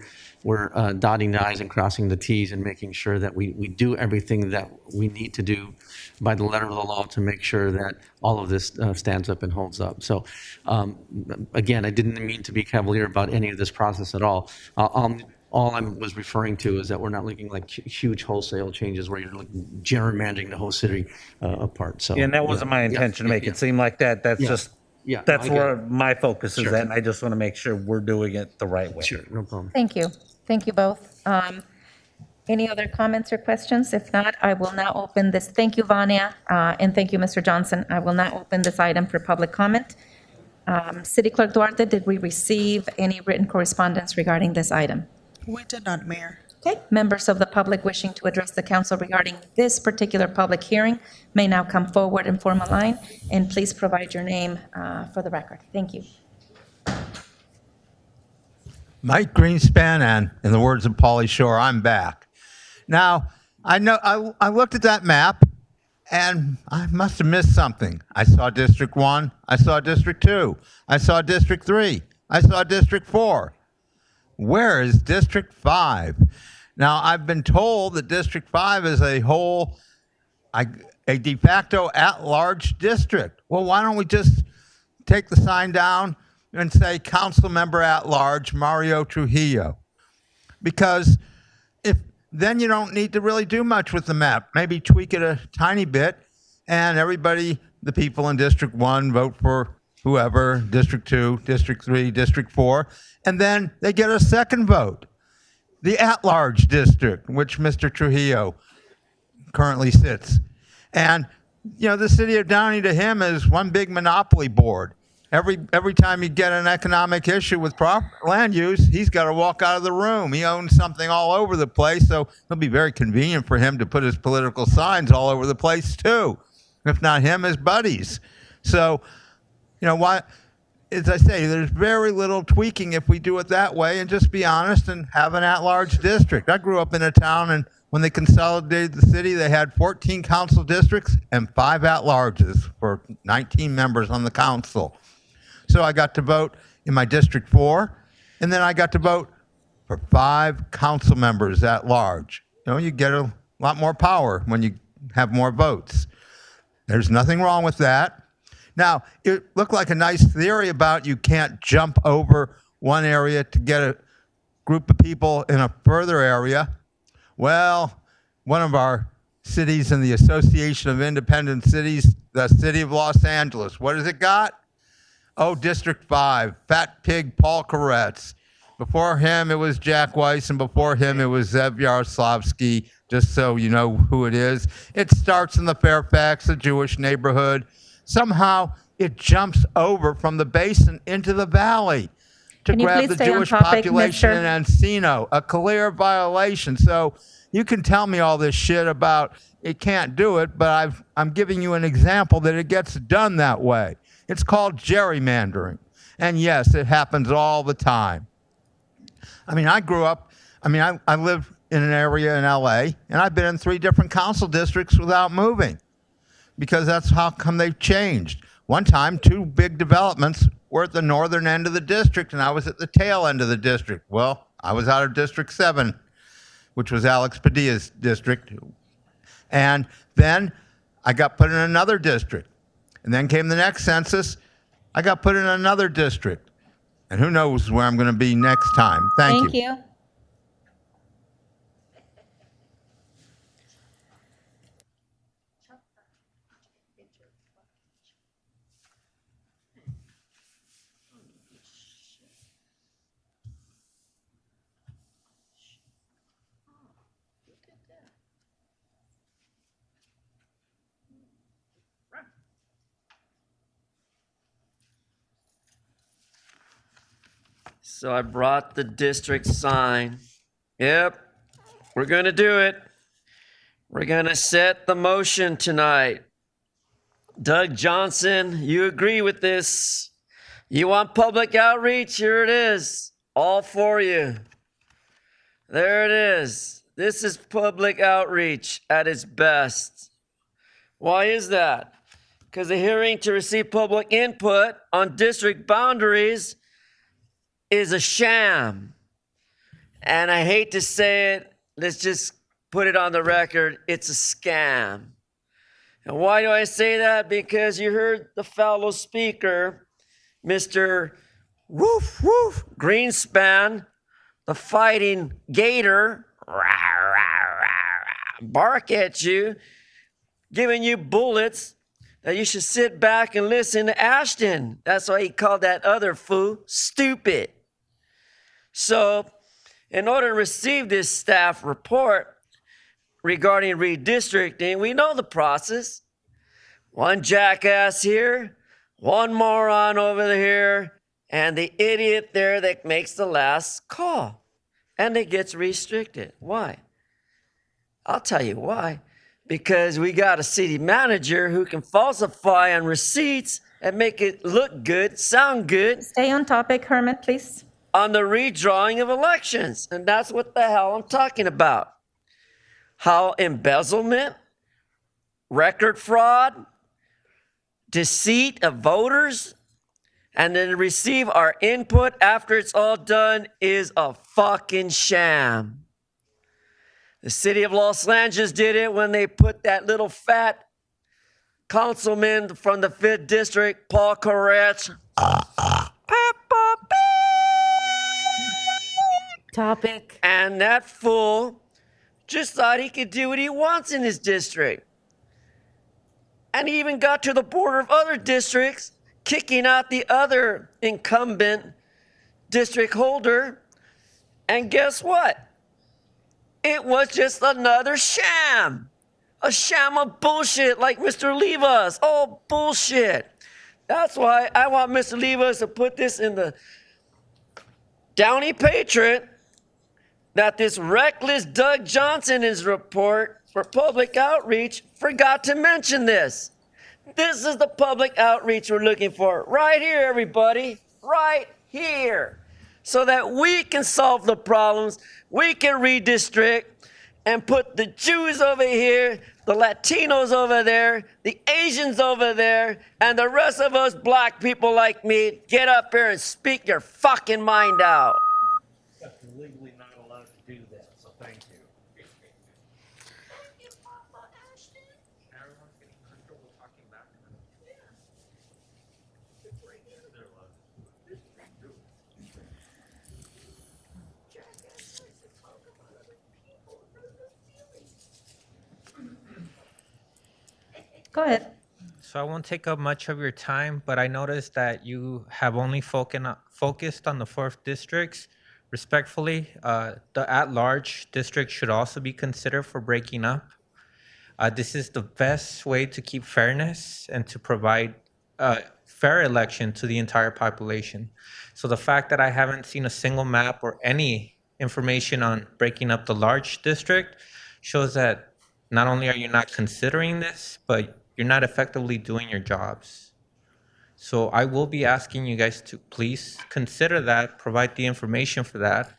dotting the i's and crossing the t's and making sure that we do everything that we need to do by the letter of the law to make sure that all of this stands up and holds up. So again, I didn't mean to be cavalier about any of this process at all. All I was referring to is that we're not looking like huge wholesale changes where you're gerrymandering the whole city apart. So, And that wasn't my intention to make it seem like that. That's just, that's where my focus is at, and I just want to make sure we're doing it the right way. Sure, no problem. Thank you. Thank you both. Any other comments or questions? If not, I will now open this. Thank you, Vania, and thank you, Mr. Johnson. I will now open this item for public comment. City Clerk Duarte, did we receive any written correspondence regarding this item? We did not, Mayor. Okay, members of the public wishing to address the council regarding this particular public hearing may now come forward and form a line, and please provide your name for the record. Thank you. Mike Greenspan, and in the words of Pauly Shore, I'm back. Now, I know I looked at that map, and I must have missed something. I saw District 1, I saw District 2, I saw District 3, I saw District 4. Where is District 5? Now, I've been told that District 5 is a de facto at-large district. Well, why don't we just take the sign down and say Council Member at Large Mario Trujillo? Because then you don't need to really do much with the map. Maybe tweak it a tiny bit, and everybody, the people in District 1, vote for whoever, District 2, District 3, District 4, and then they get a second vote. The at-large district, which Mr. Trujillo currently sits. And, the city of Downey to him is one big monopoly board. Every time you get an economic issue with land use, he's got to walk out of the room. He owns something all over the place, so it'll be very convenient for him to put his political signs all over the place too. If not him, his buddies. So, why, as I say, there's very little tweaking if we do it that way and just be honest and have an at-large district. I grew up in a town, and when they consolidated the city, they had 14 council districts and 5 at-larges for 19 members on the council. So I got to vote in my District 4, and then I got to vote for 5 council members at large. You get a lot more power when you have more votes. There's nothing wrong with that. Now, it looked like a nice theory about you can't jump over one area to get a group of people in a further area. Well, one of our cities in the Association of Independent Cities, the city of Los Angeles, what has it got? Oh, District 5, Fat Pig Paul Koretz. Before him, it was Jack Weiss, and before him, it was Zev Yaroslavsky, just so you know who it is. It starts in the Fairfax, a Jewish neighborhood. Somehow, it jumps over from the basin into the valley to Can you grab please the stay on Jewish topic, population Mr. in Encino, a clear violation. So you can tell me all this shit about it can't do it, but I'm giving you an example that it gets done that way. It's called gerrymandering. And yes, it happens all the time. I mean, I live in an area in LA, and I've been in 3 different council districts without moving because that's how come they've changed. One time, 2 big developments were at the northern end of the district, and I was at the tail end of the district. Well, I was out of District 7, which was Alex Padilla's district. And then I got put in another district. And then came the next census. I got put in another district. And who knows where I'm going to be next time. Thank you. you. So I brought the district sign. Yep, we're going to do it. We're going to set the motion tonight. Doug Johnson, you agree with this? You want public outreach? Here it is. All for you. There it is. This is public outreach at its best. Why is that? Because the hearing to receive public input on district boundaries is a sham. And I hate to say it, let's just put it on the record, it's a scam. And why do I say that? Because you heard the fellow speaker, Mr. Woof Woof Greenspan, the fighting gator, rah, rah, rah, rah, bark at you, giving you bullets that you should sit back and listen to Ashton. That's why he called that other fool stupid. So, in order to receive this staff report regarding redistricting, we know the process. One jackass here, one moron over here, and the idiot there that makes the last call. And it gets restricted. Why? I'll tell you why. Because we got a city manager who can falsify on receipts and make it look good, sound good. Stay on topic, Hermit, please. On the redrawing of elections. And that's what the hell I'm talking about. How embezzlement, record fraud, deceit of voters, and then receive our input after it's all done is a fucking sham. The city of Los Angeles did it when they put that little fat councilman from the 5th district, Paul Koretz. Topic. And that fool just thought he could do what he wants in his district. And he even got to the border of other districts, kicking out the other incumbent district holder. And guess what? It was just another sham. A sham of bullshit like Mr. Levis. Oh, bullshit. That's why I want Mr. Levis to put this in the Downey Patriot that this reckless Doug Johnson in his report for public outreach forgot to mention this. This is the public outreach we're looking for. Right here, everybody. Right here. So that we can solve the problems, we can redistrict and put the Jews over here, the Latinos over there, the Asians over there, and the rest of us black people like me get up here and speak your fucking mind out. Legally not allowed to do that, so thank you. Everyone's getting comfortable talking back to them. Go ahead. So I won't take up much of your time, but I noticed that you have only focused on the 4th districts. Respectfully, the at-large district should also be considered for breaking up. This is the best way to keep fairness and to provide a fair election to the entire population. So the fact that I haven't seen a single map or any information on breaking up the large district shows that not only are you not considering this, but you're not effectively doing your jobs. So I will be asking you guys to please consider that, provide the information for that.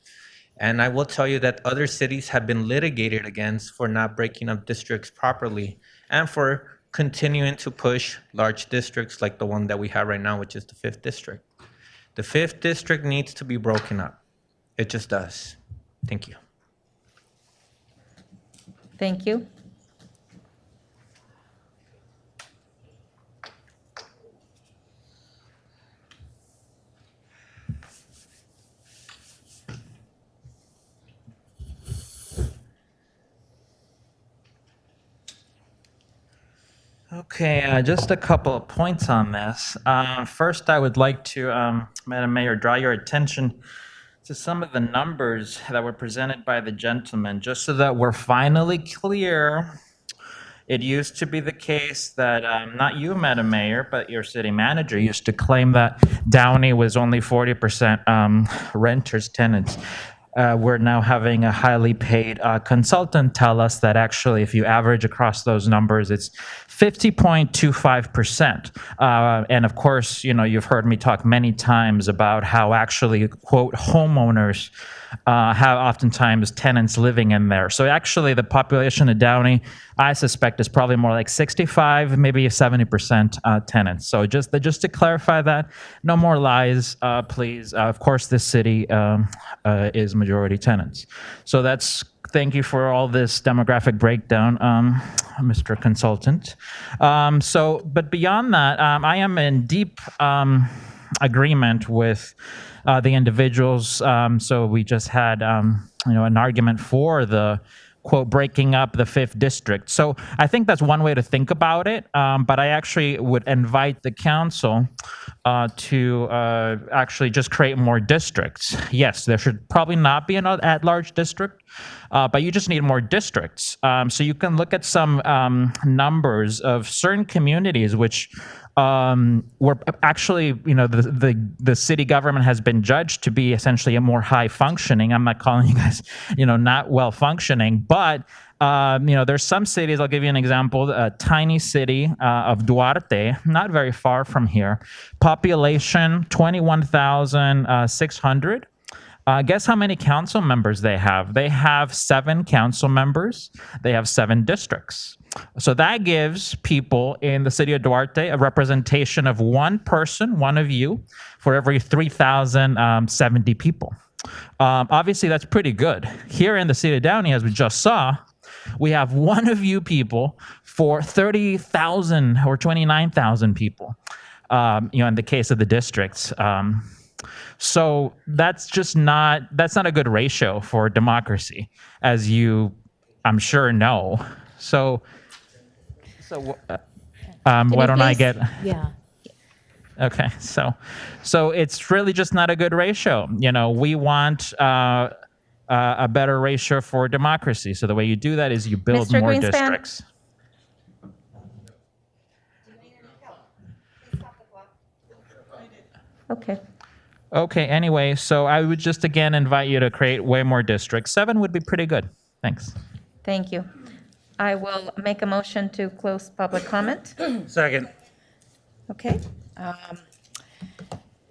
And I will tell you that other cities have been litigated against for not breaking up districts properly and for continuing to push large districts like the one that we have right now, which is the 5th district. The 5th district needs to be broken up. It just does. Thank you. Thank you. Okay, just a couple of points on this. First, I would like to, Madam Mayor, draw your attention to some of the numbers that were presented by the gentleman, just so that we're finally clear. It used to be the case that not you, Madam Mayor, but your city manager used to claim that Downey was only 40% renters, tenants. We're now having a highly paid consultant tell us that actually, if you average across those numbers, it's 50.25%. And of course, you know, you've heard me talk many times about how actually, quote, homeowners have oftentimes tenants living in there. So actually, the population of Downey, I suspect, is probably more like 65, maybe 70% tenants. So just to clarify that, no more lies, please. Of course, this city is majority tenants. So thank you for all this demographic breakdown, Mr. Consultant. But beyond that, I am in deep agreement with the individuals. So we just had, an argument for the quote breaking up the 5th district. So I think that's one way to think about it. But I actually would invite the council to actually just create more districts. Yes, there should probably not be an at-large district, but you just need more districts. So you can look at some numbers of certain communities which were actually, the city government has been judged to be essentially a more high functioning. I'm not calling you guys, not well functioning, but there's some cities. I'll give you an example. A tiny city of Duarte, not very far from here, population 21,600. Guess how many council members they have? They have 7 council members. They have 7 districts. So that gives people in the city of Duarte a representation of one person, one of you, for every 3,070 people. Obviously, that's pretty good. Here in the city of Downey, as we just saw, we have one of you people for 30,000 or 29,000 people, in the case of the districts. So that's not a good ratio for democracy, as you, I'm sure, know. So why don't I get? Yeah. Okay, so it's really just not a good ratio. We want a better ratio for democracy. So the way you do that is you build Mr. more Greenspan? districts. Okay. Okay, anyway, so I would just again invite you to create way more districts. 7 would be pretty good. Thanks. Thank you. I will make a motion to close public comment. Second. Okay.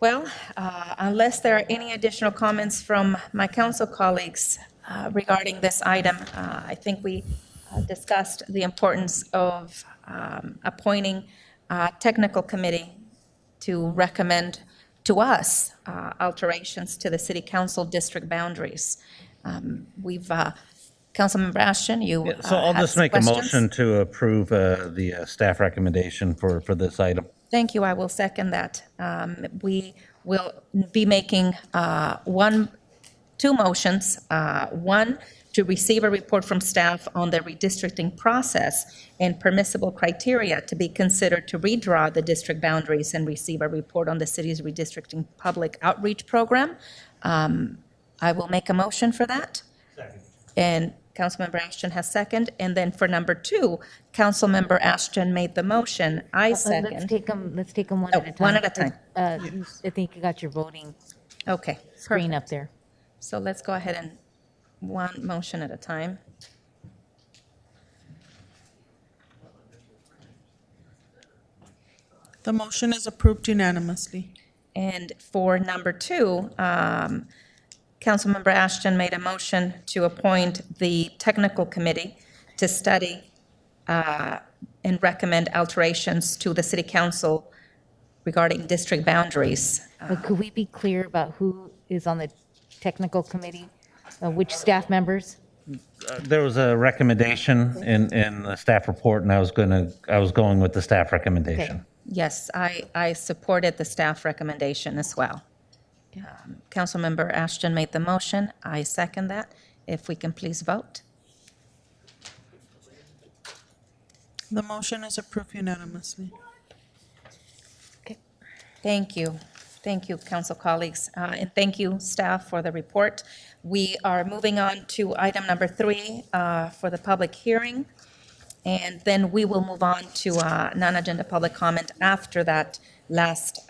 Unless there are any additional comments from my council colleagues regarding this item, I think we discussed the importance of appointing a technical committee to recommend to us alterations to the city council district boundaries. Councilmember Ashton, you So I'll had just make questions? a motion to approve the staff recommendation for this item. Thank you. I will second that. We will be making 2 motions. One to receive a report from staff on the redistricting process and permissible criteria to be considered to redraw the district boundaries and receive a report on the city's redistricting public outreach program. I will make a motion for that. And Councilmember Ashton has second. And then for number 2, Councilmember Ashton made the motion. I second. Let's take them one Oh, at a time. one at a time. I think you got your voting Okay. screen perfect. up there. So let's go ahead and one motion at a time. The motion is approved unanimously. And for number 2, Councilmember Ashton made a motion to appoint the technical committee to study and recommend alterations to the city council regarding district boundaries. But could we be clear about who is on the technical committee? Which staff members? There was a recommendation in the staff report, and I was going with the staff recommendation. Yes, I supported the staff recommendation as well. Councilmember Ashton made the motion. I second that. If we can please vote. The motion is approved unanimously. Thank you. Thank you, council colleagues. And thank you, staff, for the report. We are moving on to item number 3 for the public hearing. And then we will move on to non-agenda public comment after that last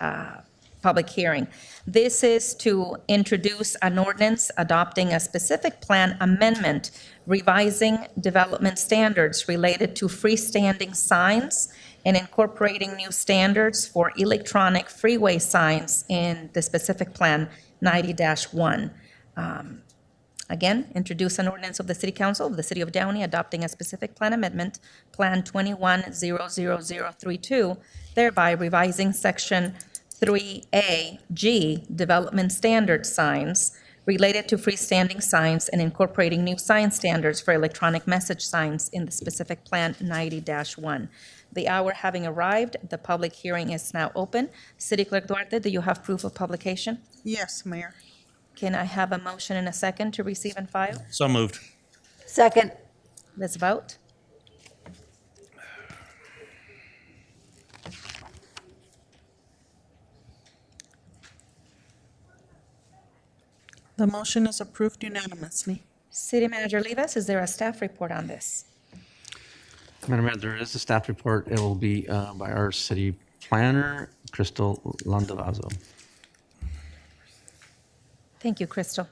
public hearing. This is to introduce an ordinance adopting a specific plan amendment revising development standards related to freestanding signs and incorporating new standards for electronic freeway signs in the specific plan 90-1. Again, introduce an ordinance of the City Council of the City of Downey adopting a specific plan amendment, Plan 21-00032, thereby revising Section 3A G, Development Standard Signs, related to freestanding signs and incorporating new sign standards for electronic message signs in the specific plan 90-1. The hour having arrived, the public hearing is now open. City Clerk Duarte, do you have proof of publication? Yes, Mayor. Can I have a motion and a second to receive and file? So moved. Second. Let's vote. The motion is approved unanimously. City Manager Rivas, is there a staff report on this? Madam Mayor, there is a staff report. It will be by our city planner, Crystal Landavazo. Thank you, Crystal.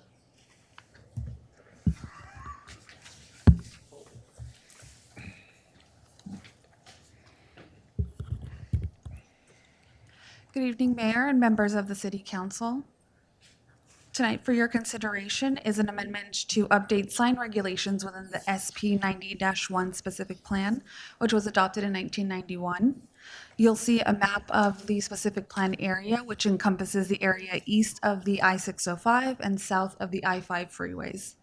Good evening, Mayor and members of the City Council. Tonight for your consideration is an amendment to update sign regulations within the SP 90-1 specific plan, which was adopted in 1991. You'll see a map of the specific plan area, which encompasses the area east of the I-605 and south of the I-5 freeways.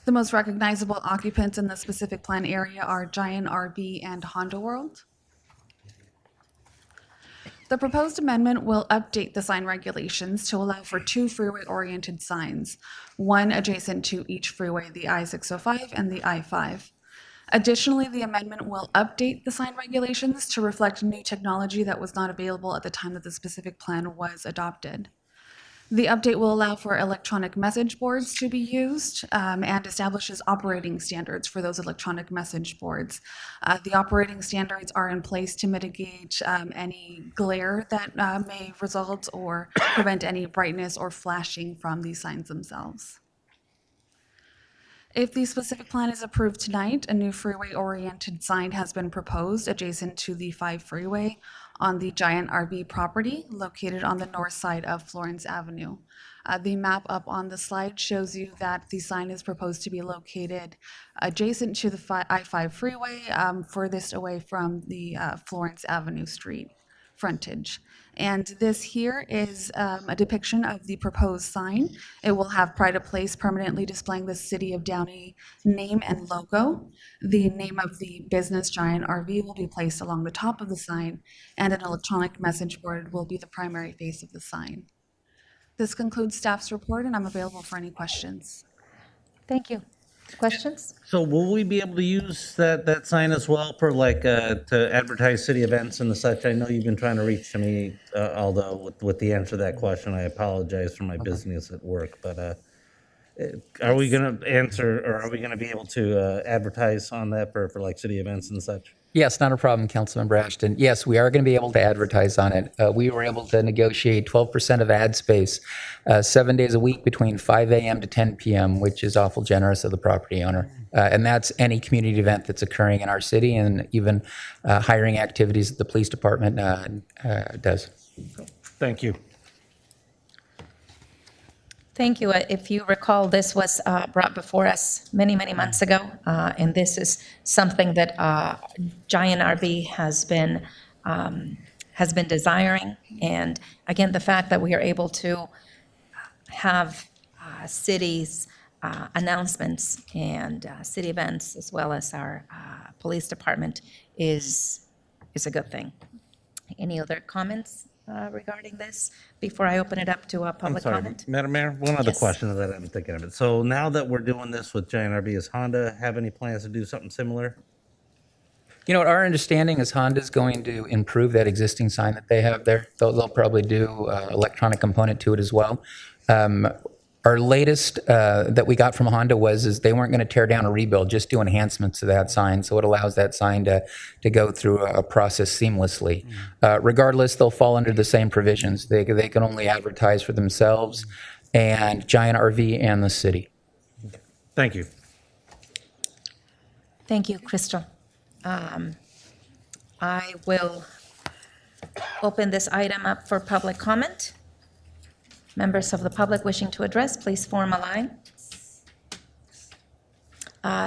The most recognizable occupants in the specific plan area are Giant RV and Honda World. The proposed amendment will update the sign regulations to allow for 2 freeway-oriented signs, one adjacent to each freeway, the I-605 and the I-5. Additionally, the amendment will update the sign regulations to reflect new technology that was not available at the time that the specific plan was adopted. The update will allow for electronic message boards to be used and establishes operating standards for those electronic message boards. The operating standards are in place to mitigate any glare that may result or prevent any brightness or flashing from these signs themselves. If the specific plan is approved tonight, a new freeway-oriented sign has been proposed adjacent to the 5 freeway on the Giant RV property located on the north side of Florence Avenue. The map up on the slide shows you that the sign is proposed to be located adjacent to the I-5 freeway, furthest away from the Florence Avenue Street frontage. And this here is a depiction of the proposed sign. It will have pride of place permanently displaying the City of Downey name and logo. The name of the business Giant RV will be placed along the top of the sign, and an electronic message board will be the primary face of the sign. This concludes staff's report, and I'm available for any questions. Thank you. Questions? So will we be able to use that sign as well for like, to advertise city events and the such? I know you've been trying to reach to me, although with the answer to that question, I apologize for my business at work, but, are we gonna answer, or are we gonna be able to, advertise on that for like city events and such? Yes, not a problem, Councilmember Ashton. Yes, we are going to be able to advertise on it. We were able to negotiate 12% of ad space 7 days a week between 5 a.m. to 10 p.m., which is awful generous of the property owner. And that's any community event that's occurring in our city, and even hiring activities that the police department does. Thank you. Thank you. If you recall, this was brought before us many, many months ago, and this is something that Giant RV has been desiring. And again, the fact that we are able to have cities announcements and city events, as well as our police department, is a good thing. Any other comments regarding this before I open it up to a public comment? Madam Mayor, one other Yes. question that I'm thinking of it. So now that we're doing this with Giant RV, does Honda have any plans to do something similar? You know what, our understanding is Honda's going to improve that existing sign that they have there. They'll probably do electronic component to it as well. Our latest that we got from Honda is they weren't going to tear down or rebuild, just do enhancements to that sign. So it allows that sign to go through a process seamlessly. Regardless, they'll fall under the same provisions. They can only advertise for themselves and Giant RV and the city. Thank you. Thank you, Crystal. I will open this item up for public comment. Members of the public wishing to address, please form a line.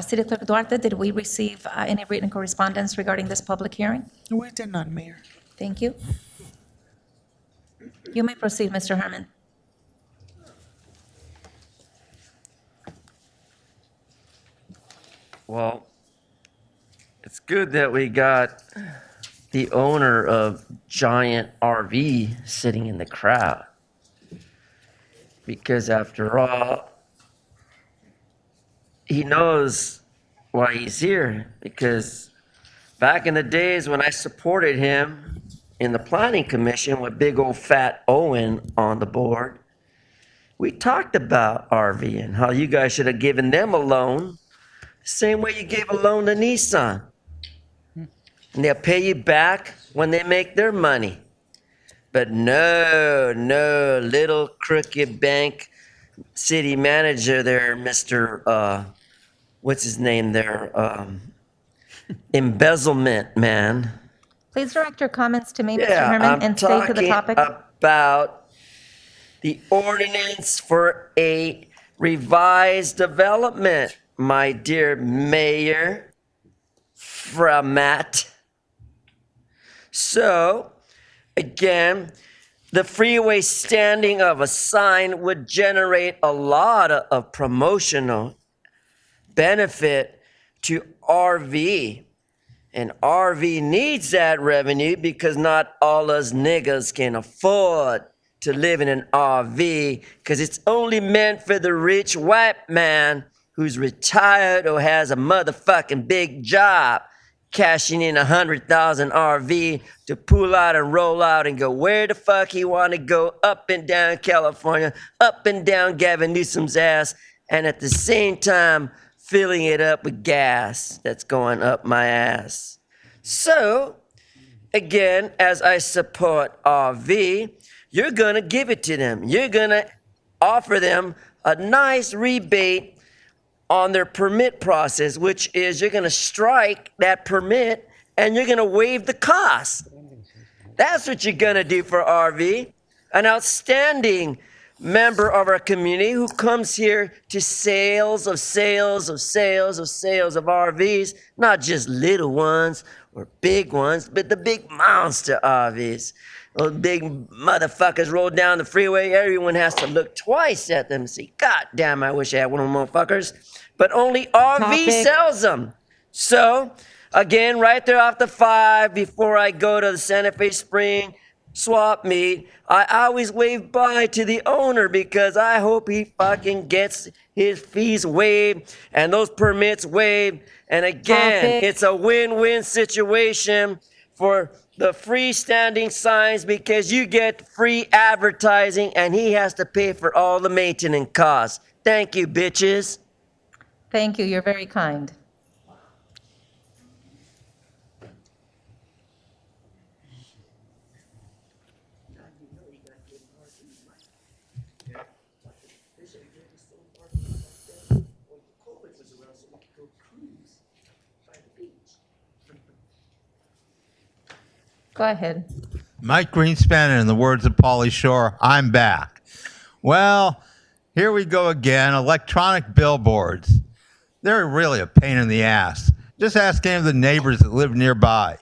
City Clerk Duarte, did we receive any written correspondence regarding this public hearing? We did not, Mayor. Thank you. You may proceed, Mr. Herman. Well, it's good that we got the owner of Giant RV sitting in the crowd. Because after all, he knows why he's here. Because back in the days when I supported him in the planning commission with big old fat Owen on the board, we talked about RV and how you guys should have given them a loan, same way you gave a loan to Nissan. And they'll pay you back when they make their money. But no, little crooked bank city manager there, Mr. What's his name there? Embezzlement man. Please direct your comments to me, Mr. Yeah, Herman, I'm and stay to the talking topic. about the ordinance for a revised development, my dear Mayor Framat. So, again, the freeway standing of a sign would generate a lot of promotional benefit to RV. And RV needs that revenue because not all us niggas can afford to live in an RV because it's only meant for the rich white man who's retired or has a motherfucking big job, cashing in 100,000 RV to pull out and roll out and go where the fuck he want to go, up and down California, up and down Gavin Newsom's ass, and at the same time filling it up with gas that's going up my ass. So, again, as I support RV, you're going to give it to them. You're going to offer them a nice rebate on their permit process, which is you're going to strike that permit and you're going to waive the cost. That's what you're going to do for RV. An outstanding member of our community who comes here to sales of RVs, not just little ones or big ones, but the big monster RVs. Those big motherfuckers roll down the freeway. Everyone has to look twice at them and say, God damn, I wish I had one of them motherfuckers. But only RV sells them. So, again, right there off the 5, before I go to the Santa Fe Spring, swap meet, I always wave bye to the owner because I hope he fucking gets his fees waived and those permits waived. And again, Topic. it's a win-win situation for the freestanding signs because you get free advertising and he has to pay for all the maintenance costs. Thank you, bitches. Thank you, you're very kind. Go ahead. Mike Greenspan, in the words of Pauly Shore, I'm back. Well, here we go again. Electronic billboards. They're really a pain in the ass. Just ask any of the neighbors that live nearby.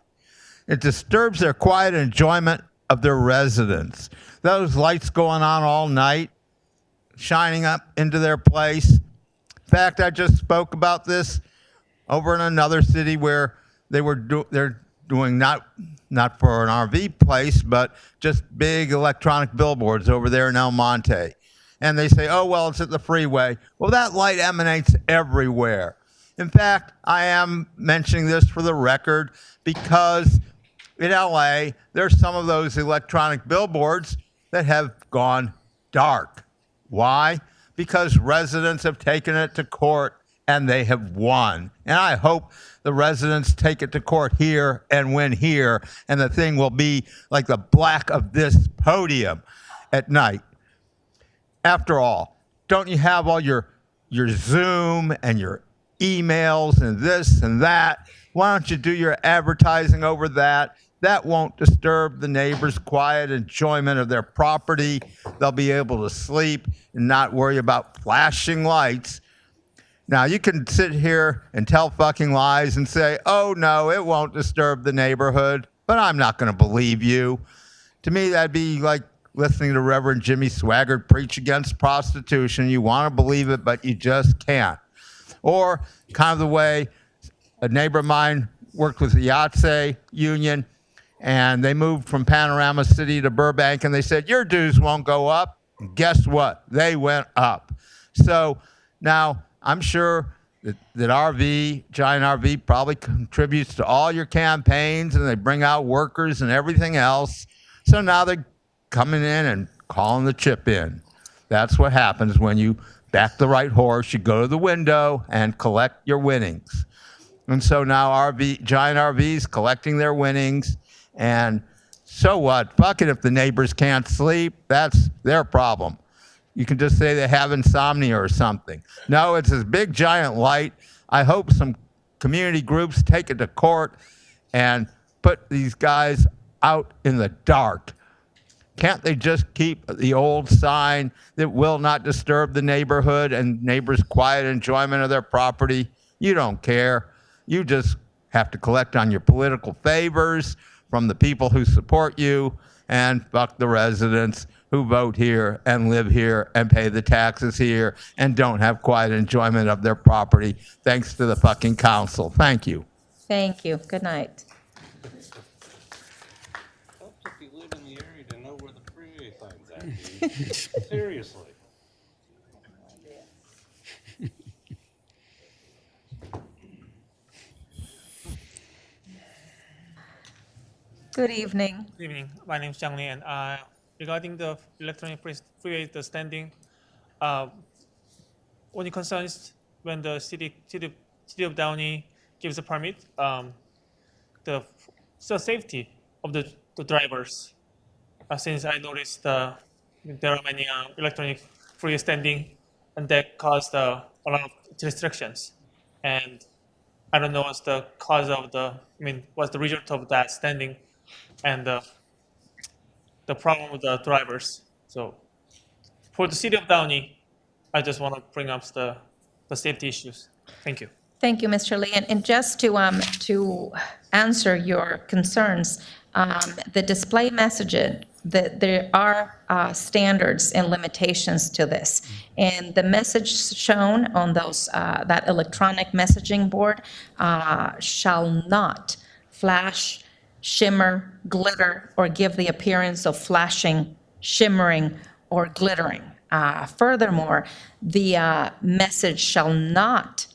It disturbs their quiet enjoyment of their residence. Those lights going on all night, shining up into their place. In fact, I just spoke about this over in another city where they're doing not for an RV place, but just big electronic billboards over there in El Monte. And they say, oh, well, it's at the freeway. Well, that light emanates everywhere. In fact, I am mentioning this for the record because in LA, there's some of those electronic billboards that have gone dark. Why? Because residents have taken it to court and they have won. And I hope the residents take it to court here and win here, and the thing will be like the black of this podium at night. After all, don't you have all your Zoom and your emails and this and that? Why don't you do your advertising over that? That won't disturb the neighbors' quiet enjoyment of their property. They'll be able to sleep and not worry about flashing lights. Now, you can sit here and tell fucking lies and say, oh, no, it won't disturb the neighborhood, but I'm not going to believe you. To me, that'd be like listening to Reverend Jimmy Swaggart preach against prostitution. You want to believe it, but you just can't. Or kind of the way a neighbor of mine worked with the Yahtzee Union, and they moved from Panorama City to Burbank, and they said, your dues won't go up. And guess what? They went up. So now I'm sure that Giant RV probably contributes to all your campaigns, and they bring out workers and everything else. So now they're coming in and calling the chip in. That's what happens when you back the right horse. You go to the window and collect your winnings. And so now Giant RV's collecting their winnings. And so what? Fuck it if the neighbors can't sleep. That's their problem. You can just say they have insomnia or something. No, it's this big giant light. I hope some community groups take it to court and put these guys out in the dark. Can't they just keep the old sign that will not disturb the neighborhood and neighbors' quiet enjoyment of their property? You don't care. You just have to collect on your political favors from the people who support you and fuck the residents who vote here and live here and pay the taxes here and don't have quiet enjoyment of their property, thanks to the fucking council. Thank you. Thank you. Good night. If you live in the area to know where the freeway sign's at, dude. Seriously. Good evening. Good evening. My name is Jiang Li, and regarding the electronic freeway, the standing, when it concerns when the city of Downey gives a permit, the safety of the drivers. Since I noticed there are many electronic freeway standing, and that caused a lot of restrictions. And I don't know what's the cause of what's the result of that standing, and the problem with the drivers. So for the city of Downey, I just want to bring up the safety issues. Thank you. Thank you, Mr. Lee. And just to answer your concerns, the display messaging, there are standards and limitations to this. And the message shown on that electronic messaging board shall not flash shimmer, glitter, or give the appearance of flashing, shimmering, or glittering. Furthermore, the message shall not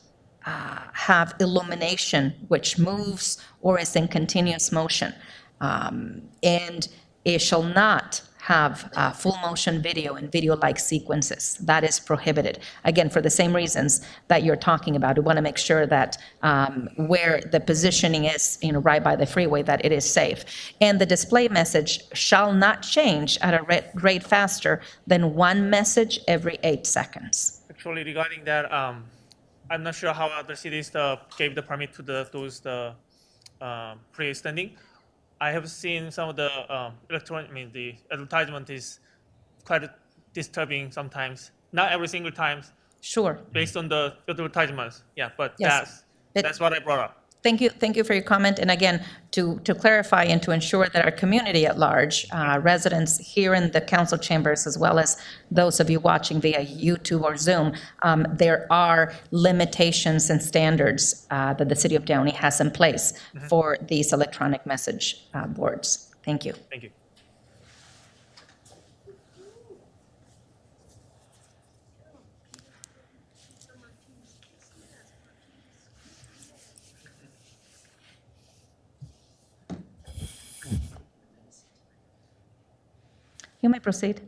have illumination which moves or is in continuous motion. And it shall not have full motion video and video-like sequences. That is prohibited. Again, for the same reasons that you're talking about. We want to make sure that where the positioning is, right by the freeway, that it is safe. And the display message shall not change at a rate faster than one message every 8 seconds. Actually, regarding that, I'm not sure how other cities gave the permit to the freeway standing. I have seen some of the the advertisement is quite disturbing sometimes. Not every single time. Sure. Based on the advertisements. Yeah, but Yes. that's what I brought up. Thank you for your comment. And again, to clarify and to ensure that our community at large, residents here in the council chambers, as well as those of you watching via YouTube or Zoom, there are limitations and standards that the City of Downey has in place for these electronic message boards. Thank you. Thank you. You may proceed.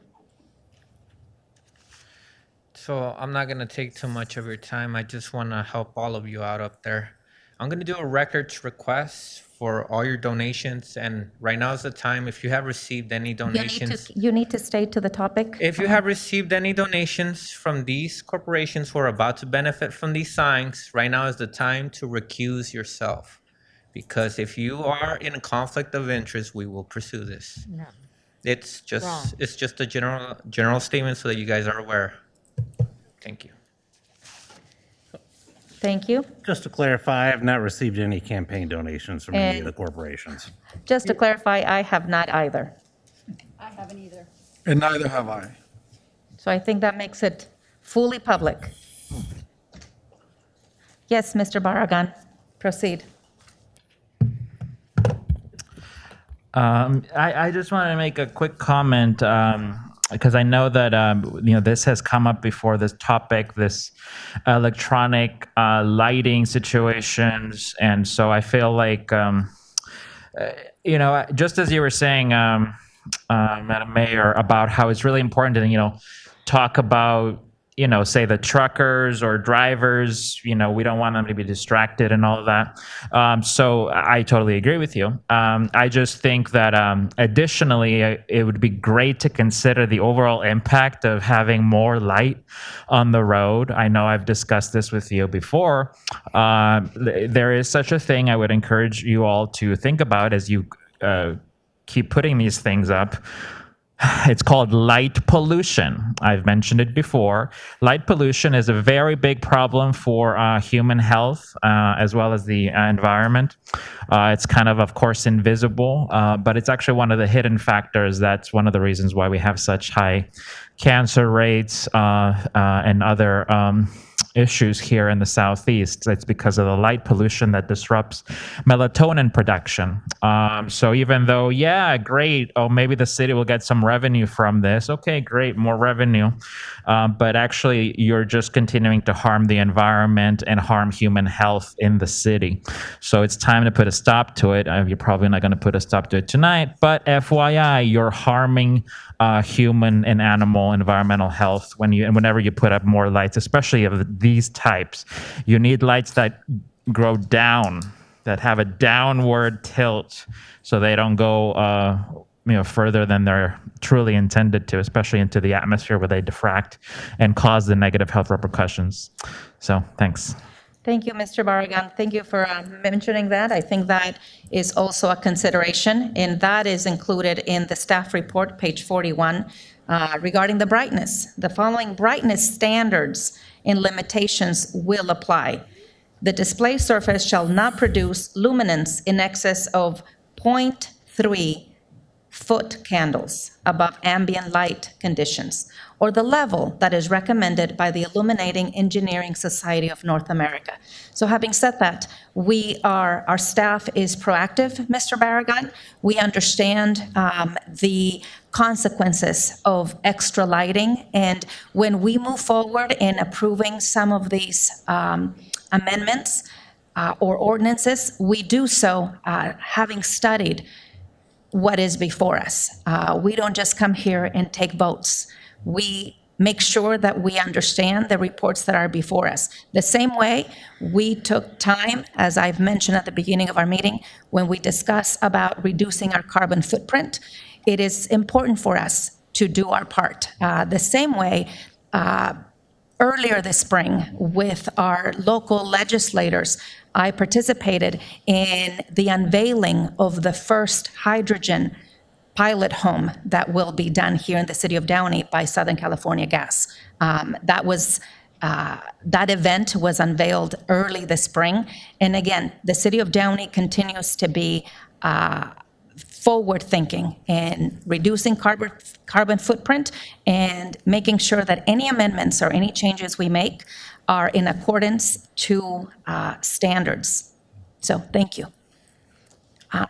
So I'm not going to take too much of your time. I just want to help all of you out up there. I'm going to do a records request for all your donations. And right now is the time. If you have received any donations, You need to stay to the topic. if you have received any donations from these corporations who are about to benefit from these signs, right now is the time to recuse yourself. Because if you are in a conflict of interest, we will pursue this. No. It's Wrong. just a general statement so that you guys are aware. Thank you. Thank you. Just to clarify, I have not received any campaign donations from any of And- the corporations. Just to clarify, I have not either. I haven't either. And neither have I. So I think that makes it fully public. Yes, Mr. Barragan, proceed. I just want to make a quick comment because I know that this has come up before, this topic, this electronic lighting situations, and so I feel like just as you were saying, Madam Mayor, about how it's really important to talk about say the truckers or drivers, we don't want them to be distracted and all of that. So I totally agree with you. I just think that additionally, it would be great to consider the overall impact of having more light on the road. I know I've discussed this with you before. There is such a thing I would encourage you all to think about as you keep putting these things up. It's called light pollution. I've mentioned it before. Light pollution is a very big problem for human health as well as the environment. It's kind of course, invisible, but it's actually one of the hidden factors. That's one of the reasons why we have such high cancer rates and other issues here in the Southeast. It's because of the light pollution that disrupts melatonin production. So even though, great, maybe the city will get some revenue from this. Okay, great, more revenue. But actually, you're just continuing to harm the environment and harm human health in the city. So it's time to put a stop to it. You're probably not going to put a stop to it tonight, but FYI, you're harming human and animal environmental health whenever you put up more lights, especially of these types. You need lights that grow down, that have a downward tilt, so they don't go further than they're truly intended to, especially into the atmosphere where they diffract and cause the negative health repercussions. So thanks. Thank you, Mr. Barragan. Thank you for mentioning that. I think that is also a consideration, and that is included in the staff report, page 41, regarding the brightness. The following brightness standards and limitations will apply. The display surface shall not produce luminance in excess of 0.3 foot candles above ambient light conditions, or the level that is recommended by the Illuminating Engineering Society of North America. So having said that, our staff is proactive, Mr. Barragan. We understand the consequences of extra lighting, and when we move forward in approving some of these amendments or ordinances, we do so having studied what is before us. We don't just come here and take votes. We make sure that we understand the reports that are before us. The same way we took time, as I've mentioned at the beginning of our meeting, when we discuss about reducing our carbon footprint, it is important for us to do our part. The same way, earlier this spring with our local legislators, I participated in the unveiling of the first hydrogen pilot home that will be done here in the city of Downey by Southern California Gas. That event was unveiled early this spring. And again, the city of Downey continues to be forward-thinking in reducing carbon footprint and making sure that any amendments or any changes we make are in accordance to standards. So thank you.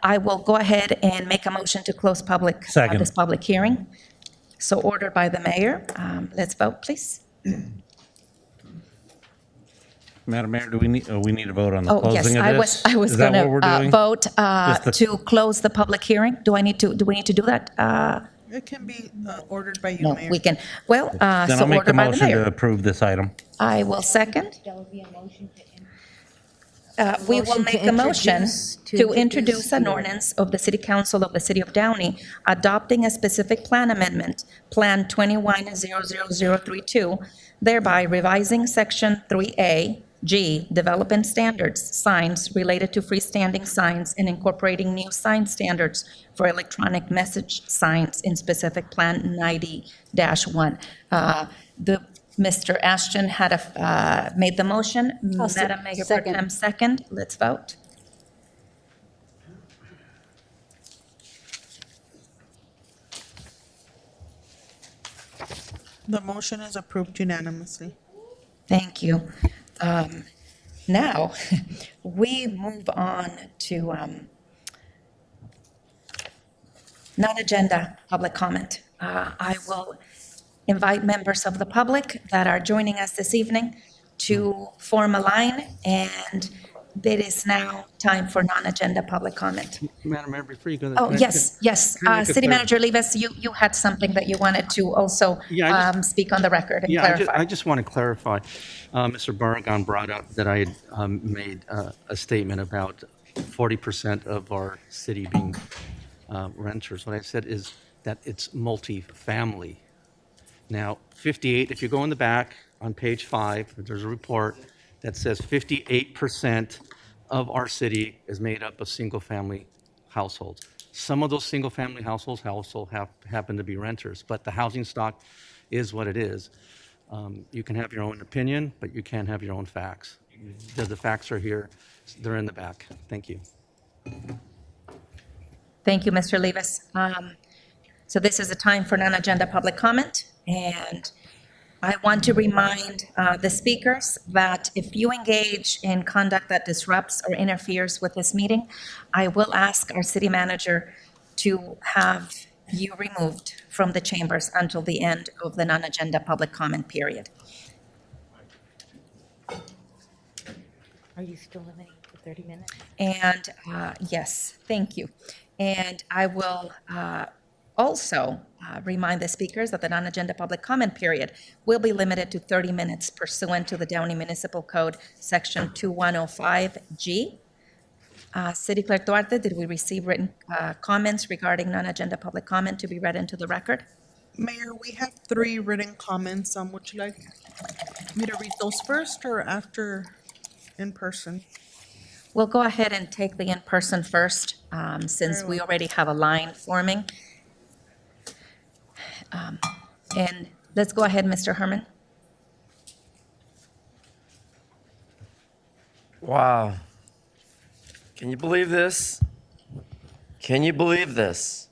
I will go ahead and make a motion to close this public hearing. So ordered by the mayor. Let's vote, please. Madam Mayor, do we need to vote on the Oh, yes, closing of this? I was Is that going what we're to doing? vote Just the- to close the public hearing. Do we need to do that? It can be ordered by you, No, Mayor. we can. Well, Then so I'll make the ordered by the motion to mayor. approve this item. I will second. We will Motion to make a motion to introduce introduce an the ordinance of the City Council of the City of Downey adopting a specific plan amendment, Plan 21-00032, thereby revising Section 3A, G, Development Standards, signs related to freestanding signs and incorporating new sign standards for electronic message signs in specific Plan 90-1. Mr. Ashton had made the motion. Madam Mayor Pro Tem second. Let's vote. The motion is approved unanimously. Thank you. Now, we move on to non-agenda public comment. I will invite members of the public that are joining us this evening to form a line, and it is now time for non-agenda public comment. Madam Mayor, before you go. Oh, yes. can I make a City clar- Manager Levis, you had something that you wanted to also speak on the record and clarify. I just want to clarify. Mr. Barragan brought up that I had made a statement about 40% of our city being renters. What I said is that it's multifamily. Now, 58, if you go in the back on page 5, there's a report that says 58% of our city is made up of single-family households. Some of those single-family households also happen to be renters, but the housing stock is what it is. You can have your own opinion, but you can't have your own facts. The facts are here. They're in the back. Thank you. Thank you, Mr. Levis. So this is a time for non-agenda public comment, and I want to remind the speakers that if you engage in conduct that disrupts or interferes with this meeting, I will ask our city manager to have you removed from the chambers until the end of the non-agenda public comment period. Are you still limiting for 30 minutes? And yes, thank you. And I will also remind the speakers that the non-agenda public comment period will be limited to 30 minutes pursuant to the Downey Municipal Code, Section 2105G. City Clerk Duarte, did we receive written comments regarding non-agenda public comment to be read into the record? Mayor, we have 3 written comments. Would you like me to read those first or after in person? We'll go ahead and take the in-person first, since we already have a line forming. And let's go ahead, Mr. Herman. Wow. Can you believe this? Can you believe this?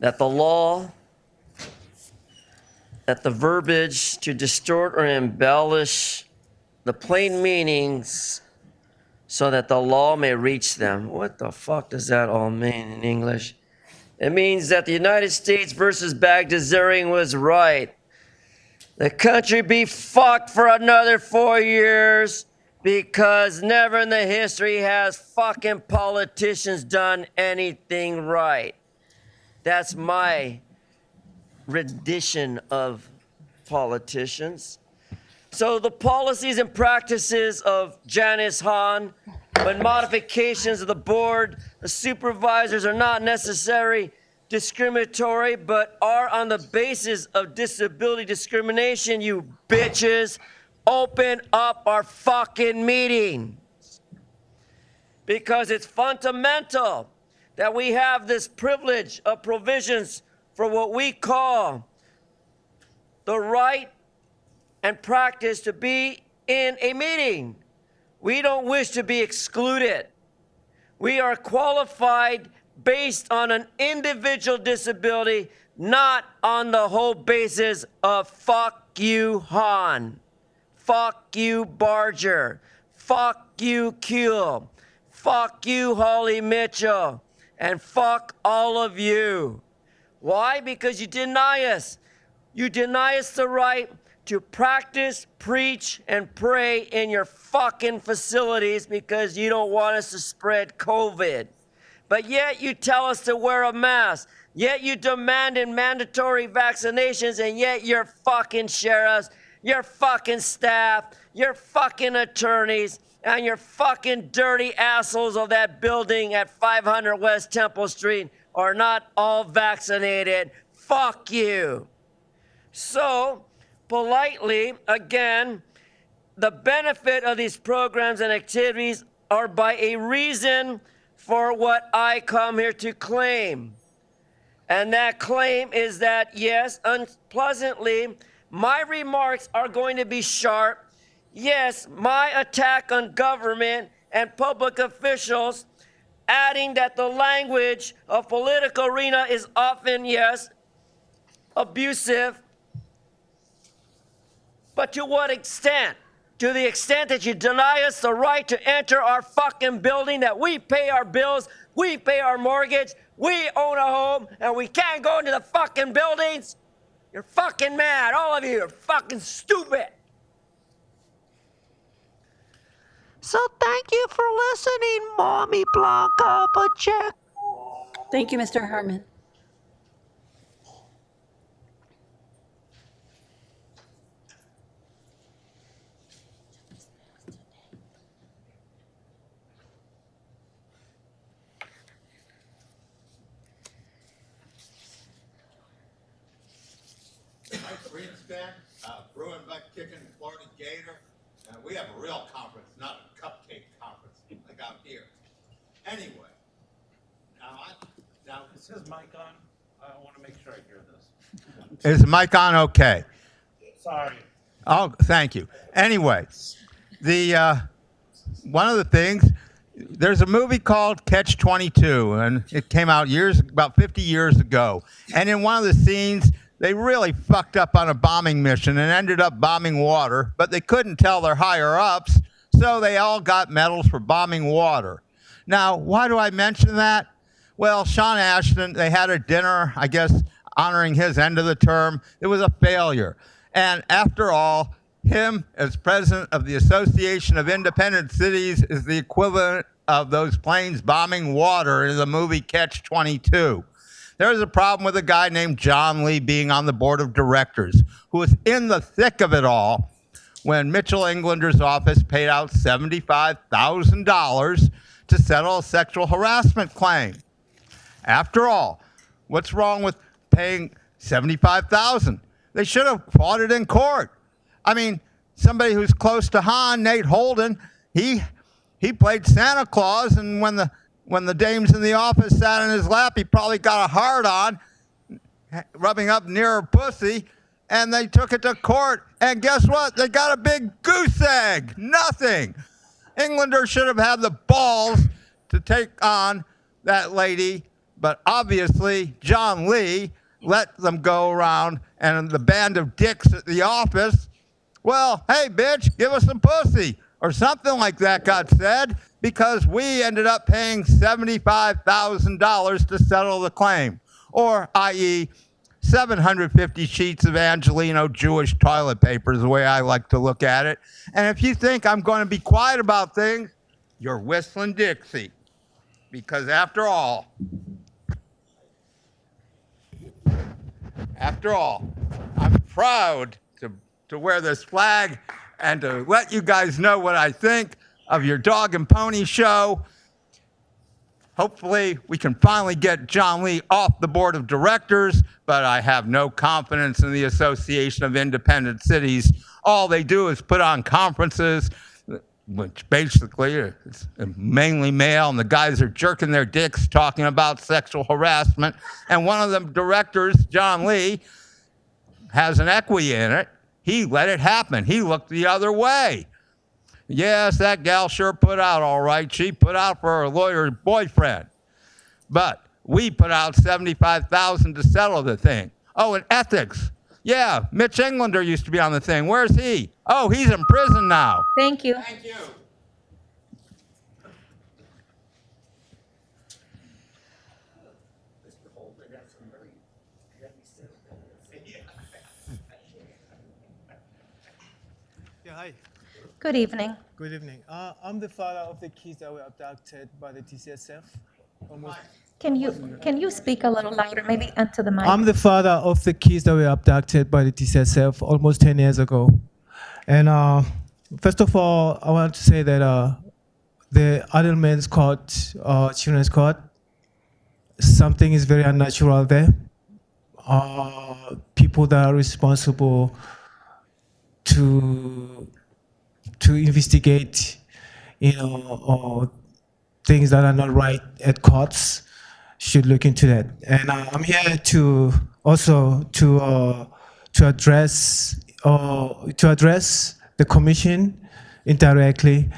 that the law, that the verbiage to distort or embellish the plain meanings so that the law may reach them. What the fuck does that all mean in English? It means that the United States versus Bagdasarian was right. The country be fucked for another 4 years because never in the history has fucking politicians done anything right. That's my rendition of politicians. So the policies and practices of Janice Hahn, when modifications of the board, the supervisors are not necessarily discriminatory, but are on the basis of disability discrimination, you bitches, open up our fucking meeting. Because it's fundamental that we have this privilege of provisions for what we call the right and practice to be in a meeting. We don't wish to be excluded. We are qualified based on an individual disability, not on the whole basis of fuck you, Han. Fuck you, Barger. Fuck you, Kuehl. Fuck you, Holly Mitchell. And fuck all of you. Why? Because you deny us. You deny us the right to practice, preach, and pray in your fucking facilities because you don't want us to spread COVID. But yet you tell us to wear a mask. Yet you demand mandatory vaccinations, and yet your fucking sheriffs, your fucking staff, your fucking attorneys, and your fucking dirty assholes of that building at 500 West Temple Street are not all vaccinated. Fuck you. So, politely, again, the benefit of these programs and activities are by a reason for what I come here to claim. And that claim is that, yes, unpleasantly, my remarks are going to be sharp. Yes, my attack on government and public officials, adding that the language of political arena is often, yes, abusive. But to what extent? To the extent that you deny us the right to enter our fucking building, that we pay our bills, we pay our mortgage, we own a home, and we can't go into the fucking buildings? You're fucking mad. All of you are fucking stupid. So thank you for listening, Mommy Blanca Pacheco. Thank you, Mr. Herman. Greenspan, Bruin butt kicking Florida Gator. We have a real conference, not a cupcake conference like out here. Anyway, now Is his mic on? I want to make sure I hear this. is the mic on? Okay. Sorry. Oh, thank you. Anyway, the one of the things, there's a movie called Catch-22, and it came out about 50 years ago. And in one of the scenes, they really fucked up on a bombing mission and ended up bombing water, but they couldn't tell their higher-ups, so they all got medals for bombing water. Now, why do I mention that? Well, Sean Ashton, they had a dinner, I guess, honoring his end of the term. It was a failure. And after all, him as president of the Association of Independent Cities is the equivalent of those planes bombing water in the movie Catch-22. There was a problem with a guy named John Lee being on the board of directors, who was in the thick of it all when Mitchell Englander's office paid out $75,000 to settle a sexual harassment claim. After all, what's wrong with paying $75,000? They should have fought it in court. I mean, somebody who's close to Han, Nate Holden, he played Santa Claus, and when the dames in the office sat in his lap, he probably got a hard-on, rubbing up near her pussy, and they took it to court. And guess what? They got a big goose egg. Nothing. Englander should have had the balls to take on that lady But obviously, John Lee let them go around, and the band of dicks at the office, well, hey, bitch, give us some pussy, or something like that got said, because we ended up paying $75,000 to settle the claim, or i.e., 750 sheets of Angelino Jewish toilet paper is the way I like to look at it. And if you think I'm going to be quiet about things, you're whistling Dixie. Because after all, I'm proud to wear this flag and to let you guys know what I think of your dog and pony show. Hopefully, we can finally get John Lee off the board of directors, but I have no confidence in the Association of Independent Cities. All they do is put on conferences, which basically is mainly male, and the guys are jerking their dicks talking about sexual harassment. And one of the directors, John Lee, has an equity in it. He let it happen. He looked the other way. Yes, that gal sure put out all right. She put out for her lawyer's boyfriend. But we put out $75,000 to settle the thing. Oh, and ethics. Yeah, Mitch Englander used to be on the thing. Where's he? Oh, he's in prison now. Thank you. Thank you. Yeah, hi. Good evening. Good evening. I'm the father of the kids that were abducted by the TCSF. Almost. Can you speak a little louder, maybe onto the mic? I'm the father of the kids that were abducted by the TCSF almost 10 years ago. And first of all, I want to say that the adult men's court, children's court, something is very unnatural there. People that are responsible to investigate, things that are not right at courts should look into that. And I'm here to also to address the commission indirectly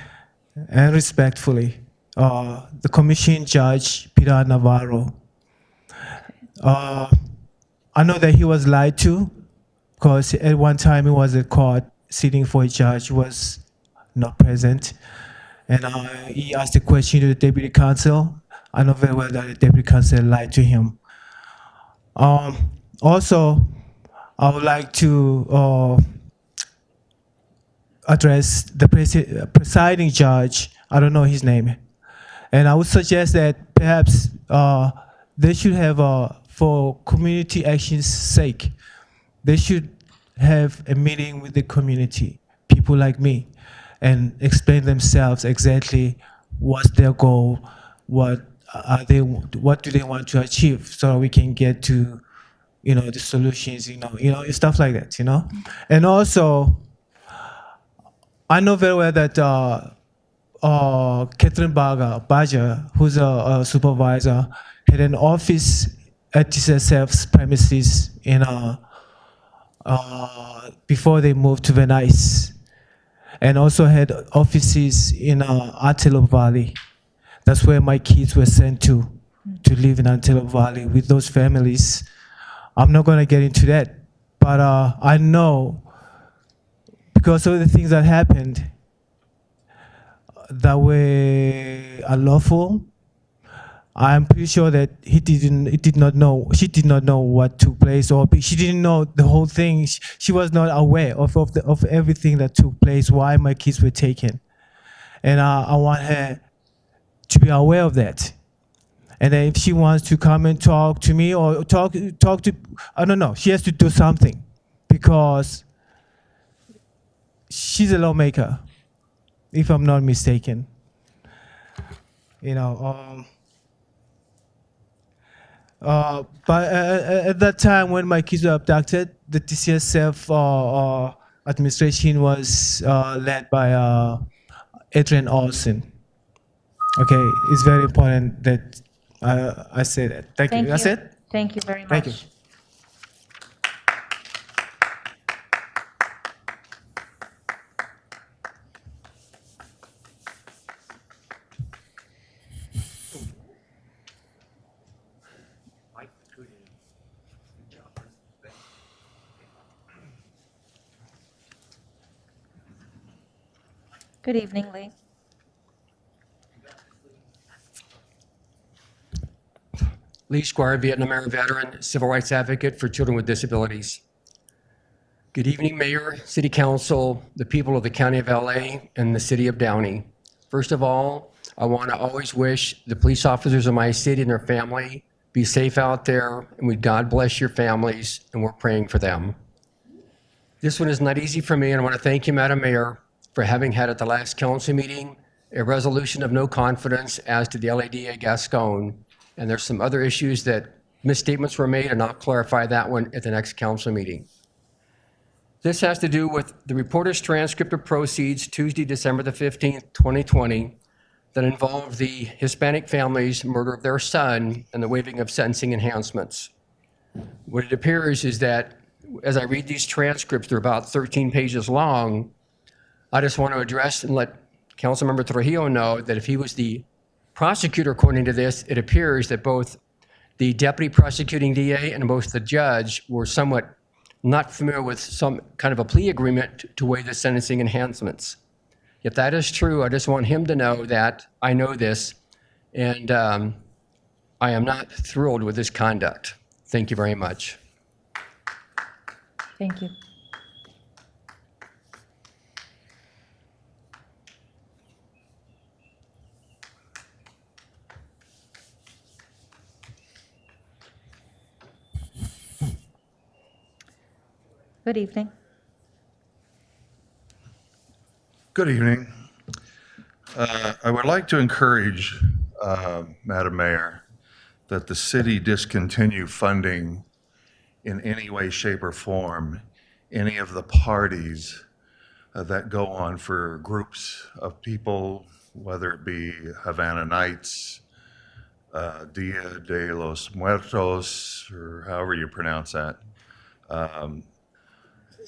and respectfully. The commission judge Peter Navarro. I know that he was lied to, because at one time he was at court sitting for a judge who was not present. And he asked a question to the deputy counsel. I know very well that the deputy counsel lied to him. Also, I would like to address the presiding judge. I don't know his name. And I would suggest that perhaps they should have, for community action's sake, they should have a meeting with the community, people like me, and explain themselves exactly what's their goal, what do they want to achieve, so we can get to, the solutions, stuff like that, And also, I know very well that Catherine Badger, who's a supervisor, had an office at TCSF's premises before they moved to Venice, and also had offices in Antelope Valley. That's where my kids were sent to live in Antelope Valley with those families. I'm not going to get into that, but I know, because of the things that happened that were unlawful, I'm pretty sure that she did not know what took place, or she didn't know the whole thing. She was not aware of everything that took place, why my kids were taken. And I want her to be aware of that. And then if she wants to come and talk to me, or talk to, I don't know, she has to do something, because she's a lawmaker, if I'm not mistaken. But at that time when my kids were abducted, the TCSF administration was led by Adrian Olson. Okay, it's very important that I say that. Thank you. That's it? Thank you very much. Thank you. Good evening, Lee. Lee Squire, Vietnam era veteran, civil rights advocate for children with disabilities. Good evening, Mayor, City Council, the people of the County of LA, and the City of Downey. First of all, I want to always wish the police officers of my city and their family be safe out there, and we God bless your families, and we're praying for them. This one is not easy for me, and I want to thank you, Madam Mayor, for having had at the last council meeting a resolution of no confidence as to the LADA Gascon. And there's some other issues that misstatements were made, and I'll clarify that one at the next council meeting. This has to do with the reporter's transcript of proceeds Tuesday, December the 15th, 2020, that involved the Hispanic family's murder of their son and the waiving of sentencing enhancements. What it appears is that as I read these transcripts, they're about 13 pages long. I just want to address and let Councilmember Trujillo know that if he was the prosecutor, according to this, it appears that both the deputy prosecuting DA and both the judge were somewhat not familiar with some kind of a plea agreement to waive the sentencing enhancements. If that is true, I just want him to know that I know this, and I am not thrilled with this conduct. Thank you very much. Thank you. Good evening. Good evening. I would like to encourage, Madam Mayor, that the city discontinue funding in any way, shape, or form any of the parties that go on for groups of people, whether it be Havana Nights, Dia de los Muertos, or however you pronounce that.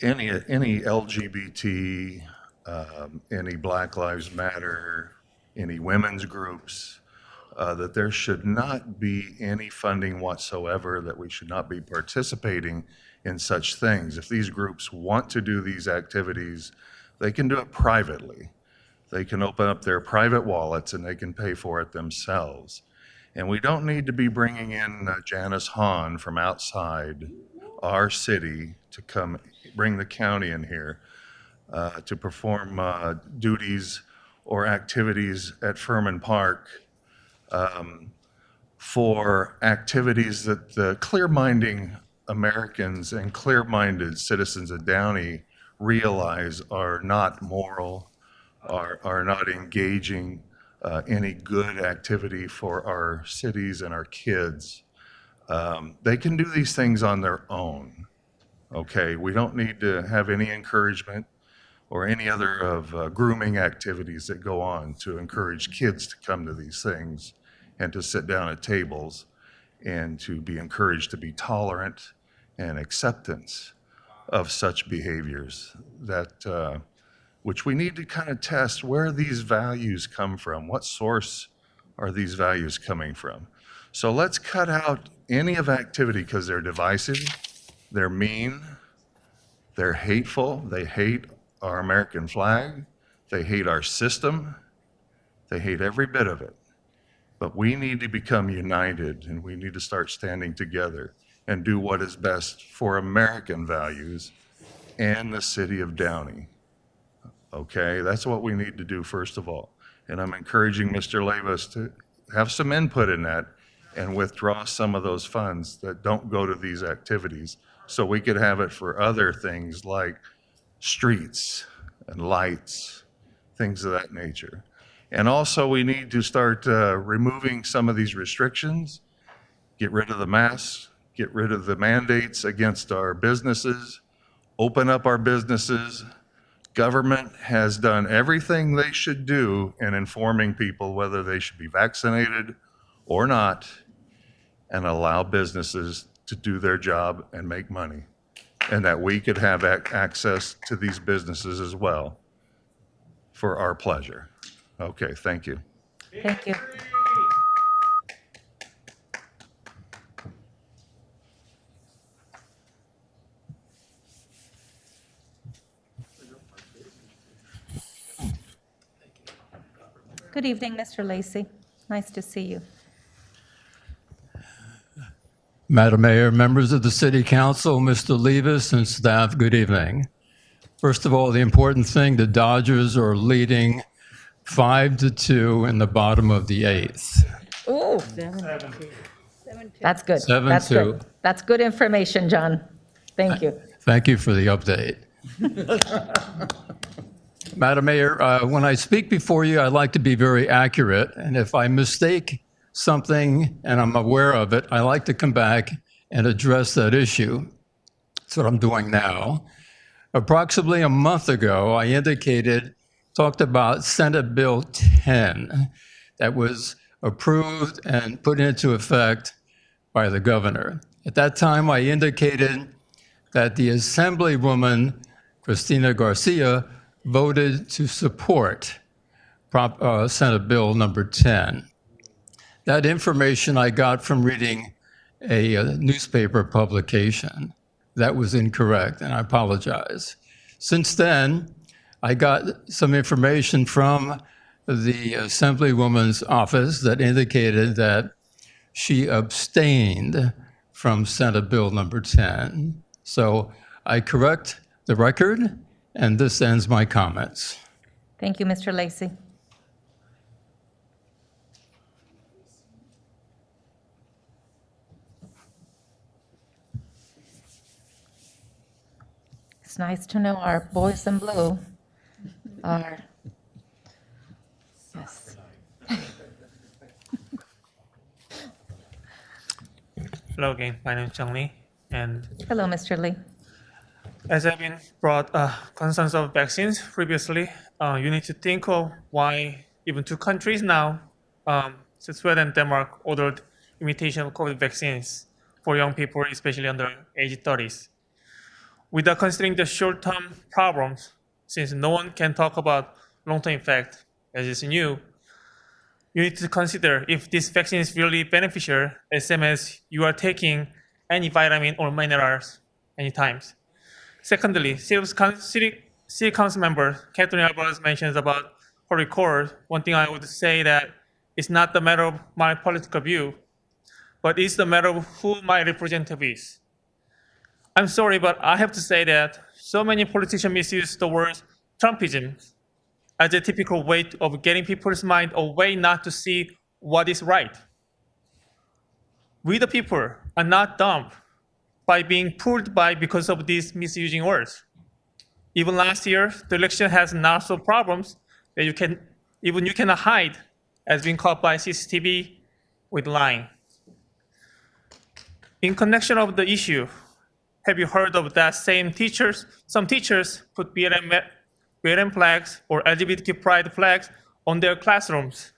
Any LGBT, any Black Lives Matter, any women's groups, that there should not be any funding whatsoever, that we should not be participating in such things. If these groups want to do these activities, they can do it privately. They can open up their private wallets and they can pay for it themselves. And we don't need to be bringing in Janice Hahn from outside our city to come bring the county in here to perform duties or activities at Furman Park for activities that the clear-minded Americans and clear-minded citizens of Downey realize are not moral, are not engaging any good activity for our cities and our kids. They can do these things on their own. Okay, we don't need to have any encouragement or any other of grooming activities that go on to encourage kids to come to these things and to sit down at tables and to be encouraged to be tolerant and acceptance of such behaviors that which we need to kind of test where these values come from. What source are these values coming from? So let's cut out any of activity because they're divisive, they're mean, they're hateful, they hate our American flag, they hate our system, they hate every bit of it. But we need to become united and we need to start standing together and do what is best for American values and the city of Downey. Okay, that's what we need to do first of all. And I'm encouraging Mr. Levis to have some input in that and withdraw some of those funds that don't go to these activities so we could have it for other things like streets and lights, things of that nature. And also we need to start removing some of these restrictions, get rid of the masks, get rid of the mandates against our businesses, open up our businesses. Government has done everything they should do in informing people whether they should be vaccinated or not, and allow businesses to do their job and make money, and that we could have access to these businesses as well for our pleasure. Okay, thank you. Thank you. Good evening, Mr. Lacy. Nice to see you. Madam Mayor, members of the City Council, Mr. Levis, and staff, good evening. First of all, the important thing, the Dodgers are leading 5-2 in the bottom of the eighth. Ooh, that's good. 7-2. That's good. That's good information, John. Thank you. Thank you for the update. Madam Mayor, when I speak before you, I like to be very accurate, and if I mistake something and I'm aware of it, I like to come back and address that issue. That's what I'm doing now. Approximately a month ago, I talked about Senate Bill 10 that was approved and put into effect by the governor. At that time, I indicated that the Assemblywoman, Cristina Garcia, voted to support Senate Bill number 10. That information I got from reading a newspaper publication. That was incorrect, and I apologize. Since then, I got some information from the Assemblywoman's office that indicated that she abstained from Senate Bill number 10. So I correct the record, and this ends my comments. Thank you, Mr. Lacy. It's nice to know our boys in blue are, yes. Hello again, my name is Downey, and Hello, Mr. Lee. as I've been brought concerns of vaccines previously, you need to think of why even two countries now, Sweden and Denmark, ordered imitation of COVID vaccines for young people, especially under age 30s. Without considering the short-term problems, since no one can talk about long-term effect, as is new, you need to consider if this vaccine is really beneficial, as same as you are taking any vitamin or minerals any times. Secondly, City Council member Catherine Alvarez mentions about her record. One thing I would say that it's not the matter of my political view, but it's the matter of who my representative is. I'm sorry, but I have to say that so many politicians misuse the word Trumpism as a typical way of getting people's mind away not to see what is right. We the people are not dumb by being pulled by because of these misusing words. Even last year, the election has not-so problems that you cannot hide as being caught by CCTV with lying. In connection of the issue, have you heard of that same teachers? Some teachers put BLM flags or LGBTQ pride flags on their classrooms.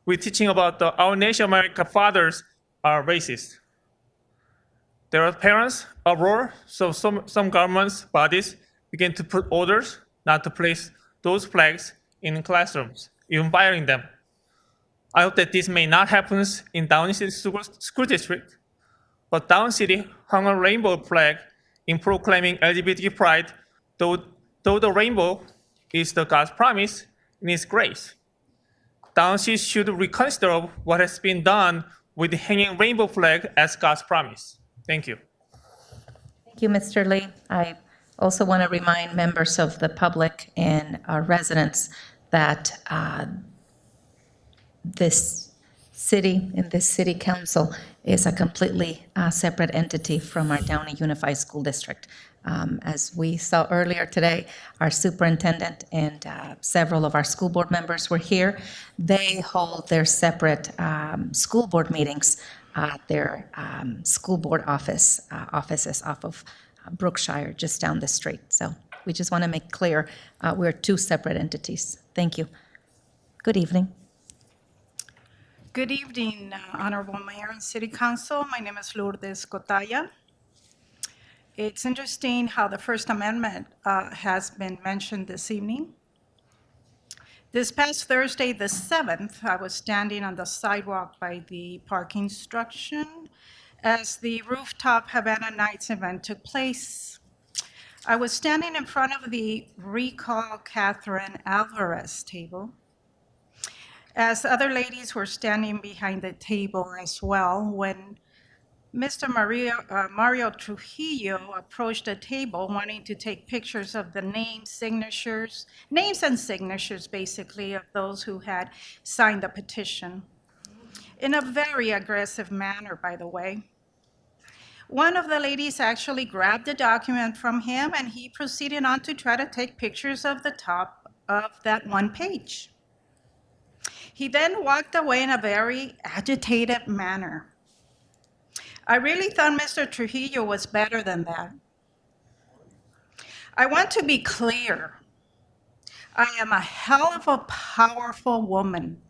We're teaching about our nation, America fathers are racist. There are parents uproar, so some governments bodies begin to put orders not to place those flags in classrooms, even firing them. I hope that this may not happen in Downey City School District, but Downey City hung a rainbow flag in proclaiming LGBTQ pride, though the rainbow is the God's promise in His grace. Downey City should reconsider what has been done with the hanging rainbow flag as God's promise. Thank you. Thank you, Mr. Lee. I also want to remind members of the public and our residents that this city and this city council is a completely separate entity from our Downey Unified School District. As we saw earlier today, our superintendent and several of our school board members were here. They hold their separate school board meetings at their school board offices off of Brookshire, just down the street. So we just want to make clear we're two separate entities. Thank you. Good evening. Good evening, Honorable Mayor and City Council. My name is Lourdes Cotaya. It's interesting how the First Amendment has been mentioned this evening. This past Thursday, the 7th, I was standing on the sidewalk by the park instruction as the rooftop Havana Nights event took place. I was standing in front of the Recall Catherine Alvarez table, as other ladies were standing behind the table as well, when Mr. Mario Trujillo approached the table wanting to take pictures of the names and signatures basically of those who had signed the petition. In a very aggressive manner, by the way. One of the ladies actually grabbed the document from him and he proceeded on to try to take pictures of the top of that one page. He then walked away in a very agitated manner. I really thought Mr. Trujillo was better than that. I want to be clear. I am a hell of a powerful woman.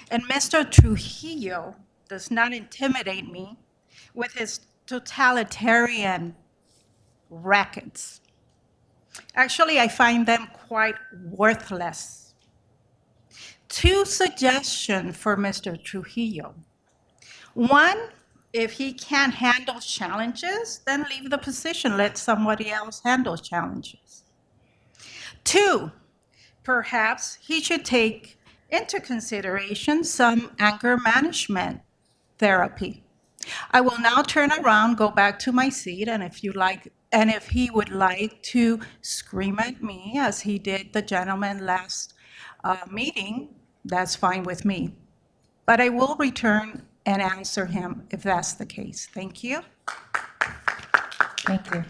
And Mr. Trujillo does not intimidate me with his totalitarian rackets. Actually, I find them quite worthless. 2 suggestions for Mr. Trujillo. 1, if he can't handle challenges, then leave the position. Let somebody else handle challenges. 2, perhaps he should take into consideration some anger management therapy. I will now turn around, go back to my seat, and if he would like to scream at me as he did the gentleman last meeting, that's fine with me. But I will return and answer him if that's the case. Thank you. Thank you.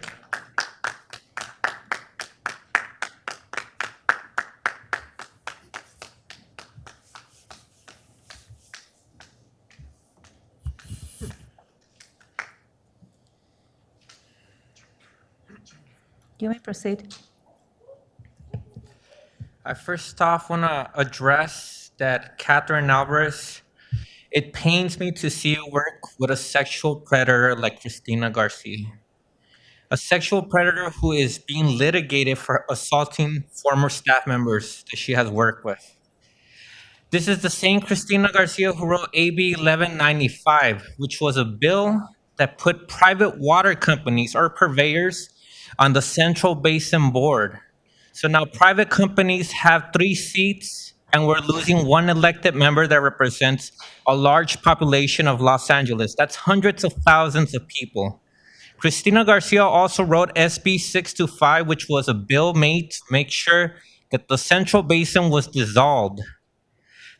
You may proceed. I first off want to address that Catherine Alvarez. It pains me to see you work with a sexual predator like Cristina Garcia, a sexual predator who is being litigated for assaulting former staff members that she has worked with. This is the same Cristina Garcia who wrote AB 1195, which was a bill that put private water companies or purveyors on the Central Basin Board. So now private companies have 3 seats and we're losing 1 elected member that represents a large population of Los Angeles. That's hundreds of thousands of people. Cristina Garcia also wrote SB 625, which was a bill made to make sure that the Central Basin was dissolved.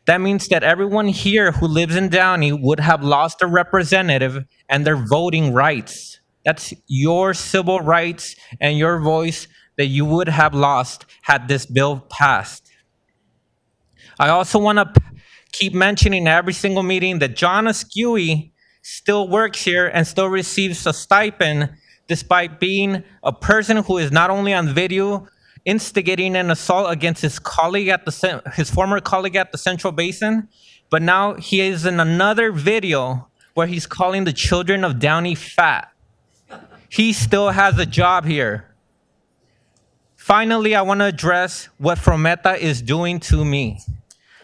That means that everyone here who lives in Downey would have lost a representative and their voting rights. That's your civil rights and your voice that you would have lost had this bill passed. I also want to keep mentioning every single meeting that John Askew still works here and still receives a stipend despite being a person who is not only on video instigating an assault against his former colleague at the Central Basin, but now he is in another video where he's calling the children of Downey fat. He still has a job here. Finally, I want to address what Frometa is doing to me.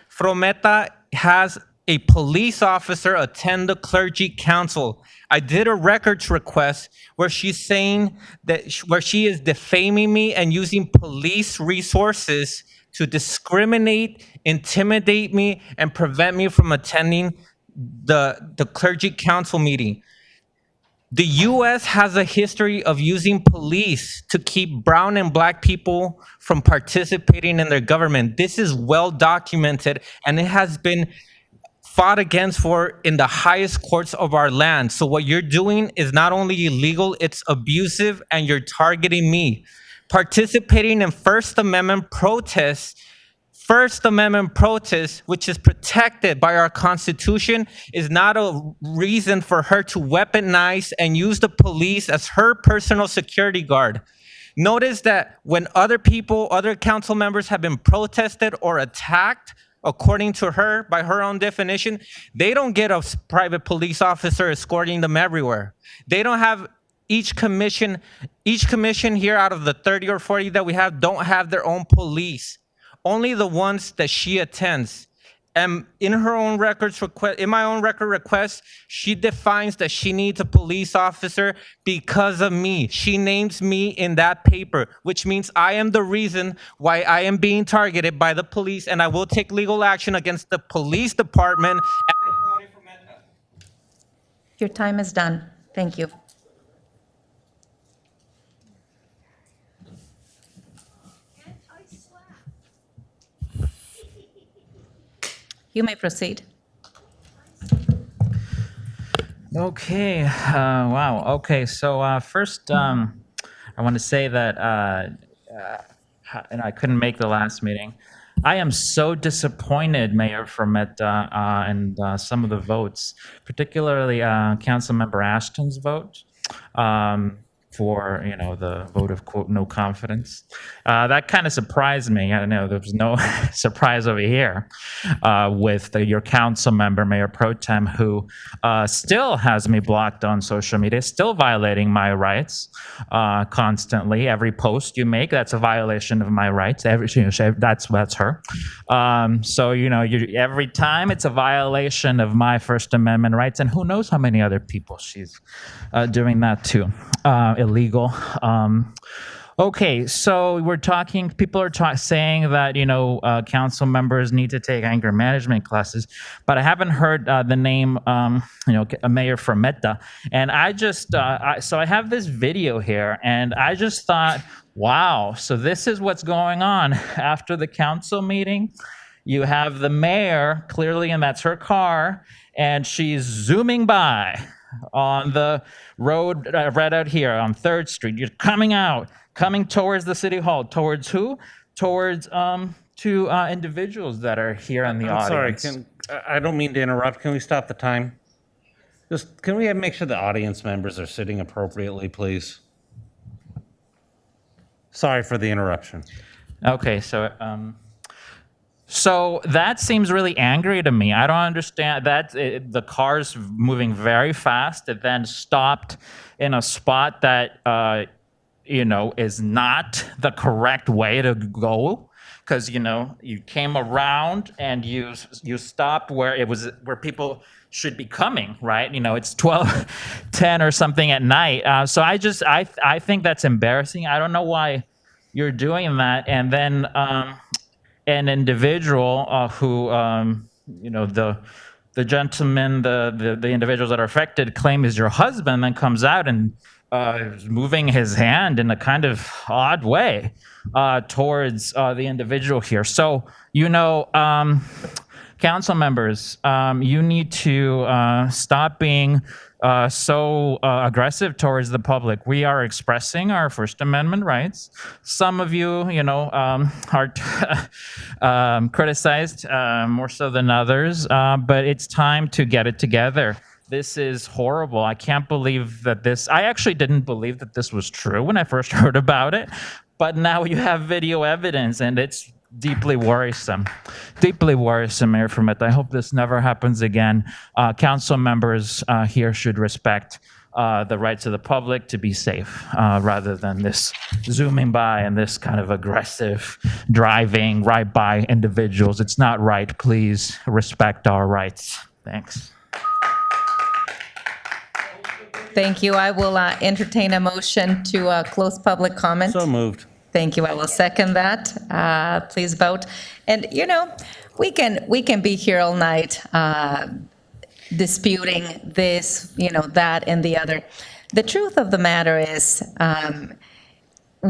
Frometa has a police officer attend the clergy council. I did a records request where she's saying that where she is defaming me and using police resources to discriminate, intimidate me, and prevent me from attending the clergy council meeting. The U.S. has a history of using police to keep brown and black people from participating in their government. This is well documented, and it has been fought against in the highest courts of our land. So what you're doing is not only illegal, it's abusive, and you're targeting me. Participating in First Amendment protests, which is protected by our Constitution, is not a reason for her to weaponize and use the police as her personal security guard. Notice that when other council members have been protested or attacked, according to her, by her own definition, they don't get a private police officer escorting them everywhere. They don't have each commission here out of the 30 or 40 that we have don't have their own police. Only the ones that she attends. And in her own records request, in my own record request, she defines that she needs a police officer because of me. She names me in that paper, which means I am the reason why I am being targeted by the police, and I will take legal action against the police department. Your time is done. Thank you. You may proceed. Okay. Wow. Okay. So first, I want to say that, and I couldn't make the last meeting. I am so disappointed, Mayor Fermetta, and some of the votes, particularly Councilmember Ashton's vote. For the vote of quote no confidence. That kind of surprised me. I don't know, there was no surprise over here with your council member, Mayor Pro Tem, who still has me blocked on social media, still violating my rights constantly. Every post you make, that's a violation of my rights. That's her. So every time it's a violation of my First Amendment rights, and who knows how many other people she's doing that to. Illegal. Okay, so we're talking, people are saying that, council members need to take anger management classes, but I haven't heard the name, Mayor Fermetta. And I just, so I have this video here, and I just thought, wow, so this is what's going on after the council meeting. You have the mayor, clearly, and that's her car, and she's zooming by on the road right out here on 3rd Street. You're coming towards the city hall. Towards who? Towards two individuals that are here in the audience. Sorry, I don't mean to interrupt. Can we stop the time? Can we make sure the audience members are sitting appropriately, please? Sorry for the interruption. Okay, so so that seems really angry to me. I don't understand that. The car's moving very fast. It then stopped in a spot that, is not the correct way to go. Because, you came around and you stopped where people should be coming, right? It's 12:10 or something at night. So I think that's embarrassing. I don't know why you're doing that. And then, an individual who, the gentleman, the individuals that are affected claim is your husband, then comes out and is moving his hand in a kind of odd way towards the individual here. So, council members, you need to stop being so aggressive towards the public. We are expressing our First Amendment rights. Some of you, are criticized more so than others, but it's time to get it together. This is horrible. I can't believe that I actually didn't believe that this was true when I first heard about it, but now you have video evidence, and it's deeply worrisome, Mayor Fermetta. I hope this never happens again. Council members here should respect the rights of the public to be safe, rather than this zooming by and this kind of aggressive driving right by individuals. It's not right. Please respect our rights. Thanks. Thank you. I will entertain a motion to close public comment. So moved. Thank you. I will second that. Please vote. And, we can be here all night disputing this, that, and the other. The truth of the matter is,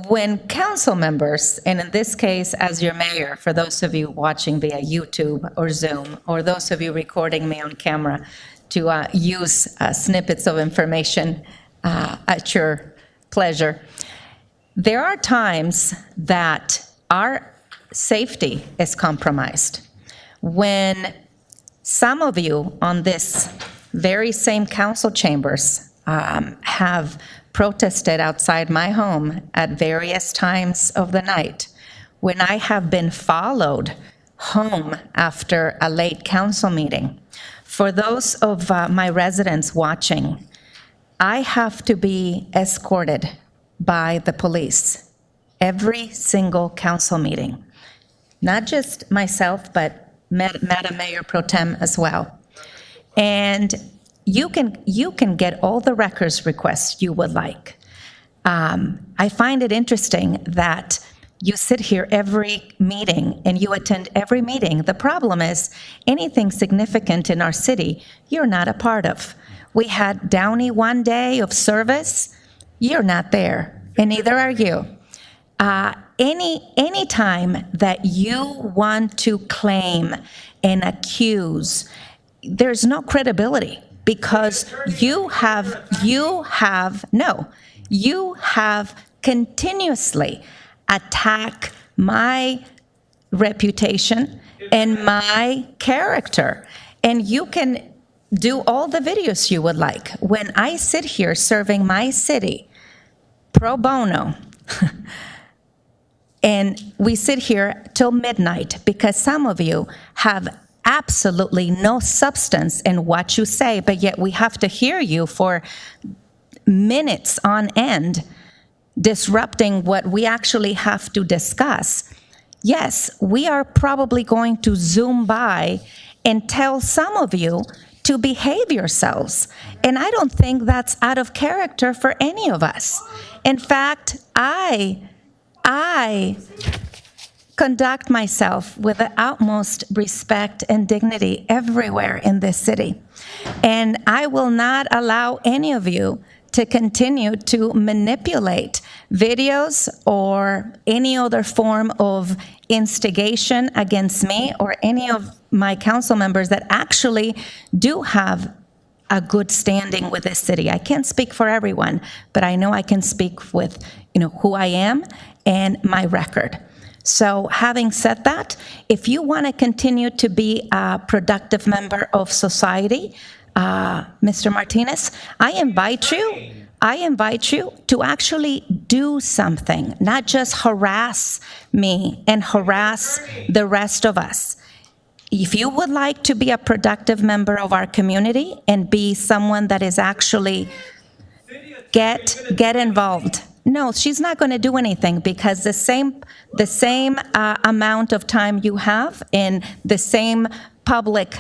when council members, and in this case, as your mayor, for those of you watching via YouTube or Zoom, or those of you recording me on camera, to use snippets of information at your pleasure, there are times that our safety is compromised. When some of you on this very same council chambers have protested outside my home at various times of the night, when I have been followed home after a late council meeting. For those of my residents watching, I have to be escorted by the police every single council meeting. Not just myself, but Madam Mayor Pro Tem as well. And you can get all the records requests you would like. I find it interesting that you sit here every meeting and you attend every meeting. The problem is anything significant in our city, you're not a part of. We had Downey one day of service. You're not there, and neither are you. Any time that you want to claim and accuse, there's no credibility because you have continuously attacked my reputation and my character. And you can do all the videos you would like. When I sit here serving my city pro bono, and we sit here till midnight because some of you have absolutely no substance in what you say, but yet we have to hear you for minutes on end, disrupting what we actually have to discuss. Yes, we are probably going to zoom by and tell some of you to behave yourselves. And I don't think that's out of character for any of us. In fact, I conduct myself with the utmost respect and dignity everywhere in this city. And I will not allow any of you to continue to manipulate videos or any other form of instigation against me or any of my council members that actually do have a good standing with this city. I can't speak for everyone, but I know I can speak with, who I am and my record. So having said that, if you want to continue to be a productive member of society, Mr. Martinez, I invite you to actually do something, not just harass me and harass the rest of us. If you would like to be a productive member of our community and be someone that is actually get involved. No, she's not going to do anything because the same amount of time you have in the same public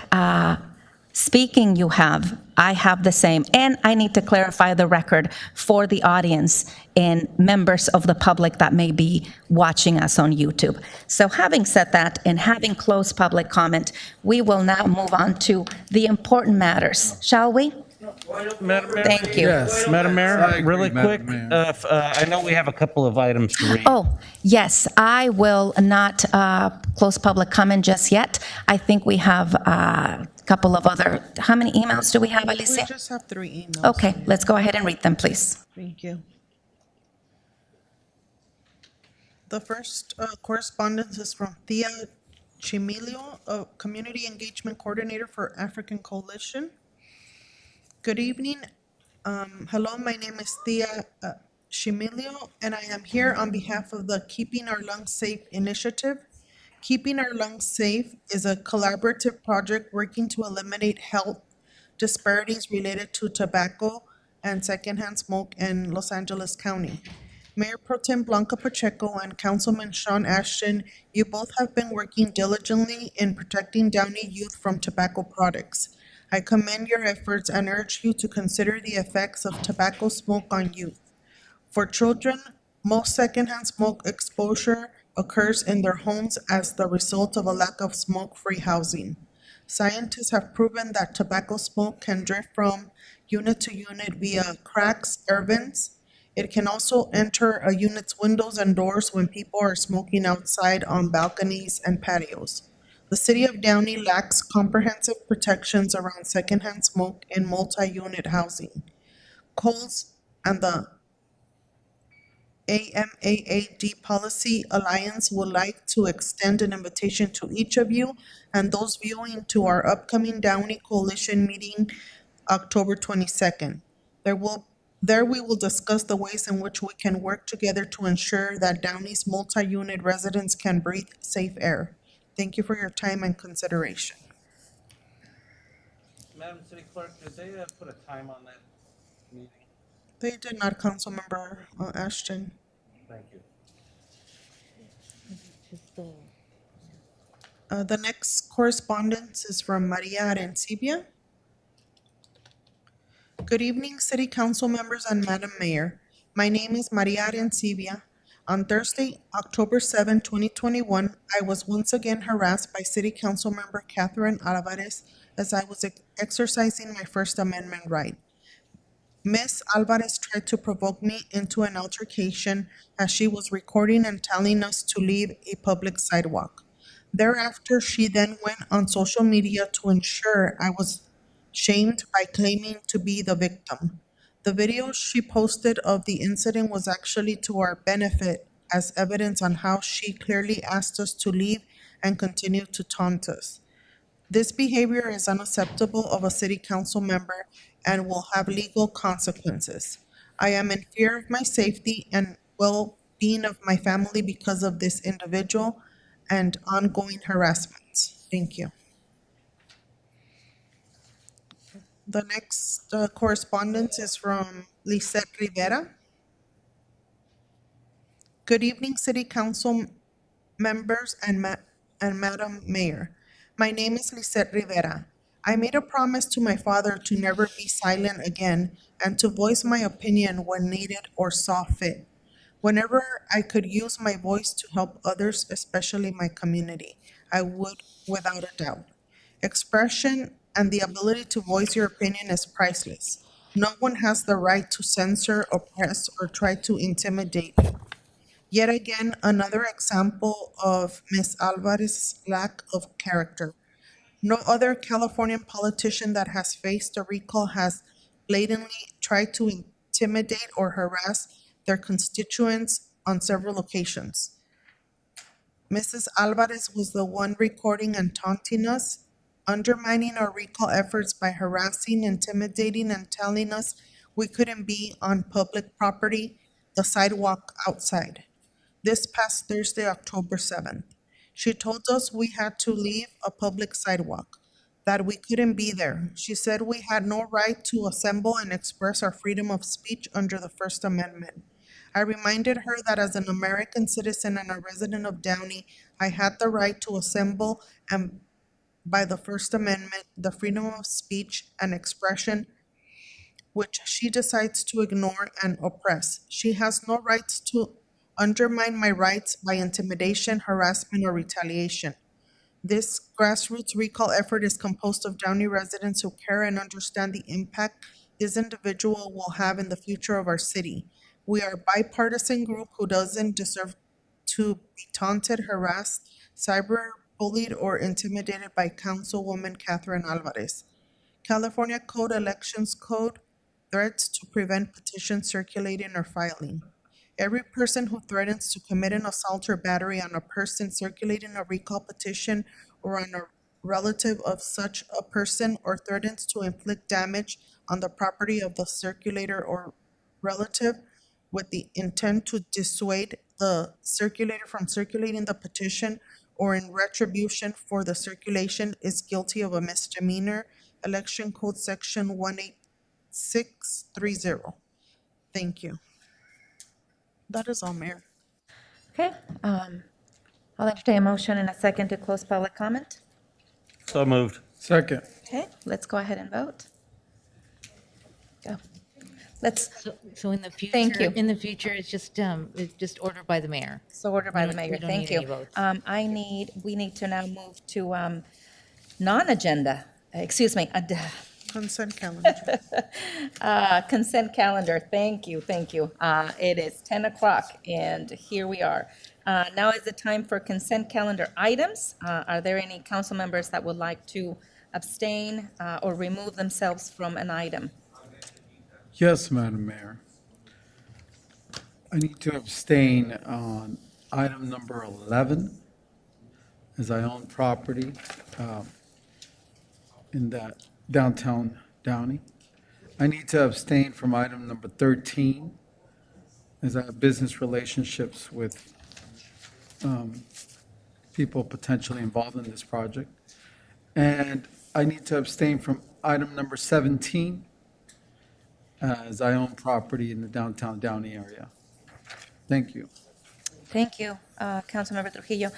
speaking you have, I have the same. And I need to clarify the record for the audience and members of the public that may be watching us on YouTube. So having said that and having closed public comment, we will now move on to the important matters, shall we? Madam Mayor? Thank you. Yes. Madam Mayor, really quick, I know we have a couple of items to read. Oh, yes, I will not close public comment just yet. I think we have a couple of other, how many emails do we have, Alicia? We just have 3 emails. Okay, let's go ahead and read them, please. Thank you. The first correspondence is from Thea Chimilio, a Community Engagement Coordinator for African Coalition. Good evening. Hello, my name is Thea Chimilio, and I am here on behalf of the Keeping Our Lungs Safe initiative. Keeping Our Lungs Safe is a collaborative project working to eliminate health disparities related to tobacco and secondhand smoke in Los Angeles County. Mayor Pro Tem Blanca Pacheco and Councilman Sean Ashton, you both have been working diligently in protecting Downey youth from tobacco products. I commend your efforts and urge you to consider the effects of tobacco smoke on youth. For children, most secondhand smoke exposure occurs in their homes as the result of a lack of smoke-free housing. Scientists have proven that tobacco smoke can drift from unit to unit via cracks, air vents. It can also enter a unit's windows and doors when people are smoking outside on balconies and patios. The city of Downey lacks comprehensive protections around secondhand smoke in multi-unit housing. Coles and the AMAAD Policy Alliance would like to extend an invitation to each of you and those viewing to our upcoming Downey Coalition meeting, October 22nd. There we will discuss the ways in which we can work together to ensure that Downey's multi-unit residents can breathe safe air. Thank you for your time and consideration. Madam City Clerk, did they put a time on that meeting? They did not, Councilmember Ashton. Thank you. The next correspondence is from Maria Arencibia. Good evening, City Council members and Madam Mayor. My name is Maria Arencibia. On Thursday, October 7, 2021, I was once again harassed by City Council member Catherine Alvarez as I was exercising my First Amendment right. Ms. Alvarez tried to provoke me into an altercation as she was recording and telling us to leave a public sidewalk. Thereafter, she then went on social media to ensure I was shamed by claiming to be the victim. The video she posted of the incident was actually to our benefit as evidence on how she clearly asked us to leave and continued to taunt us. This behavior is unacceptable of a city council member and will have legal consequences. I am in fear of my safety and well-being of my family because of this individual and ongoing harassment. Thank you. The next correspondence is from Lisette Rivera. Good evening, City Council members and Madam Mayor. My name is Lisette Rivera. I made a promise to my father to never be silent again and to voice my opinion when needed or saw fit. Whenever I could use my voice to help others, especially my community, I would without a doubt. Expression and the ability to voice your opinion is priceless. No one has the right to censor, oppress, or try to intimidate you. Yet again, another example of Ms. Alvarez's lack of character. No other Californian politician that has faced a recall has blatantly tried to intimidate or harass their constituents on several occasions. Mrs. Alvarez was the one recording and taunting us, undermining our recall efforts by harassing, intimidating, and telling us we couldn't be on public property, the sidewalk outside. This past Thursday, October 7th. She told us we had to leave a public sidewalk, that we couldn't be there. She said we had no right to assemble and express our freedom of speech under the First Amendment. I reminded her that as an American citizen and a resident of Downey, I had the right to assemble and by the First Amendment, the freedom of speech and expression, which she decides to ignore and oppress. She has no rights to undermine my rights by intimidation, harassment, or retaliation. This grassroots recall effort is composed of Downey residents who care and understand the impact this individual will have in the future of our city. We are a bipartisan group who doesn't deserve to be taunted, harassed, cyberbullied, or intimidated by Councilwoman Catherine Alvarez. California Code Elections Code threats to prevent petitions circulating or filing. Every person who threatens to commit an assault or battery on a person circulating a recall petition or on a relative of such a person or threatens to inflict damage on the property of the circulator or relative with the intent to dissuade the circulator from circulating the petition or in retribution for the circulation is guilty of a misdemeanor, Election Code Section 18630. Thank you. That is all, Mayor. Okay, I'll entertain a motion and a second to close public comment. So moved. Second. Okay, let's go ahead and vote. Go. Let's, So in the future, Thank you. in the future, it's just ordered by the mayor. so order by We the don't- we mayor, don't thank need any you. votes. We need to now move to non-agenda, excuse me, Consent calendar. consent calendar, thank you, thank you. It is 10 o'clock, and here we are. Now is the time for consent calendar items. Are there any council members that would like to abstain or remove themselves from an item? Yes, Madam Mayor. I need to abstain on item number 11, as I own property in that downtown Downey. I need to abstain from item number 13, as I have business relationships with people potentially involved in this project. And I need to abstain from item number 17, as I own property in the downtown Downey area. Thank you. Thank you, Councilmember Trujillo.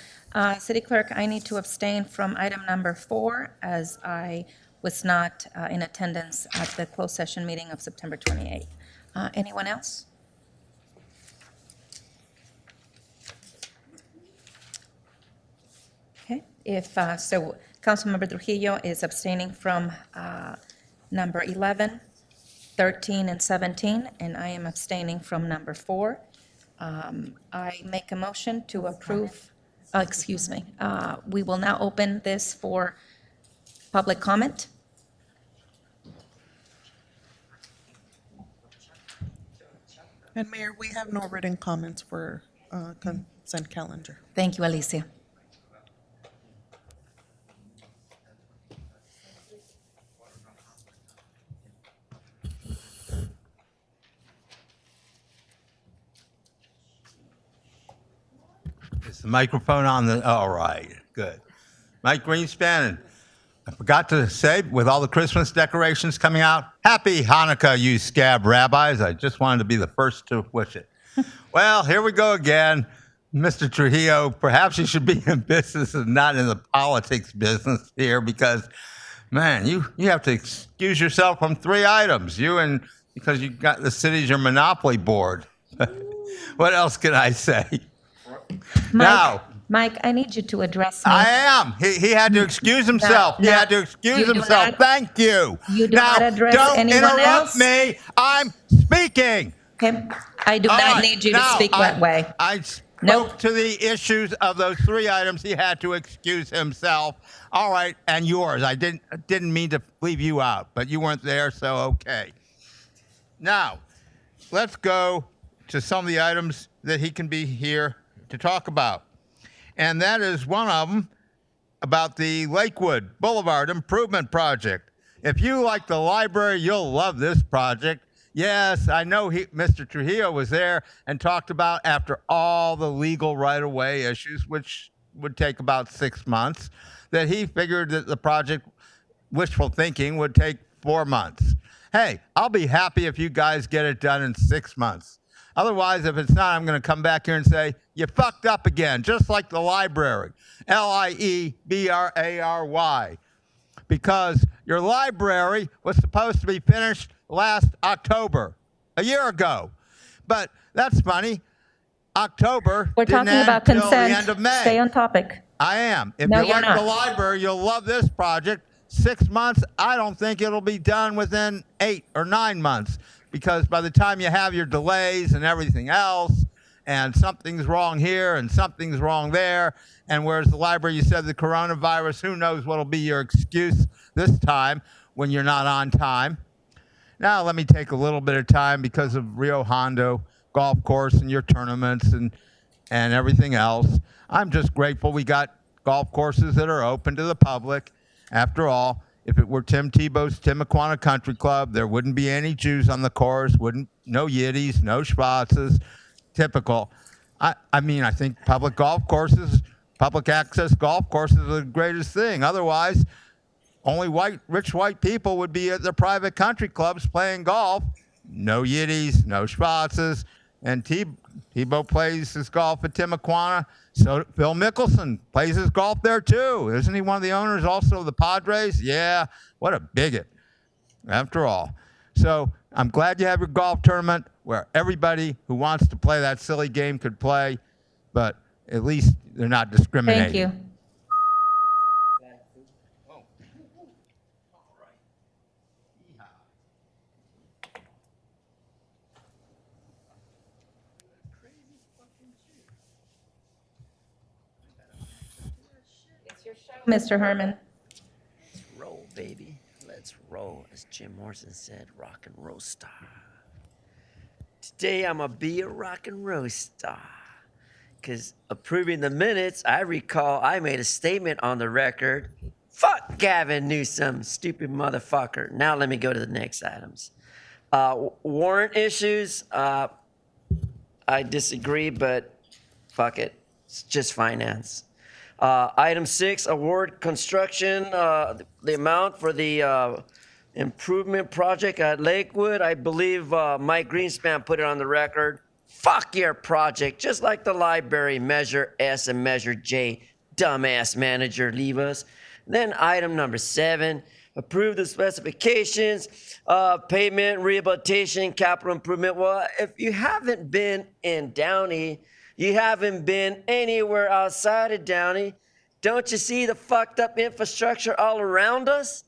City Clerk, I need to abstain from item number 4 as I was not in attendance at the closed session meeting of September 28th. Anyone else? Okay, if so, Councilmember Trujillo is abstaining from number 11, 13, and 17, and I am abstaining from number 4. I make a motion to approve, excuse me, we will now open this for public comment. And Mayor, we have no written comments for consent calendar. Thank you, Alicia. Is the microphone on the, all right, good. Mike Greenspan, I forgot to say, with all the Christmas decorations coming out, happy Hanukkah, you scab rabbis. I just wanted to be the first to wish it. Well, here we go again. Mr. Trujillo, perhaps you should be in business and not in the politics business here because, man, you have to excuse yourself from 3 items. Because you got the city's your monopoly board. What else can I say? Mike, I need you to address me. I am. He had to excuse himself. He had to excuse himself. Thank you. You do not address anyone else? Don't interrupt me. I'm speaking. Okay. I do not need you to speak that way. I spoke to the issues of those 3 items. He had to excuse himself. All right, and yours. I didn't mean to leave you out, but you weren't there, so okay. Now, let's go to some of the items that he can be here to talk about. And that is one of them about the Lakewood Boulevard Improvement Project. If you like the library, you'll love this project. Yes, I know Mr. Trujillo was there and talked about after all the legal right-of-way issues, which would take about 6 months, that he figured that the project, wishful thinking, would take 4 months. Hey, I'll be happy if you guys get it done in 6 months. Otherwise, if it's not, I'm going to come back here and say, you fucked up again, just like the library, Liebrary. Because your library was supposed to be finished last October, a year ago. But that's funny. October We're didn't talking end about till consent. the end of May. Stay on topic. I am. If No, you you're like not. the library, you'll love this project. 6 months, I don't think it'll be done within 8 or 9 months. Because by the time you have your delays and everything else, and something's wrong here and something's wrong there, and whereas the library, you said the coronavirus, who knows what'll be your excuse this time when you're not on time. Now let me take a little bit of time because of Rio Hondo golf course and your tournaments and everything else. I'm just grateful we got golf courses that are open to the public. After all, if it were Tim Tebow's Timuquana Country Club, there wouldn't be any Jews on the course, no Yiddies, no Schwarzes, typical. I mean, I think public golf courses, public access golf courses are the greatest thing. Otherwise, only rich white people would be at their private country clubs playing golf. No Yiddies, no Schwarzes, and Tebow plays his golf at Timuquana. So Phil Mickelson plays his golf there too. Isn't he one of the owners also of the Padres? Yeah, what a bigot, after all. So I'm glad you have your golf tournament where everybody who wants to play that silly game could play, but at least they're not discriminating. Thank you. Mr. Herman. Let's roll, baby. Let's roll. As Jim Morrison said, rock and roll star. Today I'm going to be a rock and roll star. Because approving the minutes, I recall I made a statement on the record. Fuck Gavin Newsom, stupid motherfucker. Now let me go to the next items. Warrant issues, I disagree, but fuck it. It's just finance. Item 6, award construction, the amount for the improvement project at Lakewood. I believe Mike Greenspan put it on the record. Fuck your project, just like the library, Measure S and Measure J. Dumbass manager, leave us. Then item number 7, approve the specifications of pavement, rehabilitation, capital improvement. Well, if you haven't been in Downey, you haven't been anywhere outside of Downey. Don't you see the fucked up infrastructure all around us?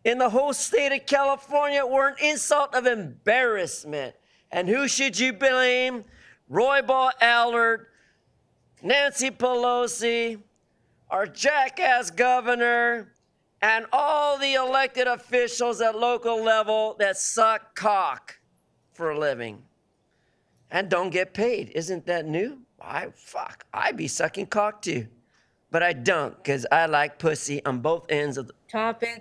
In the whole state of California, we're an insult of embarrassment. And who should you blame? Roybal Allard, Nancy Pelosi, our jackass governor, and all the elected officials at local level that suck cock for a living and don't get paid. Isn't that new? I'd be sucking cock too. But I don't, because I like pussy on both ends of the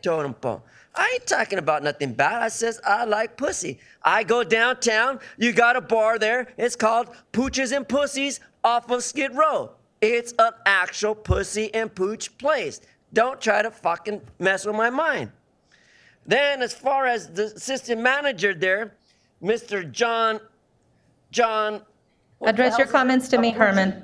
totem pole. I ain't talking about nothing bad. I says I like pussy. I go downtown. You got a bar there. It's called Pooches and Pussies off of Skid Row. It's an actual pussy and pooch place. Don't try to fucking mess with my mind. Then as far as the assistant manager there, Mr. John. Address your comments to me, Herman.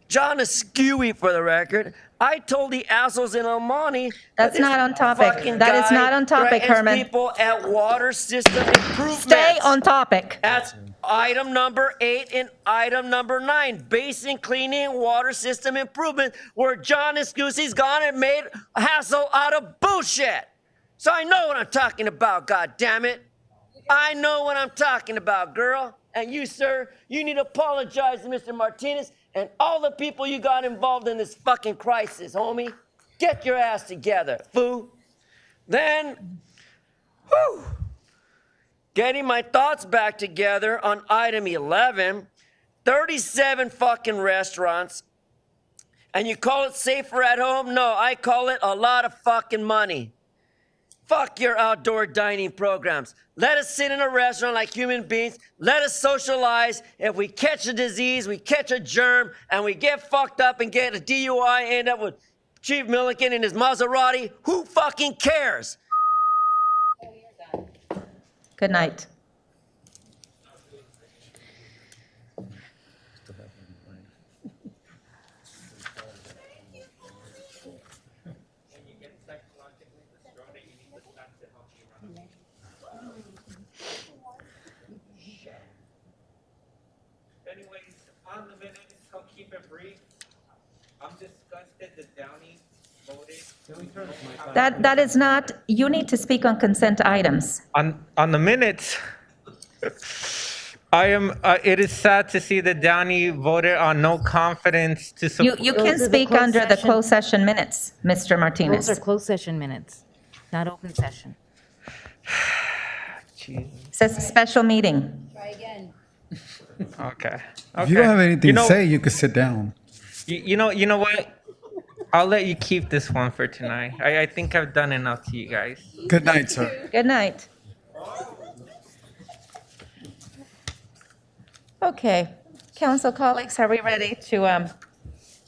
John Askewy, for the record. I told the assholes in Almani. That's not on topic. That is not on topic, Herman. People at water system improvements. Stay on topic. That's item number 8 and item number 9. Basin cleaning, water system improvement, where John Askewy's gone and made a hassle out of bullshit. So I know what I'm talking about, God damn it. I know what I'm talking about, girl. And you, sir, you need to apologize to Mr. Martinez and all the people you got involved in this fucking crisis, homie. Get your ass together, foo. Then, getting my thoughts back together on item 11, 37 fucking restaurants, and you call it safer at home? No, I call it a lot of fucking money. Fuck your outdoor dining programs. Let us sit in a restaurant like human beings. Let us socialize. If we catch a disease, we catch a germ, and we get fucked up and get a DUI, end up with Chief Milliken in his Maserati, who fucking cares? Good night. Anyways, on the minutes, I'll keep it brief. I'm disgusted that Downey voted. That is not, you need to speak on consent items. On the minutes, I am. It is sad to see that Downey voted on no confidence to support. You can speak under the closed session minutes, Mr. Martinez. Those are closed session minutes, not open session. Says special meeting. Try again. Okay. If you don't have anything to say, you can sit down. You know what? I'll let you keep this one for tonight. I think I've done enough to you guys. Good night, sir. Good night. Okay, council colleagues, are we ready to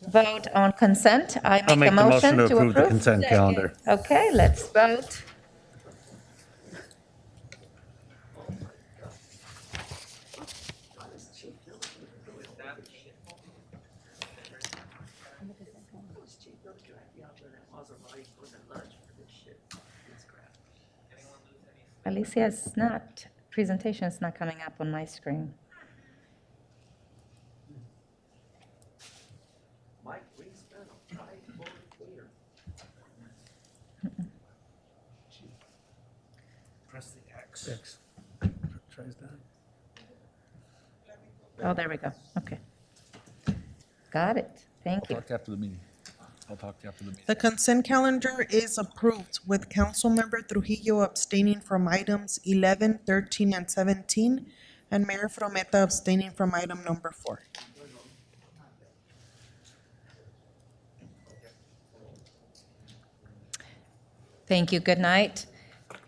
vote on consent? I I'll make a make the motion to approve. the consent calendar. Okay, let's vote. Alicia's not, presentation is not coming up on my screen. Press the X. Tries that. Oh, there we go. Okay. Got it. Thank you. Talk after the meeting. I'll talk to you after the meeting. The consent calendar is approved with Councilmember Trujillo abstaining from items 11, 13, and 17, and Mayor Frometa abstaining from item number 4. Thank you. Good night.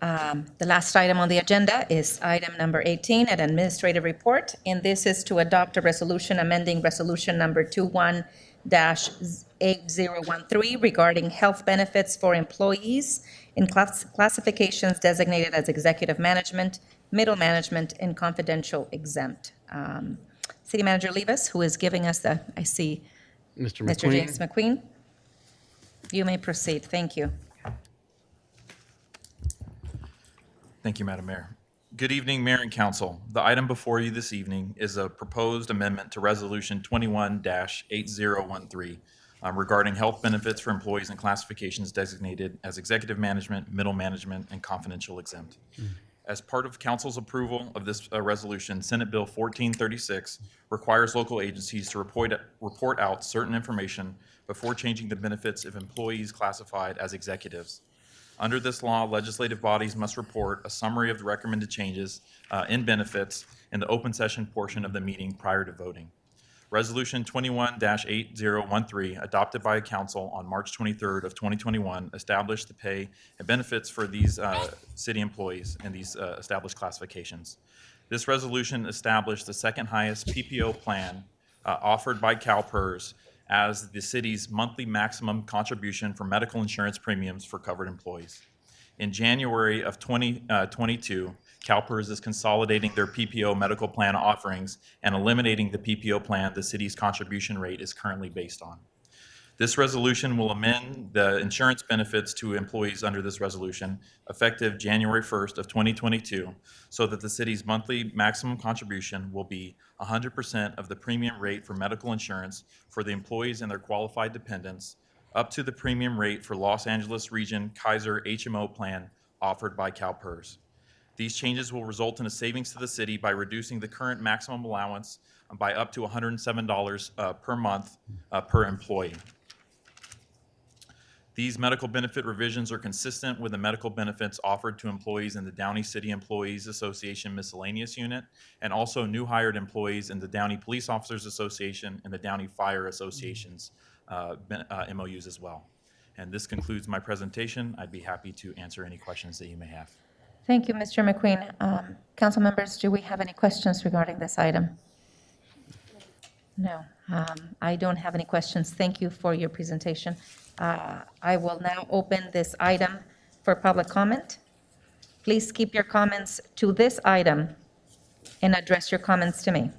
The last item on the agenda is item number 18, an administrative report, and this is to adopt a resolution amending resolution number 21-8013 regarding health benefits for employees in classifications designated as executive management middle management, and confidential exempt. City Manager Levis, who is giving us I see Mr. Mr. McQueen. James McQueen. You may proceed. Thank you. Thank you, Madam Mayor. Good evening, Mayor and Council. The item before you this evening is a proposed amendment to Resolution 21-8013 regarding health benefits for employees and classifications designated as executive management, middle management, and confidential exempt. As part of Council's approval of this resolution, Senate Bill 1436 requires local agencies to report out certain information before changing the benefits of employees classified as executives. Under this law, legislative bodies must report a summary of the recommended changes in benefits in the open session portion of the meeting prior to voting. Resolution 21-8013, adopted by Council on March 23rd of 2021, established the pay and benefits for these city employees in these established classifications. This resolution established the second highest PPO plan offered by CalPERS as the city's monthly maximum contribution for medical insurance premiums for covered employees. In January of 2022, CalPERS is consolidating their PPO medical plan offerings and eliminating the PPO plan the city's contribution rate is currently based on. This resolution will amend the insurance benefits to employees under this resolution effective January 1st of 2022 so that the city's monthly maximum contribution will be 100% of the premium rate for medical insurance for the employees and their qualified dependents up to the premium rate for Los Angeles Region Kaiser HMO plan offered by CalPERS. These changes will result in a savings to the city by reducing the current maximum allowance by up to $107 per month per employee. These medical benefit revisions are consistent with the medical benefits offered to employees in the Downey City Employees Association Miscellaneous Unit and also new hired employees in the Downey Police Officers Association and the Downey Fire Association's MOUs as well. And this concludes my presentation. I'd be happy to answer any questions that you may have. Thank you, Mr. McQueen. Council members, do we have any questions regarding this item? No, I don't have any questions. Thank you for your presentation. I will now open this item for public comment. Please keep your comments to this item and address your comments to me.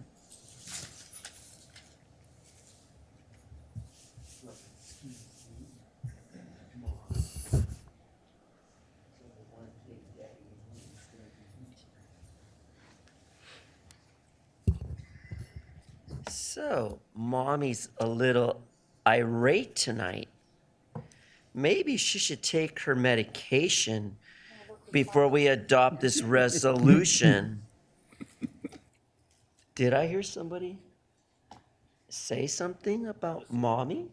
So, Mommy's a little irate tonight. Maybe she should take her medication before we adopt this resolution. Did I hear somebody say something about Mommy?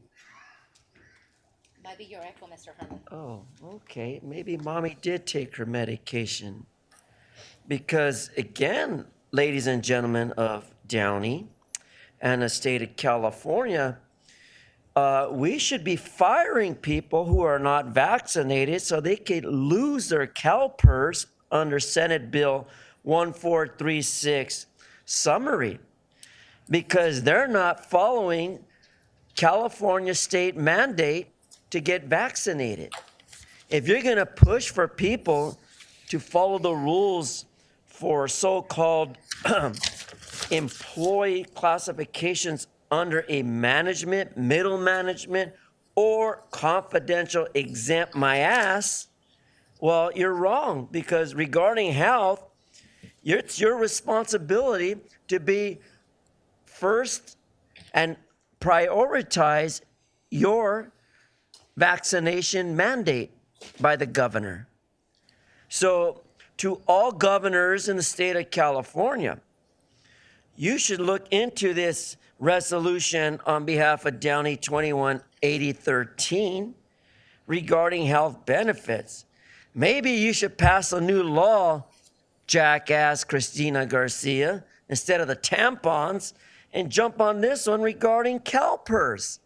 Might be your echo, Mr. Herman. Oh, okay. Maybe Mommy did take her medication. Because again, ladies and gentlemen of Downey and the state of California, we should be firing people who are not vaccinated so they could lose their CalPERS under Senate Bill 1436 summary because they're not following California state mandate to get vaccinated. If you're going to push for people to follow the rules for so-called employee classifications under a management, middle management, or confidential exempt my ass, well, you're wrong because regarding health, it's your responsibility to be first and prioritize your vaccination mandate by the governor. So to all governors in the state of California, you should look into this resolution on behalf of Downey 21-8013 regarding health benefits. Maybe you should pass a new law, jackass Cristina Garcia, instead of the tampons, and jump on this one regarding CalPERS.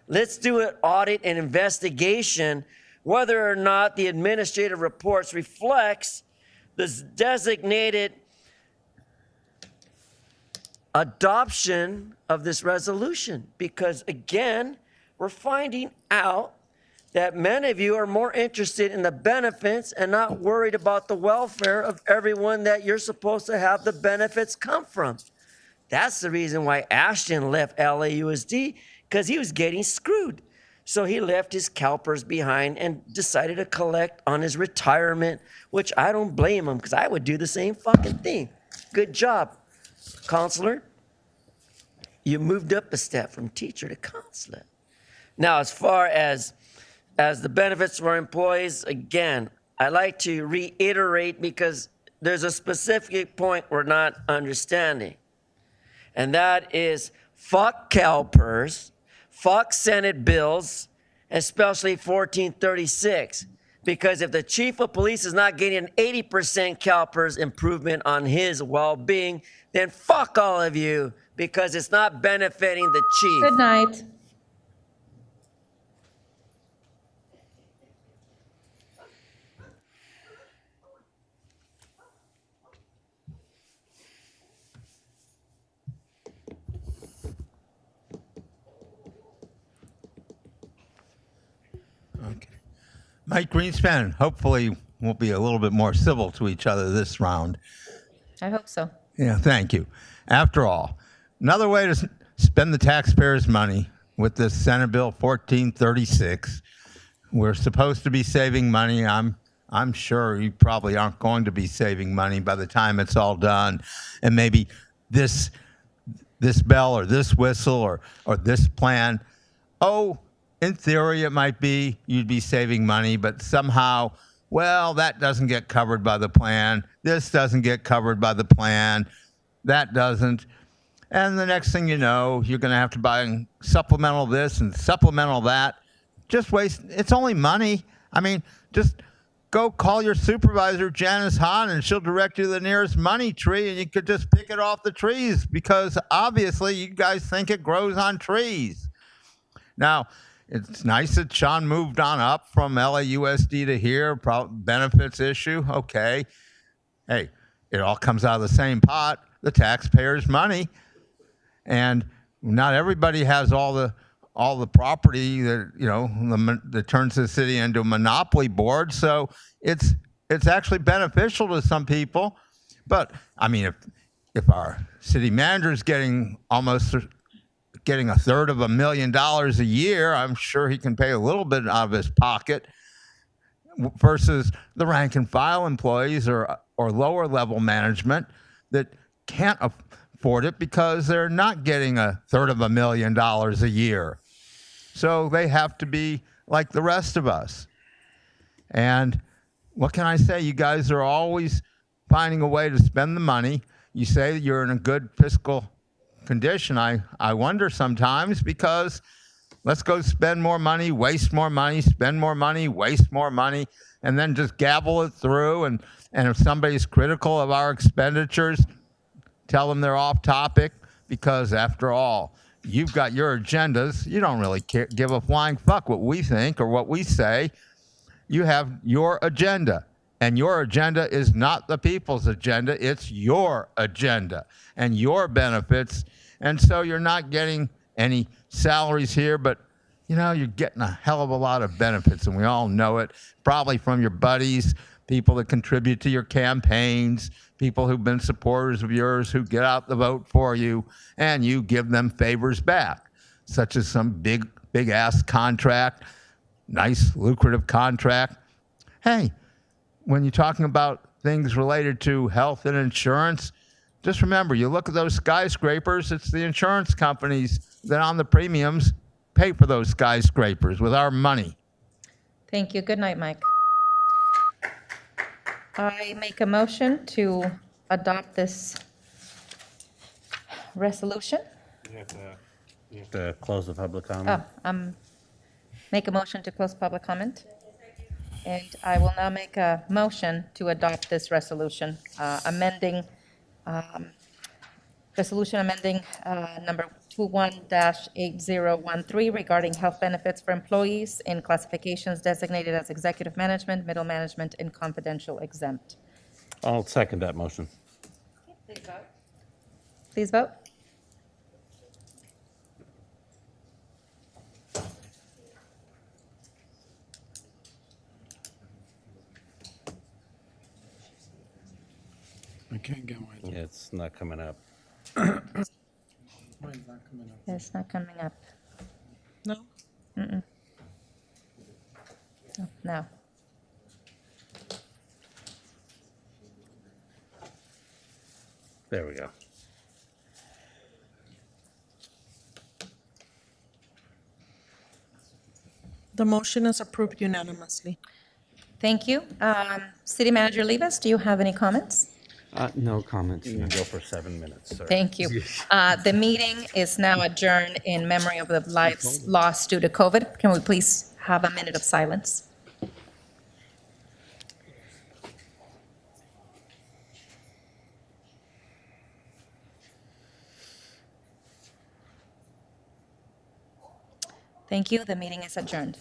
Let's do an audit and investigation whether or not the administrative reports reflects the designated adoption of this resolution. Because again, we're finding out that many of you are more interested in the benefits and not worried about the welfare of everyone that you're supposed to have the benefits come from. That's the reason why Ashton left LAUSD, because he was getting screwed. So he left his CalPERS behind and decided to collect on his retirement, which I don't blame him, because I would do the same fucking thing. Good job, counselor. You moved up a step from teacher to counselor. Now, as far as the benefits for employees, again, I like to reiterate because there's a specific point we're not understanding. And that is fuck CalPERS, fuck Senate bills, especially 1436. Because if the chief of police is not getting an 80% CalPERS improvement on his well-being, then fuck all of you, because it's not benefiting the chief. Good night. Okay. Mike Greenspan, hopefully we'll be a little bit more civil to each other this round. I hope so. Yeah, thank you. After all, another way to spend the taxpayers' money with this Senate Bill 1436. We're supposed to be saving money. I'm sure you probably aren't going to be saving money by the time it's all done. And maybe this bell or this whistle or this plan, in theory, it might be you'd be saving money, but somehow, well, that doesn't get covered by the plan. This doesn't get covered by the plan. That doesn't. And the next thing you know, you're going to have to buy supplemental this and supplemental that. Just waste. It's only money. I mean, just go call your supervisor, Janice Hahn, and she'll direct you to the nearest money tree, and you could just pick it off the trees because obviously you guys think it grows on trees. Now, it's nice that Sean moved on up from LAUSD to here, benefits issue. Okay. Hey, it all comes out of the same pot, the taxpayers' money. And not everybody has all the property that, that turns the city into a monopoly board. So it's actually beneficial to some people. But I mean, if our city manager is getting $250,000 a year, I'm sure he can pay a little bit out of his pocket versus the rank and file employees or lower level management that can't afford it because they're not getting $250,000 a year. So they have to be like the rest of us. And what can I say? You guys are always finding a way to spend the money. You say that you're in a good fiscal condition. I wonder sometimes because let's go spend more money, waste more money, spend more money, waste more money, and then just gavel it through. And if somebody's critical of our expenditures, tell them they're off topic because after all, you've got your agendas. You don't really give a flying fuck what we think or what we say. You have your agenda. And your agenda is not the people's agenda. It's your agenda and your benefits. And so you're not getting any salaries here, but you're getting a hell of a lot of benefits. And we all know it, probably from your buddies, people that contribute to your campaigns, people who've been supporters of yours who get out the vote for you, and you give them favors back, such as some big ass contract, nice lucrative contract. Hey, when you're talking about things related to health and insurance, just remember, you look at those skyscrapers, it's the insurance companies that on the premiums pay for those skyscrapers with our money. Thank you. Good night, Mike. I make a motion to adopt this resolution. You have to close the public comment. Make a motion to close public comment. And I will now make a motion to adopt this resolution, resolution amending number 21-8013 regarding health benefits for employees in classifications designated as executive management, middle management, and confidential exempt. I'll second that motion. Please vote. Please vote. I can't get my. It's not coming up. It's not coming up. No? Mm-mm. No. There we go. The motion is approved unanimously. Thank you. City Manager Livas, do you have any comments? No comments. You can go for 7 minutes, sir. Thank you. The meeting is now adjourned in memory of the lives lost due to COVID. Can we please have a minute of silence? Thank you. The meeting is adjourned.